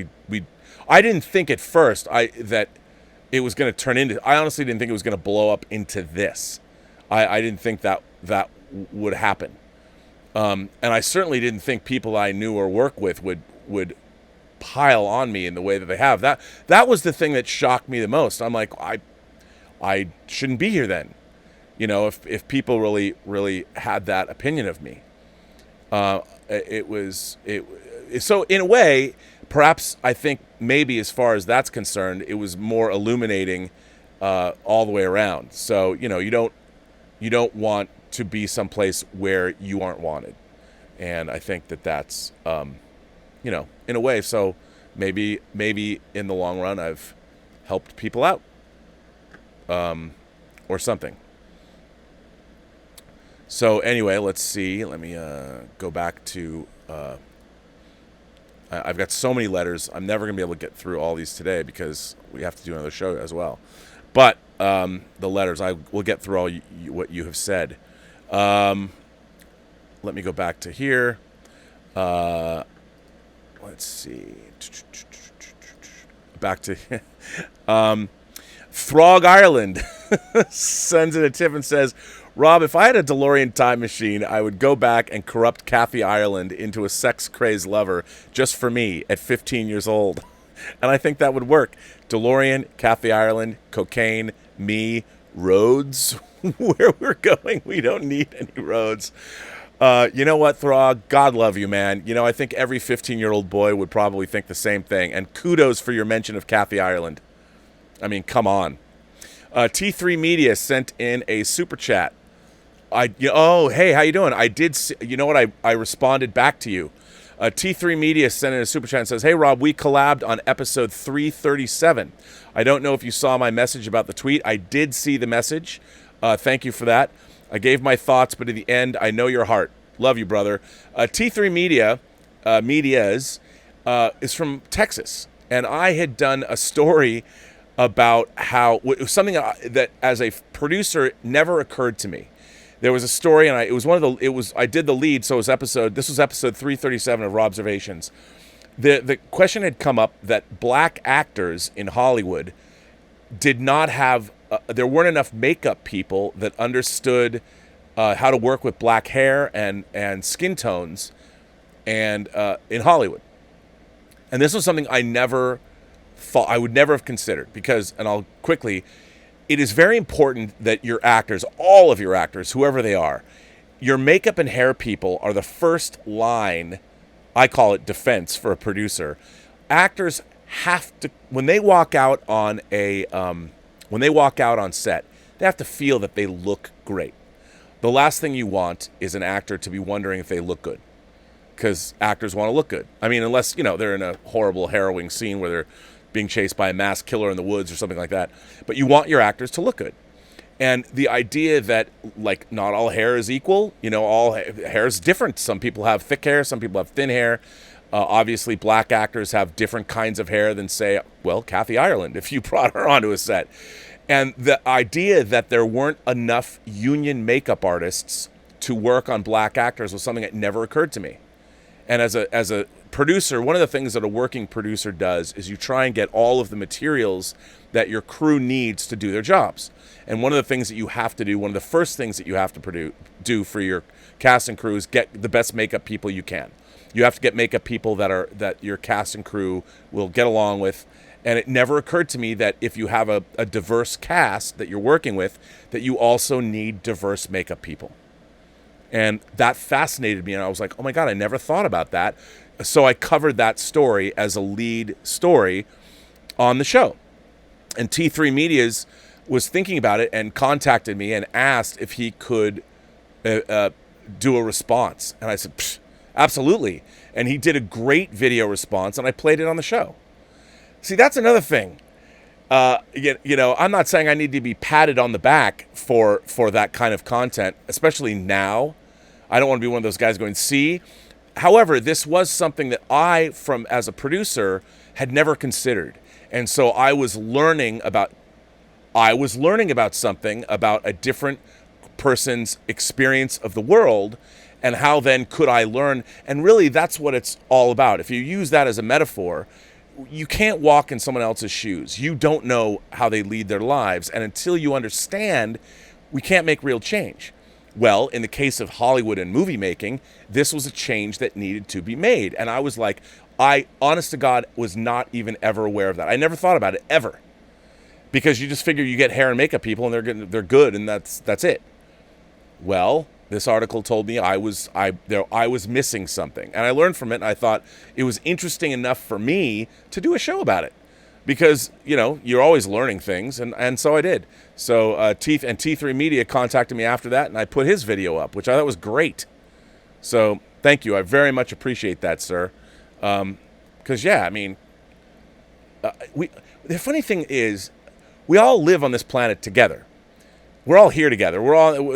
I didn't think at first that it was going to turn into. I honestly didn't think it was going to blow up into this. I didn't think that would happen, and I certainly didn't think people I knew or work with would pile on me in the way that they have. That was the thing that shocked me the most. I'm like, I shouldn't be here then. If people really had that opinion of me, so in a way, perhaps I think maybe as far as that's concerned, it was more illuminating all the way around. So you don't want to be someplace where you aren't wanted, and I think that's in a way. So maybe in the long run, I've helped people out, or something. So anyway, let's see. Let me go back to. I've got so many letters. I'm never going to be able to get through all these today because we have to do another show as well. But the letters, I will get through all what you have said. Let me go back to here. Let's see. Back to Throg Ireland sends in a tip and says, Rob, if I had a DeLorean time machine, I would go back and corrupt Kathy Ireland into a sex-crazed lover just for me at 15 years old. And I think that would work. DeLorean, Kathy Ireland, cocaine, me, roads. Where we're going, we don't need any roads. You know what, Throg? God love you, man. I think every 15-year-old boy would probably think the same thing. And kudos for your mention of Kathy Ireland. I mean, come on. T3 Media sent in a super chat. Hey, how you doing? I did see, I responded back to you. T3 Media sent in a super chat and says, hey, Rob, we collabed on episode 337. I don't know if you saw my message about the tweet. I did see the message. Thank you for that. I gave my thoughts, but in the end, I know your heart. Love you, brother. T3 Media, Medias, is from Texas. And I had done a story about how, something that as a producer never occurred to me. There was a story, and I did the lead, so this was episode 337 of Robservations. The question had come up that black actors in Hollywood did not have, there weren't enough makeup people that understood how to work with black hair and skin tones and in Hollywood. And this was something I would never have considered because, and I'll quickly, it is very important that your actors, all of your actors, whoever they are, your makeup and hair people are the first line, I call it defense for a producer. Actors have to, when they walk out on set, they have to feel that they look great. The last thing you want is an actor to be wondering if they look good, because actors want to look good. I mean, unless, they're in a horrible, harrowing scene where they're being chased by a masked killer in the woods or something like that. But you want your actors to look good. And the idea that, like, not all hair is equal, all hair is different. Some people have thick hair, some people have thin hair. Obviously, black actors have different kinds of hair than, say, Kathy Ireland, if you brought her onto a set. And the idea that there weren't enough union makeup artists to work on black actors was something that never occurred to me. And as a producer, one of the things that a working producer does is you try and get all of the materials that your crew needs to do their jobs. And one of the things that you have to do, one of the first things that you have to do for your cast and crew is get the best makeup people you can. You have to get makeup people that your cast and crew will get along with. And it never occurred to me that if you have a diverse cast that you're working with, that you also need diverse makeup people. And that fascinated me. And I was like, oh my God, I never thought about that. So I covered that story as a lead story on the show. And T3 Media's was thinking about it and contacted me and asked if he could do a response. And I said, absolutely. And he did a great video response, and I played it on the show. See, that's another thing. You know, I'm not saying I need to be patted on the back for that kind of content, especially now. I don't want to be one of those guys going, see. However, this was something that I, as a producer, had never considered. And so I was learning about something, about a different person's experience of the world, and how then could I learn. And really, that's what it's all about. If you use that as a metaphor, you can't walk in someone else's shoes. You don't know how they lead their lives. And until you understand, we can't make real change. Well, in the case of Hollywood and movie making, this was a change that needed to be made. And I was like, honest to God, was not even ever aware of that. I never thought about it, ever. Because you just figure you get hair and makeup people and they're good, and that's it. Well, this article told me I was missing something. And I learned from it, and I thought it was interesting enough for me to do a show about it. Because, you know, you're always learning things, and so I did. So T3 Media contacted me after that, and I put his video up, which I thought was great. So thank you. I very much appreciate that, sir. Because, yeah, I mean, the funny thing is, we all live on this planet together. We're all here together.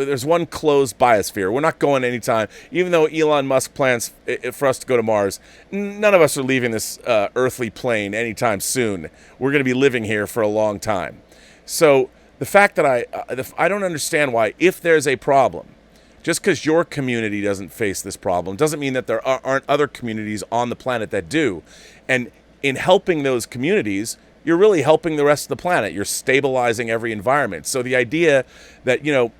There's one closed biosphere. We're not going anytime. Even though Elon Musk plans for us to go to Mars, none of us are leaving this earthly plane anytime soon. We're going to be living here for a long time. So the fact that I don't understand why, if there's a problem, just because your community doesn't face this problem doesn't mean that there aren't other communities on the planet that do. And in helping those communities, you're really helping the rest of the planet. You're stabilizing every environment. So the idea that, you know,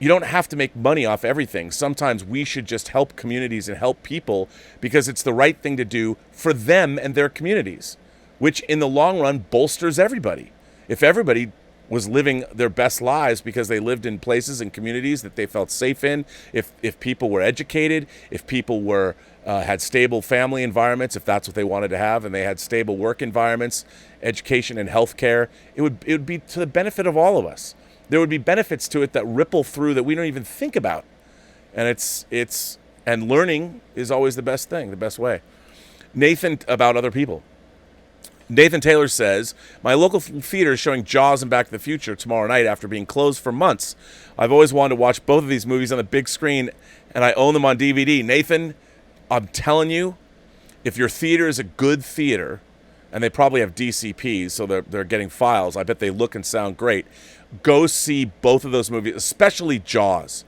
you don't have to make money off everything. Sometimes we should just help communities and help people because it's the right thing to do for them and their communities, which in the long run bolsters everybody. If everybody was living their best lives because they lived in places and communities that they felt safe in, if people were educated, if people were had stable family environments, if that's what they wanted to have, and they had stable work environments, education and healthcare, it would be to the benefit of all of us. There would be benefits to it that ripple through that we don't even think about. And and learning is always the best thing, the best way. Nathan, about other people. Nathan Taylor says, my local theater is showing Jaws and Back to the Future tomorrow night after being closed for months. I've always wanted to watch both of these movies on the big screen, and I own them on DVD. Nathan, I'm telling you, if your theater is a good theater, and they probably have DCPs, so they're getting files, I bet they look and sound great, go see both of those movies, especially Jaws.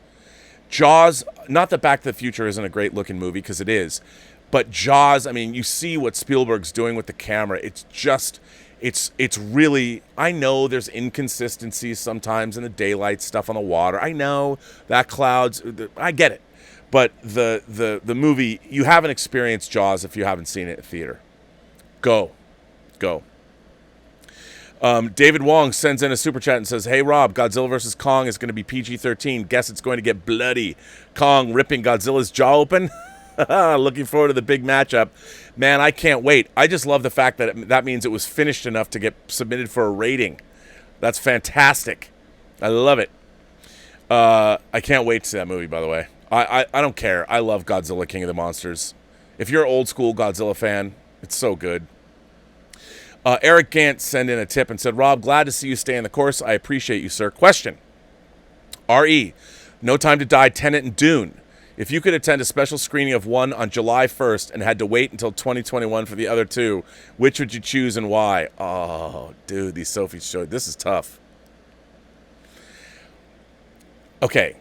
Jaws, not that Back to the Future isn't a great looking movie, because it is, but Jaws, I mean, you see what Spielberg's doing with the camera. It's just, it's really, I know there's inconsistencies sometimes in the daylight stuff on the water. I know that clouds, I get it. But the movie, you haven't experienced Jaws if you haven't seen it in theater. Go. David Wong sends in a super chat and says, hey, Rob, Godzilla vs. Kong is going to be PG-13. Guess it's going to get bloody. Kong ripping Godzilla's jaw open. Looking forward to the big matchup. Man, I can't wait. I just love the fact that that means it was finished enough to get submitted for a rating. That's fantastic. I love it. I can't wait to see that movie, by the way. I don't care. I love Godzilla, King of the Monsters. If you're an old school Godzilla fan, it's so good. Eric Gant sent in a tip and said, Rob, glad to see you stay in the course. I appreciate you, sir. Question. R.E. No Time to Die, Tenet, and Dune. If you could attend a special screening of one on July 1st and had to wait until 2021 for the other two, which would you choose and why? Oh, dude, these Sophie's show. This is tough. Okay.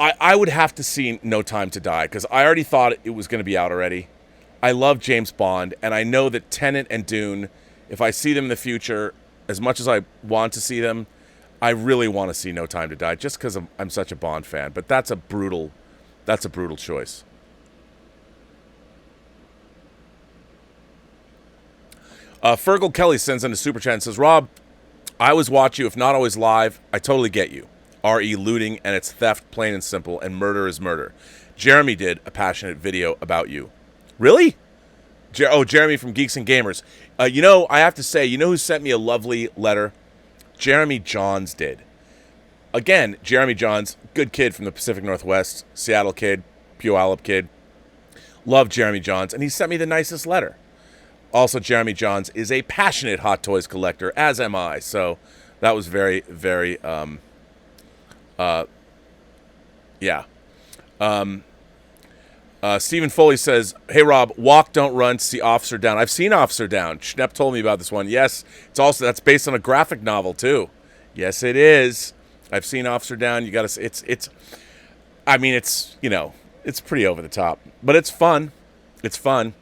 I would have to see No Time to Die because I already thought it was going to be out already. I love James Bond, and I know that Tenet and Dune, if I see them in the future, as much as I want to see them, I really want to see No Time to Die just because I'm such a Bond fan. But that's a brutal choice. Fergal Kelly sends in a super chat and says, Rob, I always watch you, if not always live. I totally get you. R.E. looting, and it's theft, plain and simple, and murder is murder. Jeremy did a passionate video about you. Really? Jeremy from Geeks and Gamers. I have to say, you know who sent me a lovely letter? Jeremy Johns did. Again, Jeremy Johns, good kid from the Pacific Northwest, Seattle kid, Puyallup kid. Love Jeremy Johns, and he sent me the nicest letter. Also, Jeremy Johns is a passionate Hot Toys collector, as am I. So that was very, very, yeah. Stephen Foley says, hey, Rob, walk, don't run, see Officer Down. I've seen Officer Down. Schnepp told me about this one. Yes, that's based on a graphic novel, too. Yes, it is. I've seen Officer Down. You got to, it's pretty over the top, but it's fun. It's fun.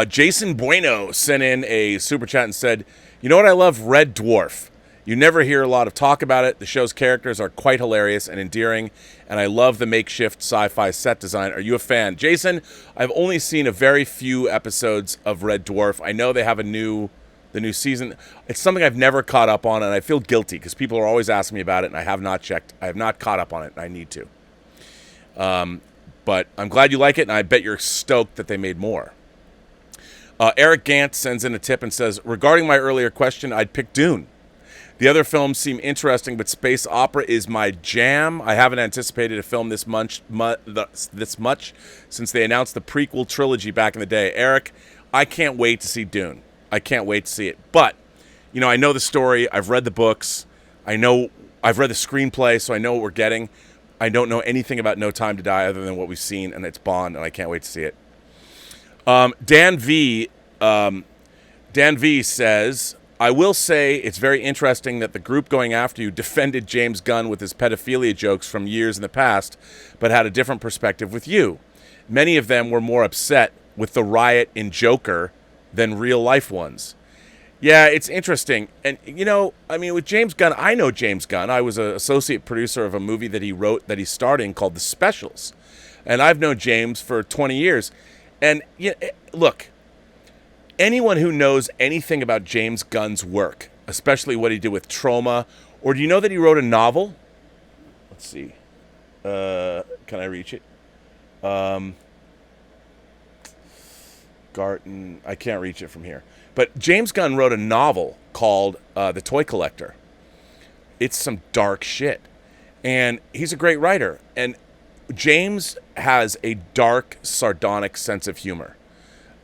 Jason Bueno sent in a super chat and said, you know what I love? Red Dwarf. You never hear a lot of talk about it. The show's characters are quite hilarious and endearing, and I love the makeshift sci-fi set design. Are you a fan? Jason, I've only seen a very few episodes of Red Dwarf. I know they have the new season. It's something I've never caught up on, and I feel guilty because people are always asking me about it, and I have not checked. I have not caught up on it, and I need to. But I'm glad you like it, and I bet you're stoked that they made more. Eric Gant sends in a tip and says, regarding my earlier question, I'd pick Dune. The other films seem interesting, but space opera is my jam. I haven't anticipated a film this much since they announced the prequel trilogy back in the day. Eric, I can't wait to see Dune. I can't wait to see it. But, I know the story. I've read the books. I've read the screenplay, so I know what we're getting. I don't know anything about No Time to Die other than what we've seen, and it's Bond, and I can't wait to see it. Dan V says, I will say it's very interesting that the group going after you defended James Gunn with his pedophilia jokes from years in the past, but had a different perspective with you. Many of them were more upset with the riot in Joker than real-life ones. Yeah, it's interesting. And, with James Gunn, I know James Gunn. I was an associate producer of a movie that he wrote, that he starred in, called The Specials. And I've known James for 20 years. And, look, anyone who knows anything about James Gunn's work, especially what he did with Trauma, or do you know that he wrote a novel? Let's see. Can I reach it? Garten. I can't reach it from here. But James Gunn wrote a novel called The Toy Collector. It's some dark shit. And he's a great writer. And James has a dark, sardonic sense of humor.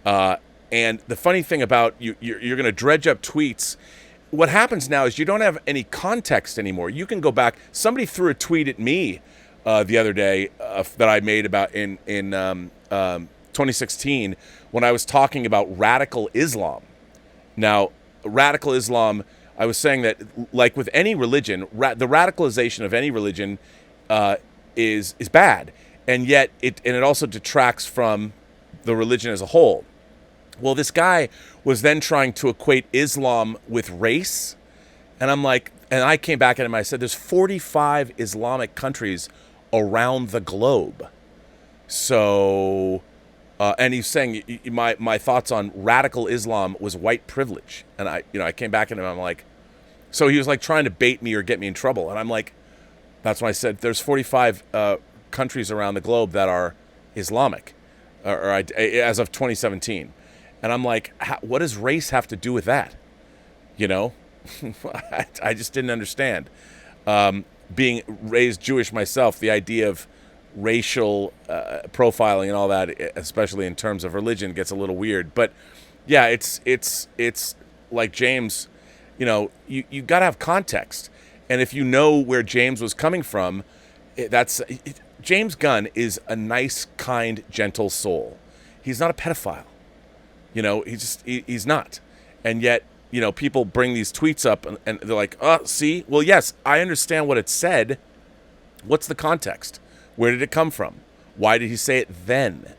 And the funny thing about you're going to dredge up tweets. What happens now is you don't have any context anymore. You can go back. Somebody threw a tweet at me the other day that I made about in 2016 when I was talking about radical Islam. Now, radical Islam, I was saying that, like with any religion, the radicalization of any religion is bad, and yet it also detracts from the religion as a whole. Well, this guy was then trying to equate Islam with race, and I'm like, and I came back at him. I said, "There's 45 Islamic countries around the globe." So, and he's saying my thoughts on radical Islam was white privilege, and I came back at him. I'm like, so he was like trying to bait me or get me in trouble, and I'm like, that's when I said there's 45 countries around the globe that are Islamic, as of 2017. And I'm like, what does race have to do with that? I just didn't understand. Being raised Jewish myself, the idea of racial profiling and all that, especially in terms of religion, gets a little weird. But yeah, it's like James, you got to have context. And if you know where James was coming from, James Gunn is a nice, kind, gentle soul. He's not a pedophile. He's not. And yet, people bring these tweets up and they're like, oh, see? Well, yes, I understand what it said. What's the context? Where did it come from? Why did he say it then?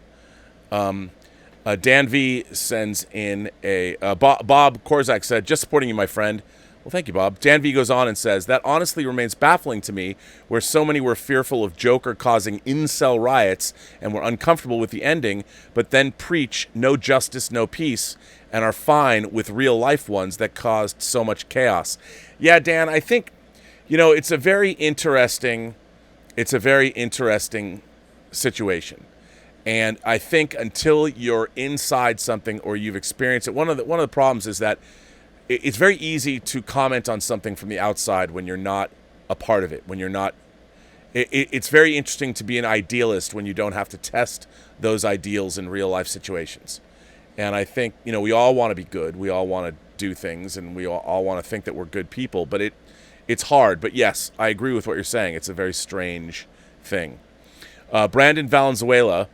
Dan V sends in a... Bob Korzak said, just supporting you, my friend. Well, thank you, Bob. Dan V goes on and says, that honestly remains baffling to me, where so many were fearful of Joker causing incel riots and were uncomfortable with the ending, but then preach no justice, no peace, and are fine with real-life ones that caused so much chaos. Yeah, Dan, I think, it's a very interesting situation. And I think until you're inside something or you've experienced it, one of the problems is that it's very easy to comment on something from the outside when you're not a part of it, when you're not... It's very interesting to be an idealist when you don't have to test those ideals in real-life situations. And I think, we all want to be good. We all want to do things, and we all want to think that we're good people. But it's hard. But yes, I agree with what you're saying. It's a very strange thing. Brandon Valenzuela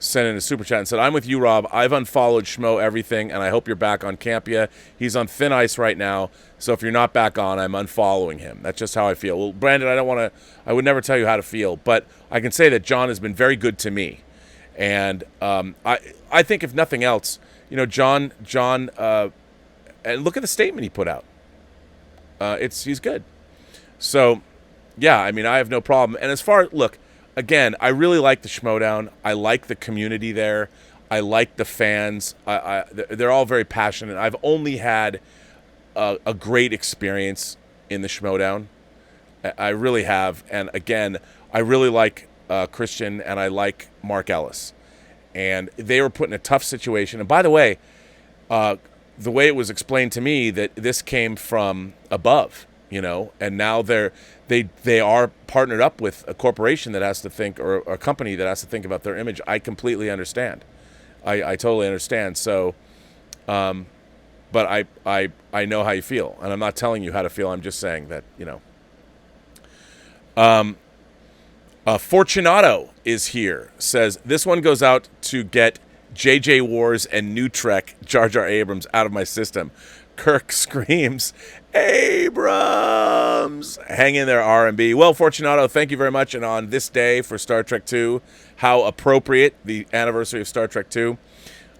sent in a super chat and said, I'm with you, Rob. I've unfollowed Schmo everything, and I hope you're back on Campia. He's on thin ice right now, so if you're not back on, I'm unfollowing him. That's just how I feel. Well, Brandon, I would never tell you how to feel, but I can say that John has been very good to me. And I think if nothing else, John, and look at the statement he put out. He's good. So, yeah, I mean, I have no problem. And as far, look, again, I really like the Schmo Down. I like the community there. I like the fans. They're all very passionate. I've only had a great experience in the Schmo Down. I really have. And again, I really like Christian and I like Mark Ellis. And they were put in a tough situation. And by the way it was explained to me that this came from above, and now they are partnered up with a corporation that has to think, or a company that has to think about their image. I completely understand. I totally understand. So, but I know how you feel, and I'm not telling you how to feel. I'm just saying that, Fortunato is here, says, this one goes out to get JJ Wars and New Trek Jar Jar Abrams out of my system. Kirk screams, Abrams! Hang in there, R&B. Well, Fortunato, thank you very much. And on this day for Star Trek II, how appropriate, the anniversary of Star Trek II.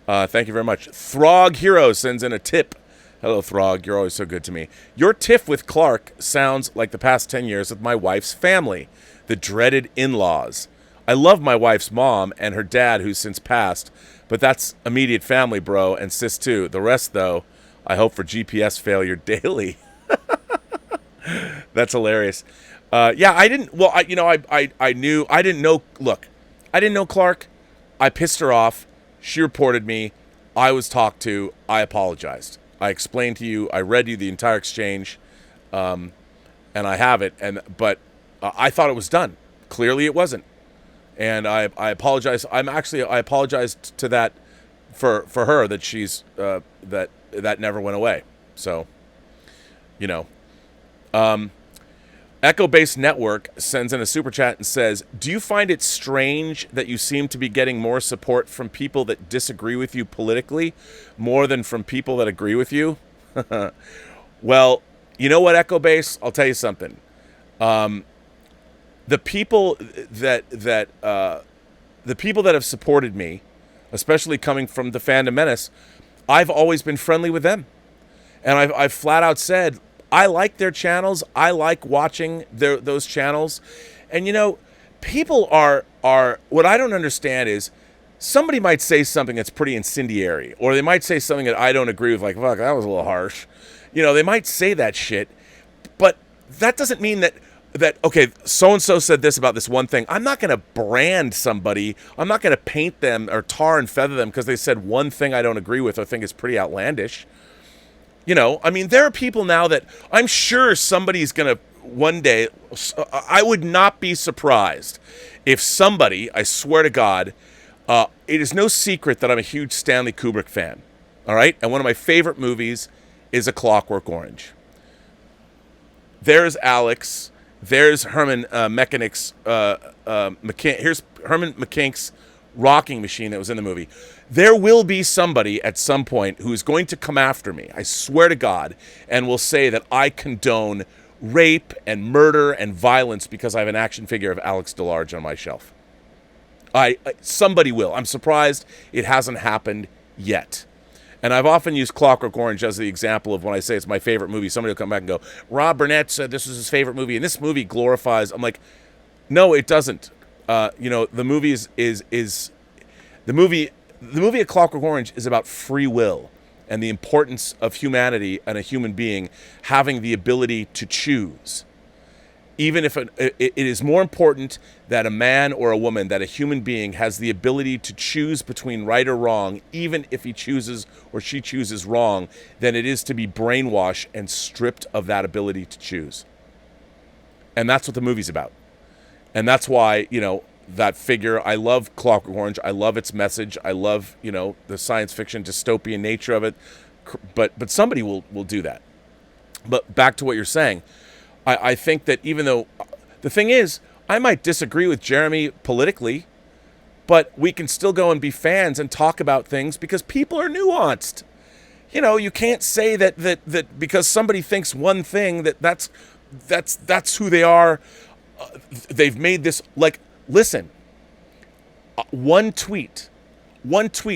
Thank you very much. Throg Hero sends in a tip. Hello, Throg. You're always so good to me. Your tiff with Clark sounds like the past 10 years with my wife's family, the dreaded in-laws. I love my wife's mom and her dad, who's since passed, but that's immediate family, bro, and sis too. The rest, though, I hope for GPS failure daily. That's hilarious. Yeah, I didn't. Well, I knew. I didn't know. Look, I didn't know Clark. I pissed her off. She reported me. I was talked to. I apologized. I explained to you. I read you the entire exchange, and I have it. But I thought it was done. Clearly, it wasn't. And I apologize. I apologized to that for her that she's that never went away. So, Echo Based Network sends in a super chat and says, do you find it strange that you seem to be getting more support from people that disagree with you politically more than from people that agree with you? Well, you know what, Echo Base? I'll tell you something. The people that have supported me, especially coming from the Fandom Menace, I've always been friendly with them. And I've flat out said, I like their channels. I like watching those channels. And, people are what I don't understand is somebody might say something that's pretty incendiary, or they might say something that I don't agree with, like, fuck, that was a little harsh. They might say that shit, but that doesn't mean that, okay, so-and-so said this about this one thing. I'm not going to brand somebody. I'm not going to paint them or tar and feather them because they said one thing I don't agree with or think is pretty outlandish. There are people now that I'm sure somebody's going to one day, I would not be surprised if somebody, I swear to God, it is no secret that I'm a huge Stanley Kubrick fan, all right? And one of my favorite movies is A Clockwork Orange. There's Alex. There's Herman Mechanic's, here's Herman McCank's rocking machine that was in the movie. There will be somebody at some point who's going to come after me, I swear to God, and will say that I condone rape and murder and violence because I have an action figure of Alex DeLarge on my shelf. Somebody will. I'm surprised it hasn't happened yet. And I've often used Clockwork Orange as the example of when I say it's my favorite movie. Somebody will come back and go, Rob Burnett said this was his favorite movie, and this movie glorifies. I'm like, no, it doesn't. The movie is the movie. The movie A Clockwork Orange is about free will and the importance of humanity and a human being having the ability to choose. Even if it is more important that a man or a woman, that a human being has the ability to choose between right or wrong, even if he chooses or she chooses wrong, than it is to be brainwashed and stripped of that ability to choose. And that's what the movie's about. And that's why, that figure, I love Clockwork Orange. I love its message. I love, the science fiction dystopian nature of it. But somebody will do that. But back to what you're saying, I think that even though the thing is, I might disagree with Jeremy politically, but we can still go and be fans and talk about things because people are nuanced. You can't say that because somebody thinks one thing that's who they are. They've made this, listen, one tweet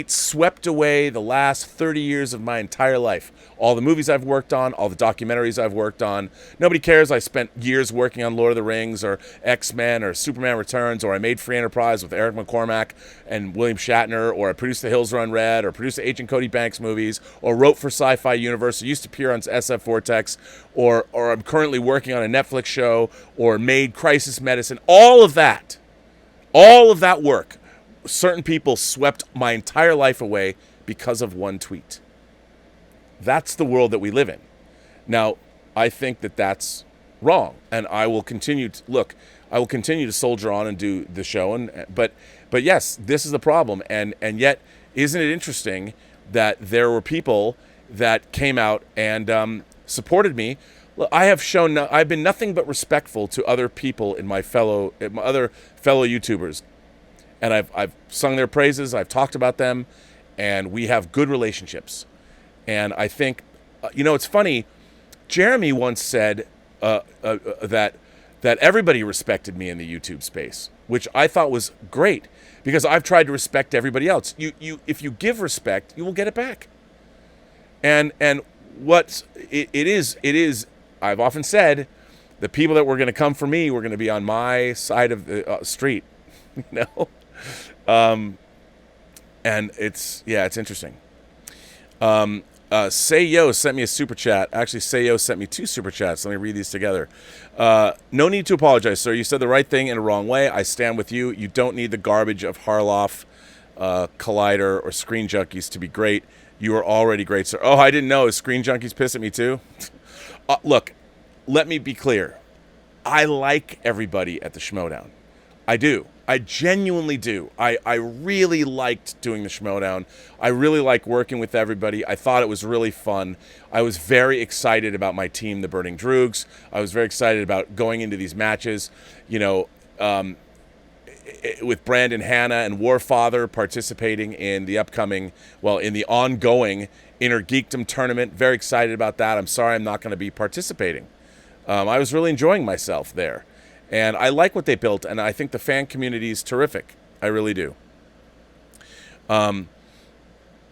swept away the last 30 years of my entire life. All the movies I've worked on, all the documentaries I've worked on. Nobody cares I spent years working on Lord of the Rings or X-Men or Superman Returns, or I made Free Enterprise with Eric McCormack and William Shatner, or I produced The Hills Run Red, or produced the Agent Cody Banks movies, or wrote for Sci-Fi Universe, or used to appear on SF Vortex, or I'm currently working on a Netflix show, or made Crisis Medicine. All of that work, certain people swept my entire life away because of one tweet. That's the world that we live in. Now, I think that that's wrong, and I will continue to soldier on and do the show. But yes, this is the problem, and yet, isn't it interesting that there were people that came out and supported me? Look, I've been nothing but respectful to other people in my other fellow YouTubers. And I've sung their praises, I've talked about them, and we have good relationships. And I think, it's funny, Jeremy once said that everybody respected me in the YouTube space, which I thought was great, because I've tried to respect everybody else. If you give respect, you will get it back. And what it is, I've often said, the people that were going to come for me were going to be on my side of the street, and it's interesting. Sayo sent me a super chat. Actually, Sayo sent me 2 super chats. Let me read these together. No need to apologize, sir. You said the right thing in a wrong way. I stand with you. You don't need the garbage of Harloff, Collider, or Screen Junkies to be great. You are already great, sir. Oh, I didn't know. Is Screen Junkies piss at me too? Look, let me be clear. I like everybody at the Schmo Down. I do. I genuinely do. I really liked doing the Schmo Down. I really like working with everybody. I thought it was really fun. I was very excited about my team, the Burning Droogs. I was very excited about going into these matches, with Brandon Hanna and Warfather participating in the ongoing Inner Geekdom tournament. Very excited about that. I'm sorry I'm not going to be participating. I was really enjoying myself there. And I like what they built, and I think the fan community is terrific. I really do. And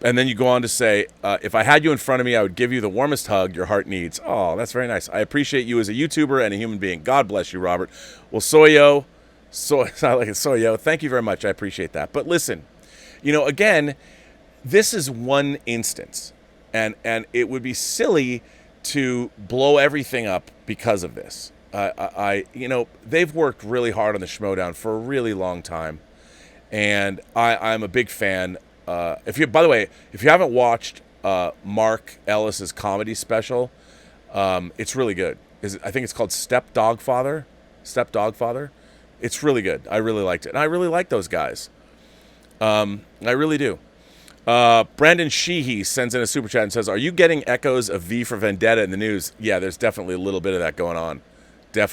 then you go on to say, if I had you in front of me, I would give you the warmest hug your heart needs. Oh, that's very nice. I appreciate you as a YouTuber and a human being. God bless you, Robert. Well, Soyo, thank you very much. I appreciate that. But listen, again, this is one instance, and it would be silly to blow everything up because of this. They've worked really hard on the Schmo Down for a really long time, and I'm a big fan. By the way, if you haven't watched Mark Ellis's comedy special, it's really good. I think it's called Step Dogfather. It's really good. I really liked it, and I really like those guys. I really do. Brandon Sheehy sends in a super chat and says, "Are you getting echoes of V for Vendetta in the news?" Yeah, there's definitely a little bit of that going on. It's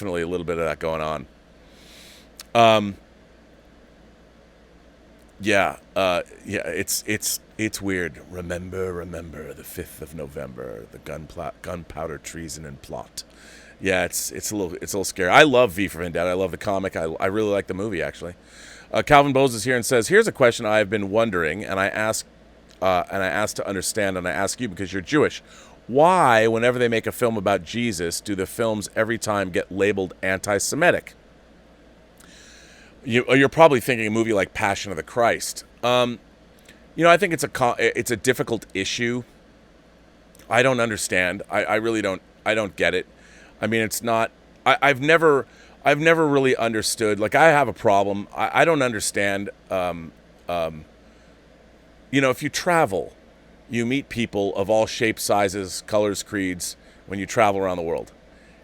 weird. Remember the 5th of November, the gunpowder treason and plot. Yeah, it's a little scary. I love V for Vendetta. I love the comic. I really like the movie, actually. Calvin Bowes is here and says, "Here's a question I have been wondering, and I ask and I ask to understand, and I ask you because you're Jewish. Why, whenever they make a film about Jesus, do the films every time get labeled anti-Semitic? You're probably thinking a movie like Passion of the Christ. I think it's a difficult issue. I don't understand. I really don't. I don't get it. I mean, it's not. I've never really understood. Like, I have a problem. I don't understand. If you travel, you meet people of all shapes, sizes, colors, creeds when you travel around the world,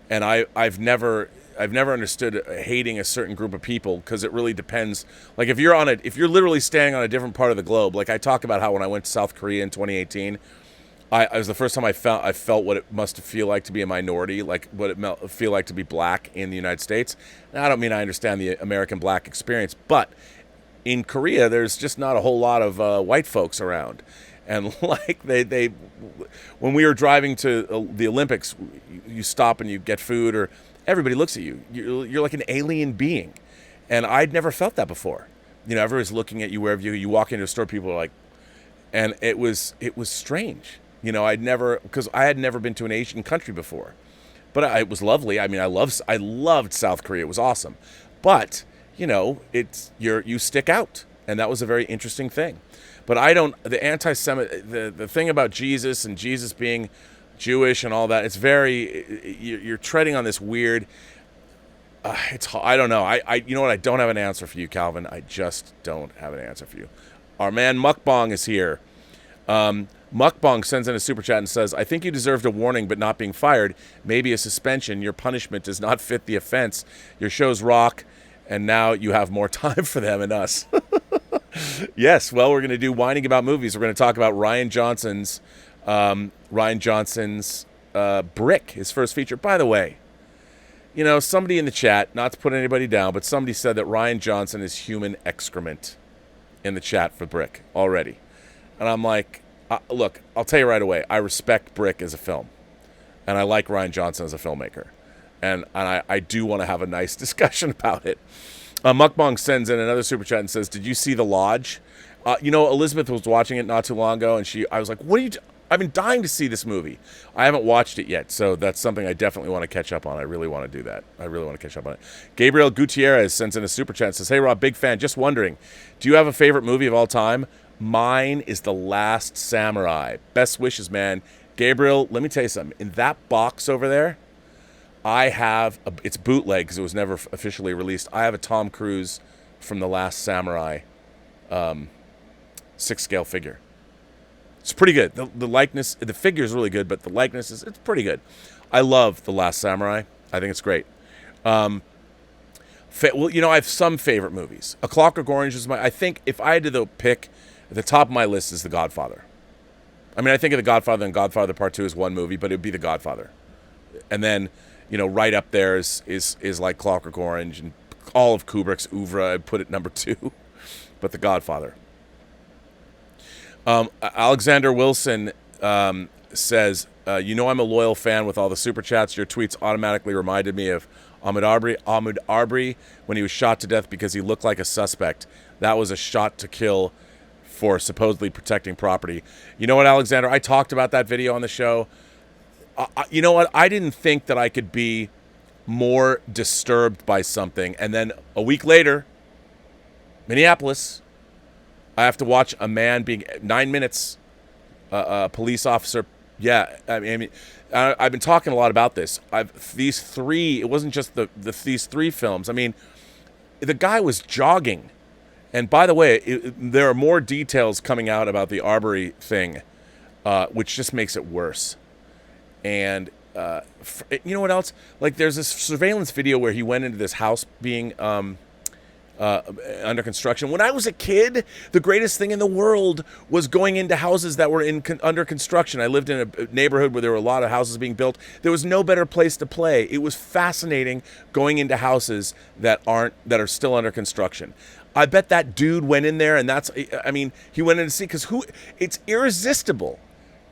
and I've never understood hating a certain group of people, because it really depends. Like, if you're literally standing on a different part of the globe, like I talk about how when I went to South Korea in 2018, I was the first time I felt what it must feel like to be a minority, like what it feel like to be black in the United States. And I don't mean I understand the American black experience, but in Korea, there's just not a whole lot of white folks around. And like they when we were driving to the Olympics, you stop and you get food, or everybody looks at you. You're like an alien being. And I'd never felt that before. Everyone's looking at you wherever you walk into a store, people are like, and it was strange. Because I had never been to an Asian country before, but it was lovely. I mean, I loved South Korea. It was awesome, but you stick out, and that was a very interesting thing. But the anti-Semitic, the thing about Jesus and Jesus being Jewish and all that, it's you're treading on this weird. I don't know. I don't have an answer for you, Calvin. I just don't have an answer for you. Our man Mukbang is here. Mukbang sends in a super chat and says, I think you deserved a warning but not being fired. Maybe a suspension. Your punishment does not fit the offense. Your shows rock, and now you have more time for them and us. Yes, well, we're going to do Whining About Movies. We're going to talk about Ryan Johnson's Brick, his first feature. By the way, somebody in the chat, not to put anybody down, but somebody said that Ryan Johnson is human excrement in the chat for Brick already. And I'm like, look, I'll tell you right away, I respect Brick as a film, and I like Ryan Johnson as a filmmaker, and I do want to have a nice discussion about it. Mukbang sends in another super chat and says, did you see The Lodge? Elizabeth was watching it not too long ago, and I was like, I've been dying to see this movie. I haven't watched it yet, so that's something I definitely want to catch up on. I really want to do that. I really want to catch up on it. Gabriel Gutierrez sends in a super chat and says, hey, Rob, big fan. Just wondering, do you have a favorite movie of all time? Mine is The Last Samurai. Best wishes, man. Gabriel, let me tell you something. In that box over there, I have it's bootleg because it was never officially released. I have a Tom Cruise from The Last Samurai 6-scale figure. It's pretty good. The likeness, the figure is really good, but the likeness it's pretty good. I love The Last Samurai. I think it's great. I have some favorite movies. A Clockwork Orange is I think if I had to pick, at the top of my list is The Godfather. I mean, I think of The Godfather and Godfather Part 2 is one movie, but it would be The Godfather. And then, right up there is like Clockwork Orange and all of Kubrick's oeuvre. I'd put it number 2, but The Godfather. Alexander Wilson says, I'm a loyal fan with all the super chats. Your tweets automatically reminded me of Ahmaud Arbery when he was shot to death because he looked like a suspect. That was a shot to kill for supposedly protecting property. You know what, Alexander? I talked about that video on the show. You know what? I didn't think that I could be more disturbed by something. And then a week later, Minneapolis, I have to watch a man being 9 minutes, a police officer. Yeah, I mean, I've been talking a lot about this. These three, it wasn't just these 3 films. I mean, the guy was jogging. And by the way, there are more details coming out about the Arbery thing, which just makes it worse. And you know what else? Like, there's this surveillance video where he went into this house being under construction. When I was a kid, the greatest thing in the world was going into houses that were under construction. I lived in a neighborhood where there were a lot of houses being built. There was no better place to play. It was fascinating going into houses that are still under construction. I bet that dude went in there, and he went in to see, because it's irresistible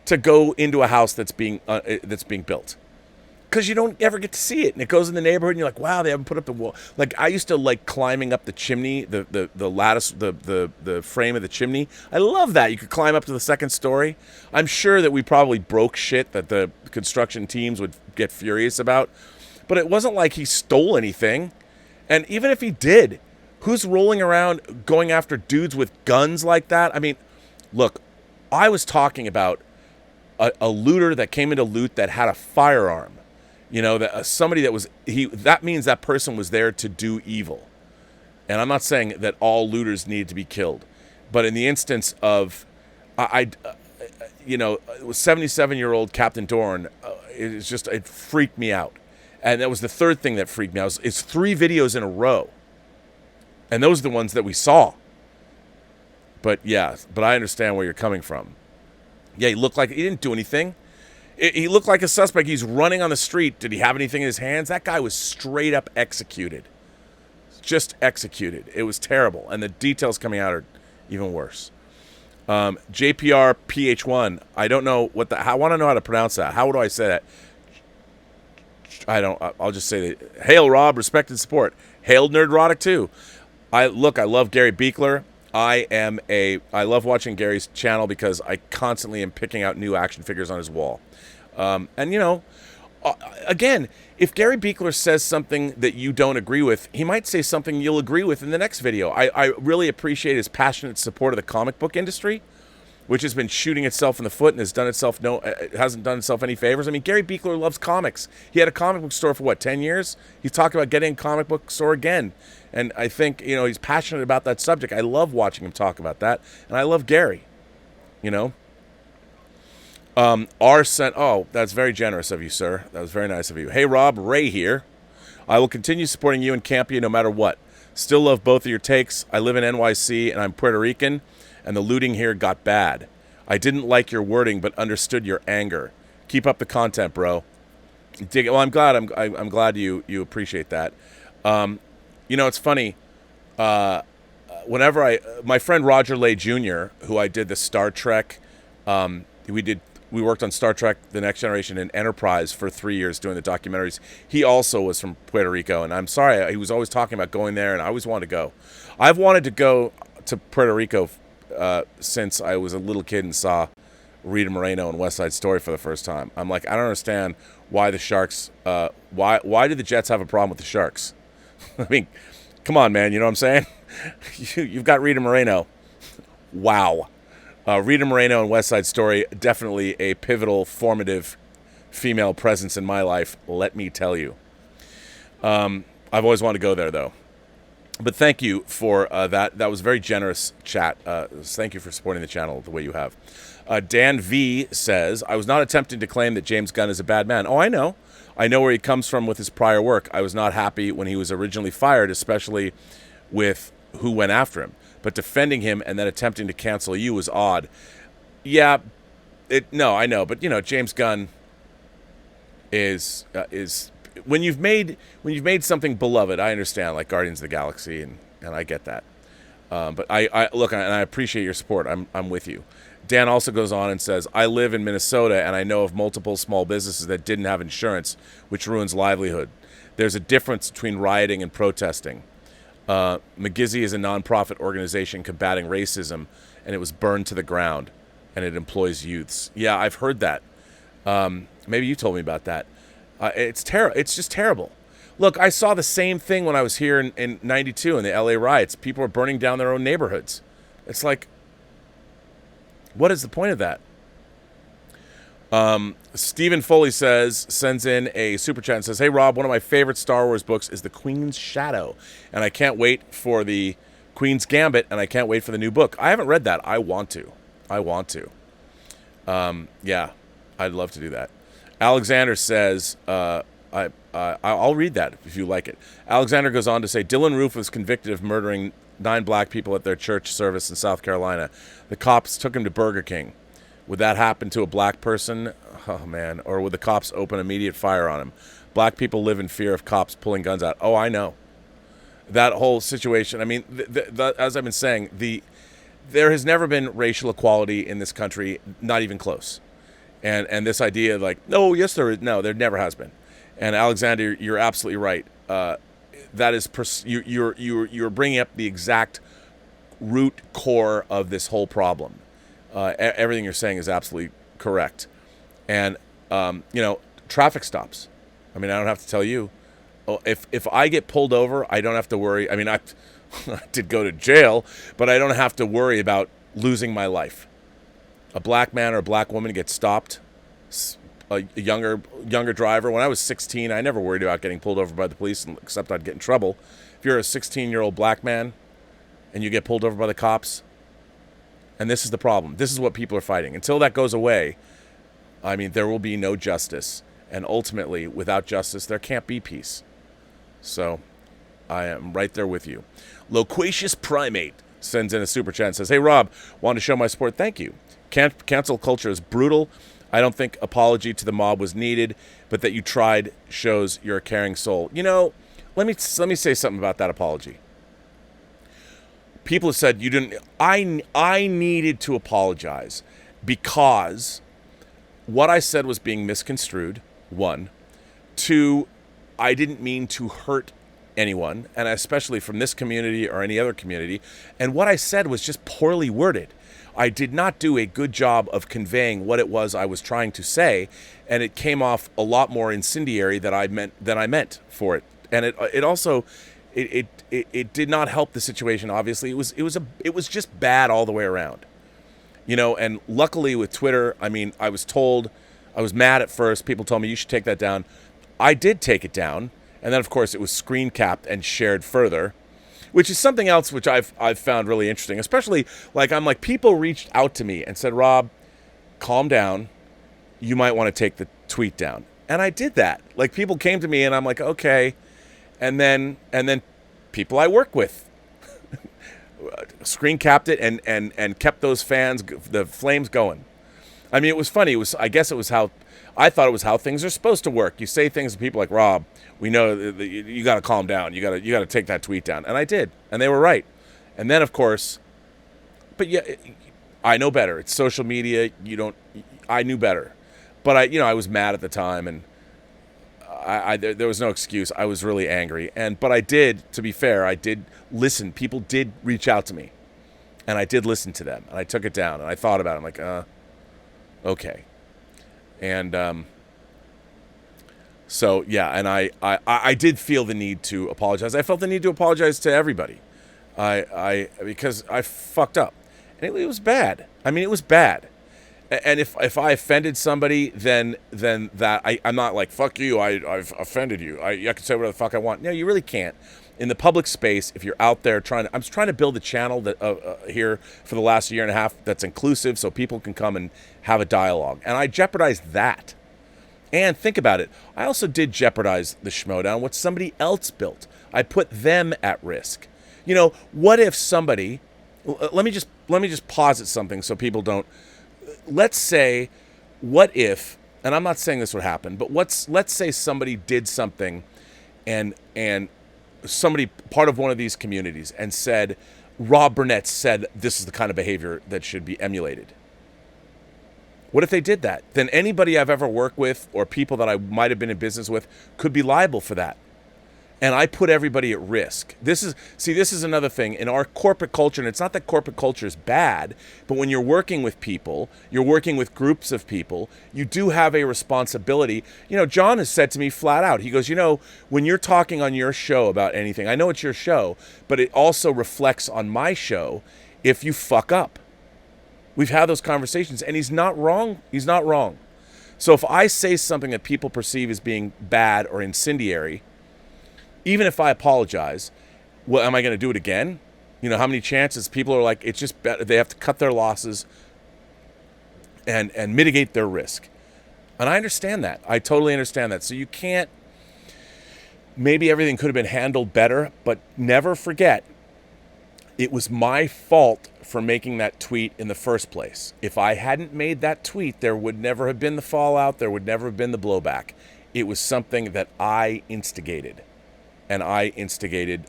to go into a house that's being built. because you don't ever get to see it, and it goes in the neighborhood, and you're like, wow, they haven't put up the wall. Like, I used to like climbing up the chimney, the lattice, the frame of the chimney. I love that. You could climb up to the second story. I'm sure that we probably broke shit that the construction teams would get furious about, but it wasn't like he stole anything. And even if he did, who's rolling around going after dudes with guns like that? I mean, look, I was talking about a looter that came into loot that had a firearm. You know, that somebody that was that means that person was there to do evil. And I'm not saying that all looters need to be killed, but in the instance of you know, 77-year-old Captain Dorn, it freaked me out. And that was the third thing that freaked me out. It's 3 videos in a row. And those are the ones that we saw. But yeah, but I understand where you're coming from. Yeah, he looked like he didn't do anything. He looked like a suspect. He's running on the street. Did he have anything in his hands? That guy was straight up executed. Just executed. It was terrible. And the details coming out are even worse. JPR PH1. I don't know I want to know how to pronounce that. How do I say that? I'll just say that. Hail, Rob. Respect and support. Hail, Nerdrotic too. I love Gary Beekler. I love watching Gary's channel because I constantly am picking out new action figures on his wall. And, you know, again, if Gary Beekler says something that you don't agree with, he might say something you'll agree with in the next video. I really appreciate his passionate support of the comic book industry, which has been shooting itself in the foot and hasn't done itself any favors. I mean, Gary Beekler loves comics. He had a comic book store for 10 years? He's talking about getting a comic book store again. And I think, you know, he's passionate about that subject. I love watching him talk about that. And I love Gary, you know. That's very generous of you, sir. That was very nice of you. Hey, Rob, Ray here. I will continue supporting you and Campia no matter what. Still love both of your takes. I live in NYC and I'm Puerto Rican, and the looting here got bad. I didn't like your wording, but understood your anger. Keep up the content, bro. Well, I'm glad. I'm glad you appreciate that. You know, it's funny. Whenever my friend Roger Lay Jr., who I did the Star Trek, we worked on Star Trek: The Next Generation and Enterprise for 3 years doing the documentaries. He also was from Puerto Rico, and I'm sorry, he was always talking about going there, and I always wanted to go. I've wanted to go to Puerto Rico since I was a little kid and saw Rita Moreno and West Side Story for the first time. I'm like, I don't understand why the Sharks. Why do the Jets have a problem with the Sharks? I mean, come on, man. You know what I'm saying? You've got Rita Moreno. Wow. Rita Moreno and West Side Story, definitely a pivotal, formative female presence in my life, let me tell you. I've always wanted to go there, though. But thank you for that. That was very generous chat. Thank you for supporting the channel the way you have. Dan V says, I was not attempting to claim that James Gunn is a bad man. Oh, I know. I know where he comes from with his prior work. I was not happy when he was originally fired, especially with who went after him. But defending him and then attempting to cancel you was odd. Yeah, no, I know. But, you know, James Gunn is when you've made something beloved, I understand, like Guardians of the Galaxy, and I get that. But I look, and I appreciate your support. I'm with you. Dan also goes on and says, I live in Minnesota, and I know of multiple small businesses that didn't have insurance, which ruins livelihood. There's a difference between rioting and protesting. McGizzy is a nonprofit organization combating racism, and it was burned to the ground, and it employs youths. Yeah, I've heard that. Maybe you told me about that. It's terrible. It's just terrible. Look, I saw the same thing when I was here in 92 in the LA riots. People were burning down their own neighborhoods. It's like, what is the point of that? Stephen Foley sends in a super chat and says, hey, Rob, one of my favorite Star Wars books is The Queen's Shadow, and I can't wait for the Queen's Gambit, and I can't wait for the new book. I haven't read that. I want to. Yeah, I'd love to do that. Alexander says, I'll read that if you like it. Alexander goes on to say, Dylan Roof was convicted of murdering 9 black people at their church service in South Carolina. The cops took him to Burger King. Would that happen to a black person? Oh, man. Or would the cops open immediate fire on him? Black people live in fear of cops pulling guns out. Oh, I know. That whole situation. I mean, as I've been saying, there has never been racial equality in this country, not even close. And this idea of like, no, yes, there is. No, there never has been. And Alexander, you're absolutely right. That is you're bringing up the exact root core of this whole problem. Everything you're saying is absolutely correct. And traffic stops. I mean, I don't have to tell you. Oh, if I get pulled over, I don't have to worry. I mean, I did go to jail, but I don't have to worry about losing my life. A black man or a black woman gets stopped. A younger driver. When I was 16, I never worried about getting pulled over by the police, except I'd get in trouble. If you're a 16-year-old black man and you get pulled over by the cops, and this is the problem. This is what people are fighting. Until that goes away, I mean, there will be no justice. And ultimately, without justice, there can't be peace. So, I am right there with you. Loquacious Primate sends in a super chat and says, "Hey, Rob, want to show my support? Thank you. Cancel culture is brutal. I don't think apology to the mob was needed, but that you tried shows you're a caring soul." Let me say something about that apology. People have said you didn't. I needed to apologize because what I said was being misconstrued. 1, 2, I didn't mean to hurt anyone, and especially from this community or any other community. And what I said was just poorly worded. I did not do a good job of conveying what it was I was trying to say, and it came off a lot more incendiary than I meant for it. And it also did not help the situation. Obviously, it was just bad all the way around. And luckily with Twitter, I mean, I was mad at first. People told me you should take that down. I did take it down, and then of course it was screen capped and shared further, which is something else which I've found really interesting. Especially people reached out to me and said, "Rob, calm down. You might want to take the tweet down." And I did that. Like, people came to me and I'm like, "Okay." And then people I work with screen capped it and kept those the flames going. I mean, it was funny. I guess it was how I thought it was how things are supposed to work. You say things to people like, "Rob, we know that you got to calm down. You got to take that tweet down." And I did, and they were right. And then, of course, but yeah, I know better. It's social media. I knew better, but I was mad at the time, and there was no excuse. I was really angry, but I did. To be fair, I did listen. People did reach out to me, and I did listen to them, and I took it down, and I thought about it. I'm like, okay. And so yeah, and I did feel the need to apologize. I felt the need to apologize to everybody. Because I fucked up, and it was bad. I mean, it was bad. And if I offended somebody, then that I'm not like, "Fuck you, I've offended you. I can say whatever the fuck I want." No, you really can't. In the public space, if you're out there I'm trying to build a channel that here for the last year and a half that's inclusive, so people can come and have a dialogue. And I jeopardized that. And think about it. I also did jeopardize the Schmo Down, what somebody else built. I put them at risk. What if somebody? Let me just posit something so people don't. Let's say, what if? And I'm not saying this would happen, but let's say somebody did something, and somebody part of one of these communities and said, Rob Burnett said this is the kind of behavior that should be emulated. What if they did that? Then anybody I've ever worked with or people that I might have been in business with could be liable for that. And I put everybody at risk. This is another thing in our corporate culture, and it's not that corporate culture is bad, but when you're working with people, you're working with groups of people, you do have a responsibility. John has said to me flat out, he goes, when you're talking on your show about anything, I know it's your show, but it also reflects on my show if you fuck up. We've had those conversations, and he's not wrong. He's not wrong. So if I say something that people perceive as being bad or incendiary, even if I apologize, am I going to do it again? How many chances people are like, it's just better. They have to cut their losses and mitigate their risk. And I understand that. I totally understand that. So you can't, maybe everything could have been handled better, but never forget, it was my fault for making that tweet in the first place. If I hadn't made that tweet, there would never have been the fallout. There would never have been the blowback. It was something that I instigated. And I instigated.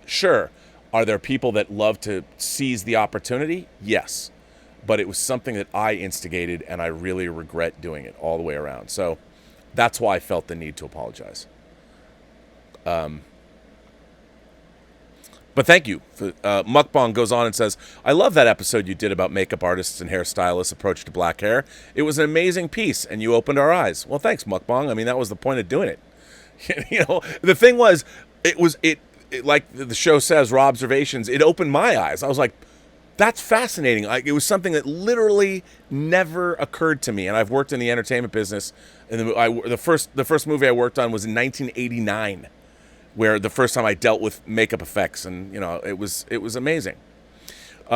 Sure, are there people that love to seize the opportunity? Yes. But it was something that I instigated, and I really regret doing it all the way around. So That's why I felt the need to apologize. But thank you. Mukbang goes on and says, I love that episode you did about makeup artists and hairstylists' approach to black hair. It was an amazing piece, and you opened our eyes. Well, thanks, Mukbang. I mean, that was the point of doing it. The thing was, it like the show says, Robservations, it opened my eyes. I was like, that's fascinating. It was something that literally never occurred to me. And I've worked in the entertainment business. And the first movie I worked on was in 1989. Where the first time I dealt with makeup effects, and it was amazing.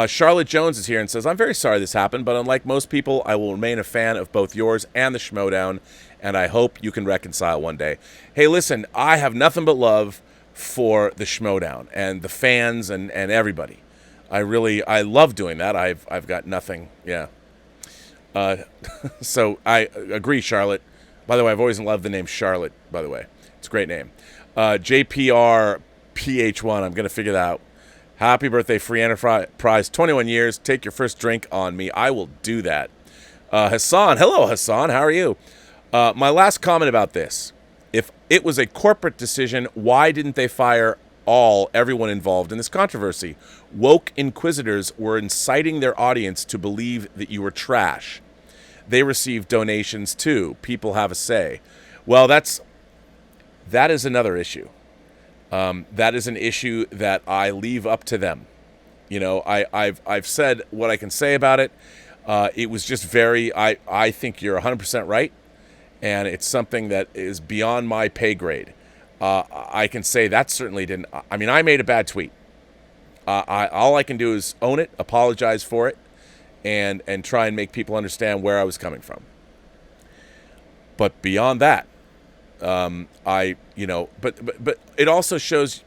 Charlotte Jones is here and says, I'm very sorry this happened, but unlike most people, I will remain a fan of both yours and the Schmo Down, and I hope you can reconcile one day. Hey, listen, I have nothing but love for the Schmo Down and the fans and everybody. I love doing that. I've got nothing. Yeah. So I agree, Charlotte. By the way, I've always loved the name Charlotte, by the way. It's a great name. JPR PH1, I'm going to figure that out. Happy birthday, Free Enterprise, 21 years. Take your first drink on me. I will do that. Hassan, hello, Hassan. How are you? My last comment about this. If it was a corporate decision, why didn't they fire everyone involved in this controversy? Woke inquisitors were inciting their audience to believe that you were trash. They received donations too. People have a say. Well, that is another issue. That is an issue that I leave up to them. I've said what I can say about it. It was just I think you're 100% right, and it's something that is beyond my pay grade. I can say that certainly didn't. I mean, I made a bad tweet. All I can do is own it, apologize for it, and try and make people understand where I was coming from. But beyond that, but it also shows,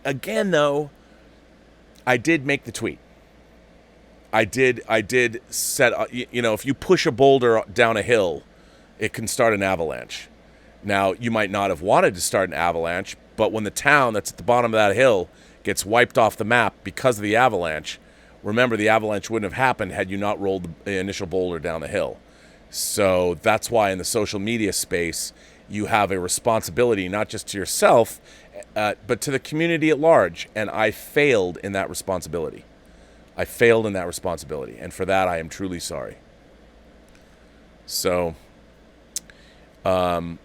again, though, I did make the tweet. I did set, if you push a boulder down a hill, it can start an avalanche. Now, you might not have wanted to start an avalanche, but when the town that's at the bottom of that hill gets wiped off the map because of the avalanche, remember, the avalanche wouldn't have happened had you not rolled the initial boulder down the hill. So that's why in the social media space, you have a responsibility, not just to yourself, but to the community at large. And I failed in that responsibility. And for that, I am truly sorry. So, oh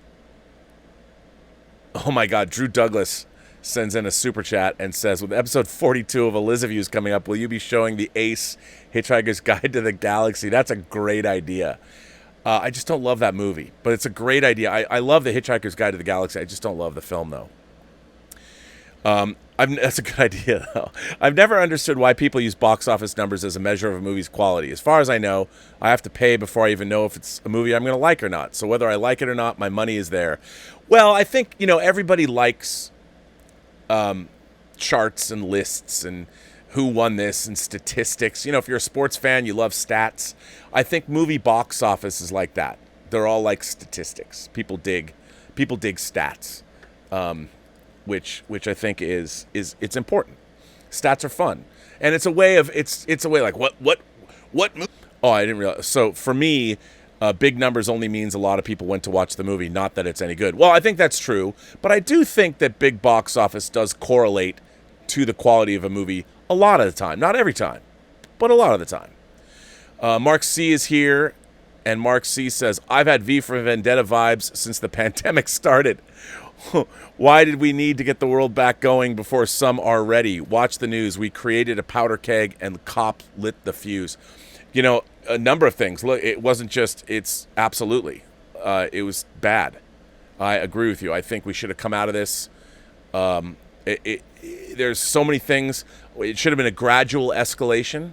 my God, Drew Douglas sends in a super chat and says, with episode 42 of Elizaviews coming up, will you be showing the Ace Hitchhiker's Guide to the Galaxy? That's a great idea. I just don't love that movie, but it's a great idea. I love The Hitchhiker's Guide to the Galaxy. I just don't love the film, though. That's a good idea, though. I've never understood why people use box office numbers as a measure of a movie's quality. As far as I know, I have to pay before I even know if it's a movie I'm going to like or not. So whether I like it or not, my money is there. Well, I think, everybody likes charts and lists and who won this and statistics. If you're a sports fan, you love stats. I think movie box office is like that. They're all like statistics. People dig stats, which I think is it's important. Stats are fun, and it's a way like what. Oh, I didn't realize. So for me, big numbers only means a lot of people went to watch the movie, not that it's any good. Well, I think that's true, but I do think that big box office does correlate to the quality of a movie a lot of the time. Not every time, but a lot of the time. Mark C is here, and Mark C says, I've had V for Vendetta vibes since the pandemic started. Why did we need to get the world back going before some are ready? Watch the news. We created a powder keg and the cop lit the fuse. A number of things. Look, it wasn't just, it's absolutely. It was bad. I agree with you. I think we should have come out of this. There's so many things. It should have been a gradual escalation,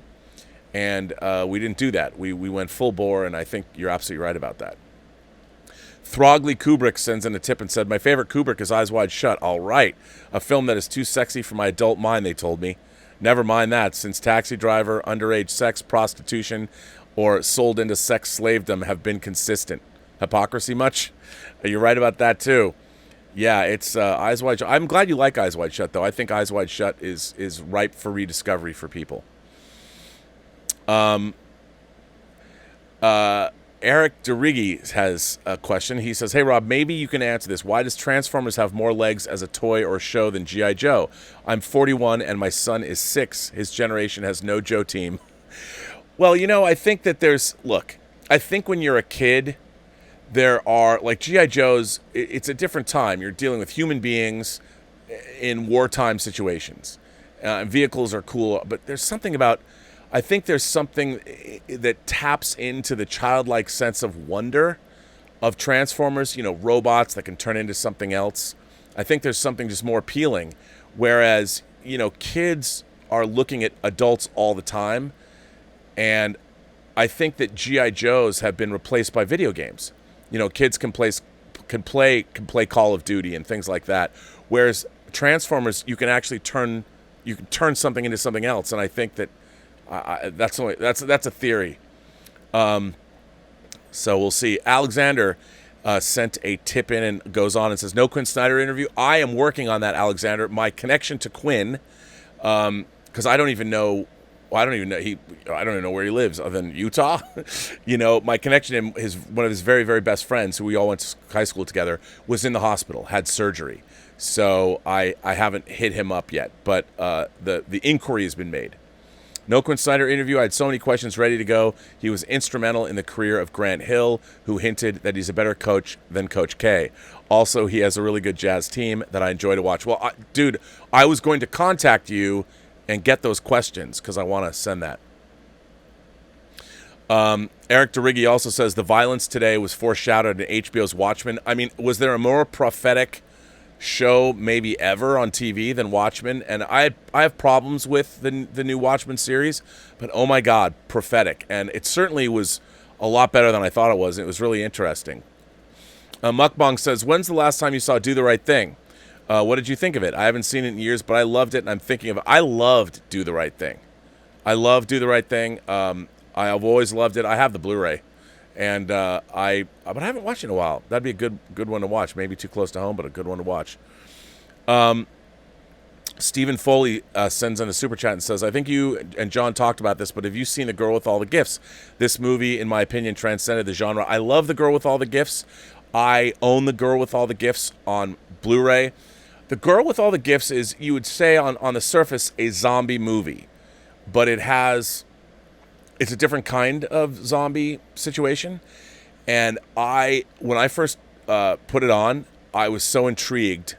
and we didn't do that. We went full bore, and I think you're absolutely right about that. Throgley Kubrick sends in a tip and said, my favorite Kubrick is Eyes Wide Shut. All right. A film that is too sexy for my adult mind, they told me. Never mind that, since Taxi Driver, underage sex, prostitution, or sold into sex slavedom have been consistent. Hypocrisy much? You're right about that, too. Yeah, it's Eyes Wide Shut. I'm glad you like Eyes Wide Shut, though. I think Eyes Wide Shut is ripe for rediscovery for people. Eric DeRiggi has a question. He says, hey, Rob, maybe you can answer this. Why does Transformers have more legs as a toy or show than G.I. Joe? I'm 41 and my son is 6. His generation has no Joe team. Well, I think that I think when you're a kid, there are, like G.I. Joe's, it's a different time. You're dealing with human beings in wartime situations. Vehicles are cool, but there's something about, I think there's something that taps into the childlike sense of wonder of Transformers, robots that can turn into something else. I think there's something just more appealing, whereas, kids are looking at adults all the time, and I think that G.I. Joes have been replaced by video games. Kids can play Call of Duty and things like that, whereas Transformers, you can actually turn something into something else, and I think that that's a theory. So we'll see. Alexander sent a tip in and goes on and says, no Quinn Snyder interview. I am working on that, Alexander. My connection to Quinn, because I don't even know where he lives other than Utah. My connection to him, one of his very, very best friends, who we all went to high school together, was in the hospital, had surgery. So I haven't hit him up yet, but the inquiry has been made. No Quinn Snyder interview. I had so many questions ready to go. He was instrumental in the career of Grant Hill, who hinted that he's a better coach than Coach K. Also, he has a really good Jazz team that I enjoy to watch. Well, dude, I was going to contact you and get those questions because I want to send that. Eric DeRiggi also says the violence today was foreshadowed in HBO's Watchmen. I mean, was there a more prophetic show maybe ever on TV than Watchmen? And I have problems with the new Watchmen series, but oh my God, prophetic. And it certainly was a lot better than I thought it was. It was really interesting. Mukbang says, when's the last time you saw Do the Right Thing? What did you think of it? I haven't seen it in years, but I loved it, and I'm thinking of it. I loved Do the Right Thing. I love Do the Right Thing. I've always loved it. I have the Blu-ray, and but I haven't watched it in a while. That'd be a good one to watch. Maybe too close to home, but a good one to watch. Stephen Foley sends in a super chat and says, I think you and John talked about this, but have you seen The Girl with All the Gifts? This movie, in my opinion, transcended the genre. I love The Girl with All the Gifts. I own The Girl with All the Gifts on Blu-ray. The Girl with All the Gifts is, you would say on the surface, a zombie movie, but it's a different kind of zombie situation. And when I first put it on, I was so intrigued.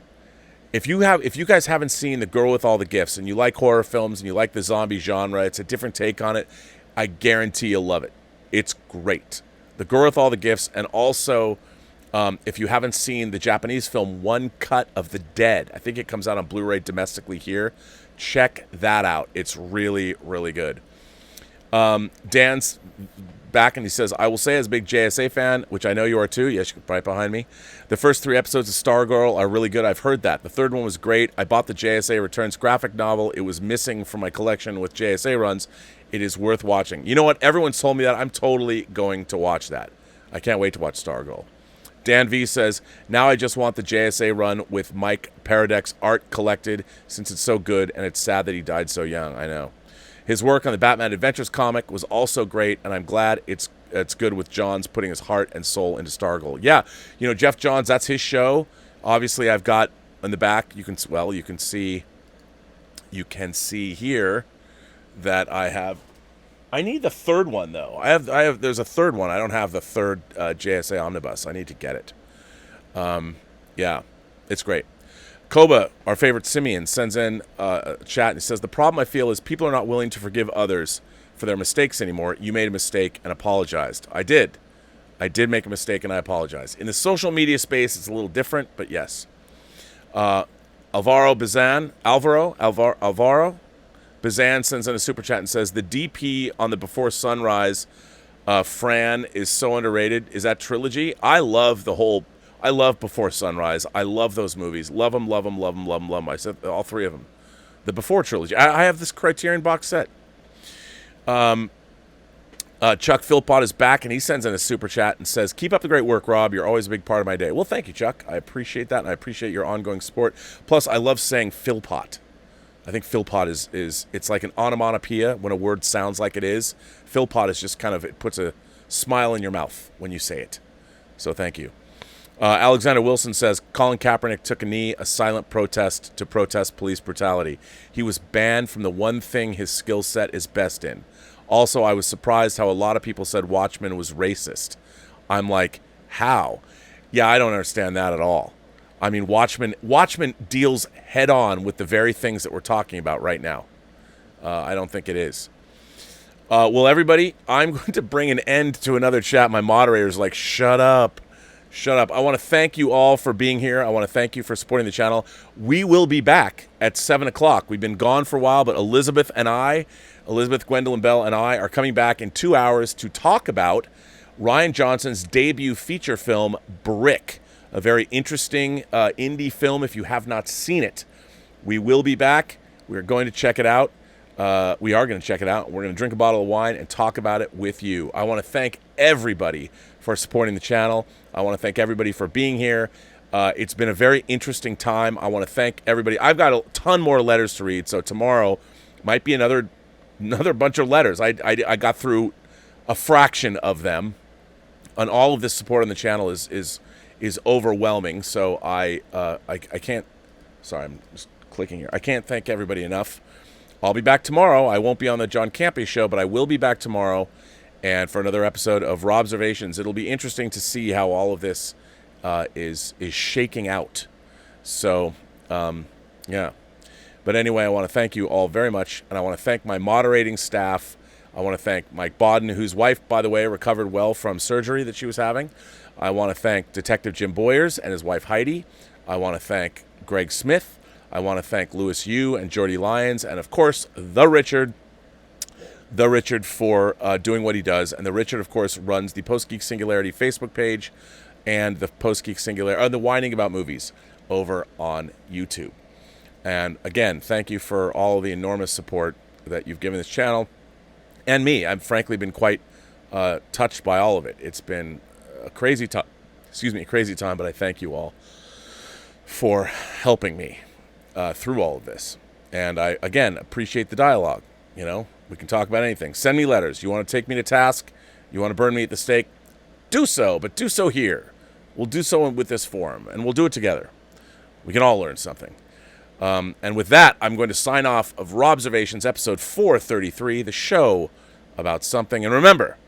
If you guys haven't seen The Girl with All the Gifts and you like horror films and you like the zombie genre, it's a different take on it. I guarantee you'll love it. It's great. The Girl with All the Gifts, and also if you haven't seen the Japanese film One Cut of the Dead, I think it comes out on Blu-ray domestically here. Check that out. It's really, really good. Dan's back and he says, I will say as a big JSA fan, which I know you are too. Yes, you're right behind me. The first 3 episodes of Stargirl are really good. I've heard that. The third one was great. I bought the JSA Returns graphic novel. It was missing from my collection with JSA runs. It is worth watching. You know what? Everyone's told me that. I'm totally going to watch that. I can't wait to watch Stargirl. Dan V says, now I just want the JSA run with Mike Paradek's art collected since it's so good, and it's sad that he died so young. I know. His work on the Batman Adventures comic was also great, and I'm glad it's good with Johns putting his heart and soul into Stargirl. Yeah, Jeff Johns, that's his show. Obviously, I've got in the back, you can see here that I need the third one though. There's a third one. I don't have the third JSA Omnibus. I need to get it. Yeah, it's great. Koba, our favorite simian, sends in a chat and says, the problem I feel is people are not willing to forgive others for their mistakes anymore. You made a mistake and apologized. I did make a mistake and I apologized. In the social media space, it's a little different, but yes. Alvaro Bazan sends in a super chat and says, the DP on the Before Sunrise, Fran, is so underrated. Is that trilogy? I love Before Sunrise. I love those movies. Love them. I said all 3 of them. The Before trilogy. I have this Criterion box set. Chuck Philpott is back, and he sends in a super chat and says, keep up the great work, Rob. You're always a big part of my day. Well, thank you, Chuck. I appreciate that, and I appreciate your ongoing support. Plus, I love saying Philpott. I think Philpott is it's like an onomatopoeia when a word sounds like it is. Philpott is just kind of, it puts a smile in your mouth when you say it. So thank you. Alexander Wilson says, Colin Kaepernick took a knee, a silent protest to protest police brutality. He was banned from the one thing his skill set is best in. Also, I was surprised how a lot of people said Watchmen was racist. I'm like, how? Yeah, I don't understand that at all. I mean, Watchmen deals head on with the very things that we're talking about right now. I don't think it is. Well, everybody, I'm going to bring an end to another chat. My moderator's like, shut up. Shut up. I want to thank you all for being here. I want to thank you for supporting the channel. We will be back at 7 o'clock. We've been gone for a while, but Elizabeth, Gwendolyn Bell, and I are coming back in 2 hours to talk about Rian Johnson's debut feature film, Brick, a very interesting indie film if you have not seen it. We will be back. We're going to check it out. We are going to check it out. We're going to drink a bottle of wine and talk about it with you. I want to thank everybody for supporting the channel. I want to thank everybody for being here. It's been a very interesting time. I want to thank everybody. I've got a ton more letters to read, so tomorrow might be another bunch of letters. I got through a fraction of them, and all of this support on the channel is overwhelming. So I can't. Sorry, I'm just clicking here. I can't thank everybody enough. I'll be back tomorrow. I won't be on the John Campea show, but I will be back tomorrow, and for another episode of Robservations. It'll be interesting to see how all of this is shaking out. So, yeah. But anyway, I want to thank you all very much, and I want to thank my moderating staff. I want to thank Mike Bodden, whose wife, by the way, recovered well from surgery that she was having. I want to thank Detective Jim Boyers and his wife Heidi. I want to thank Greg Smith. I want to thank Louis Yu and Jordy Lyons, and of course, the Richard for doing what he does. And the Richard, of course, runs the Post-Geek Singularity Facebook page and the Post-Geek Singularity, the Whining About Movies over on YouTube. And again, thank you for all of the enormous support that you've given this channel and me. I've frankly been quite touched by all of it. It's been a crazy time. Crazy time, but I thank you all for helping me through all of this. And I, again, appreciate the dialogue. You know, we can talk about anything. Send me letters. You want to take me to task? You want to burn me at the stake? Do so, but do so here. We'll do so with this forum, and we'll do it together. We can all learn something. And with that, I'm going to sign off of Robservations, episode 433, the show about something. And remember,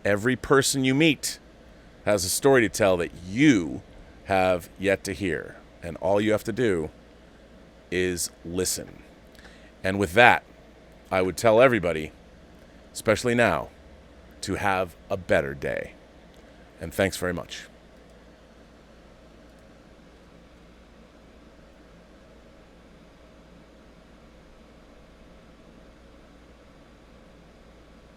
every person you meet has a story to tell that you have yet to hear. And all you have to do is listen. And with that, I would tell everybody, especially now, to have a better day. And thanks very much.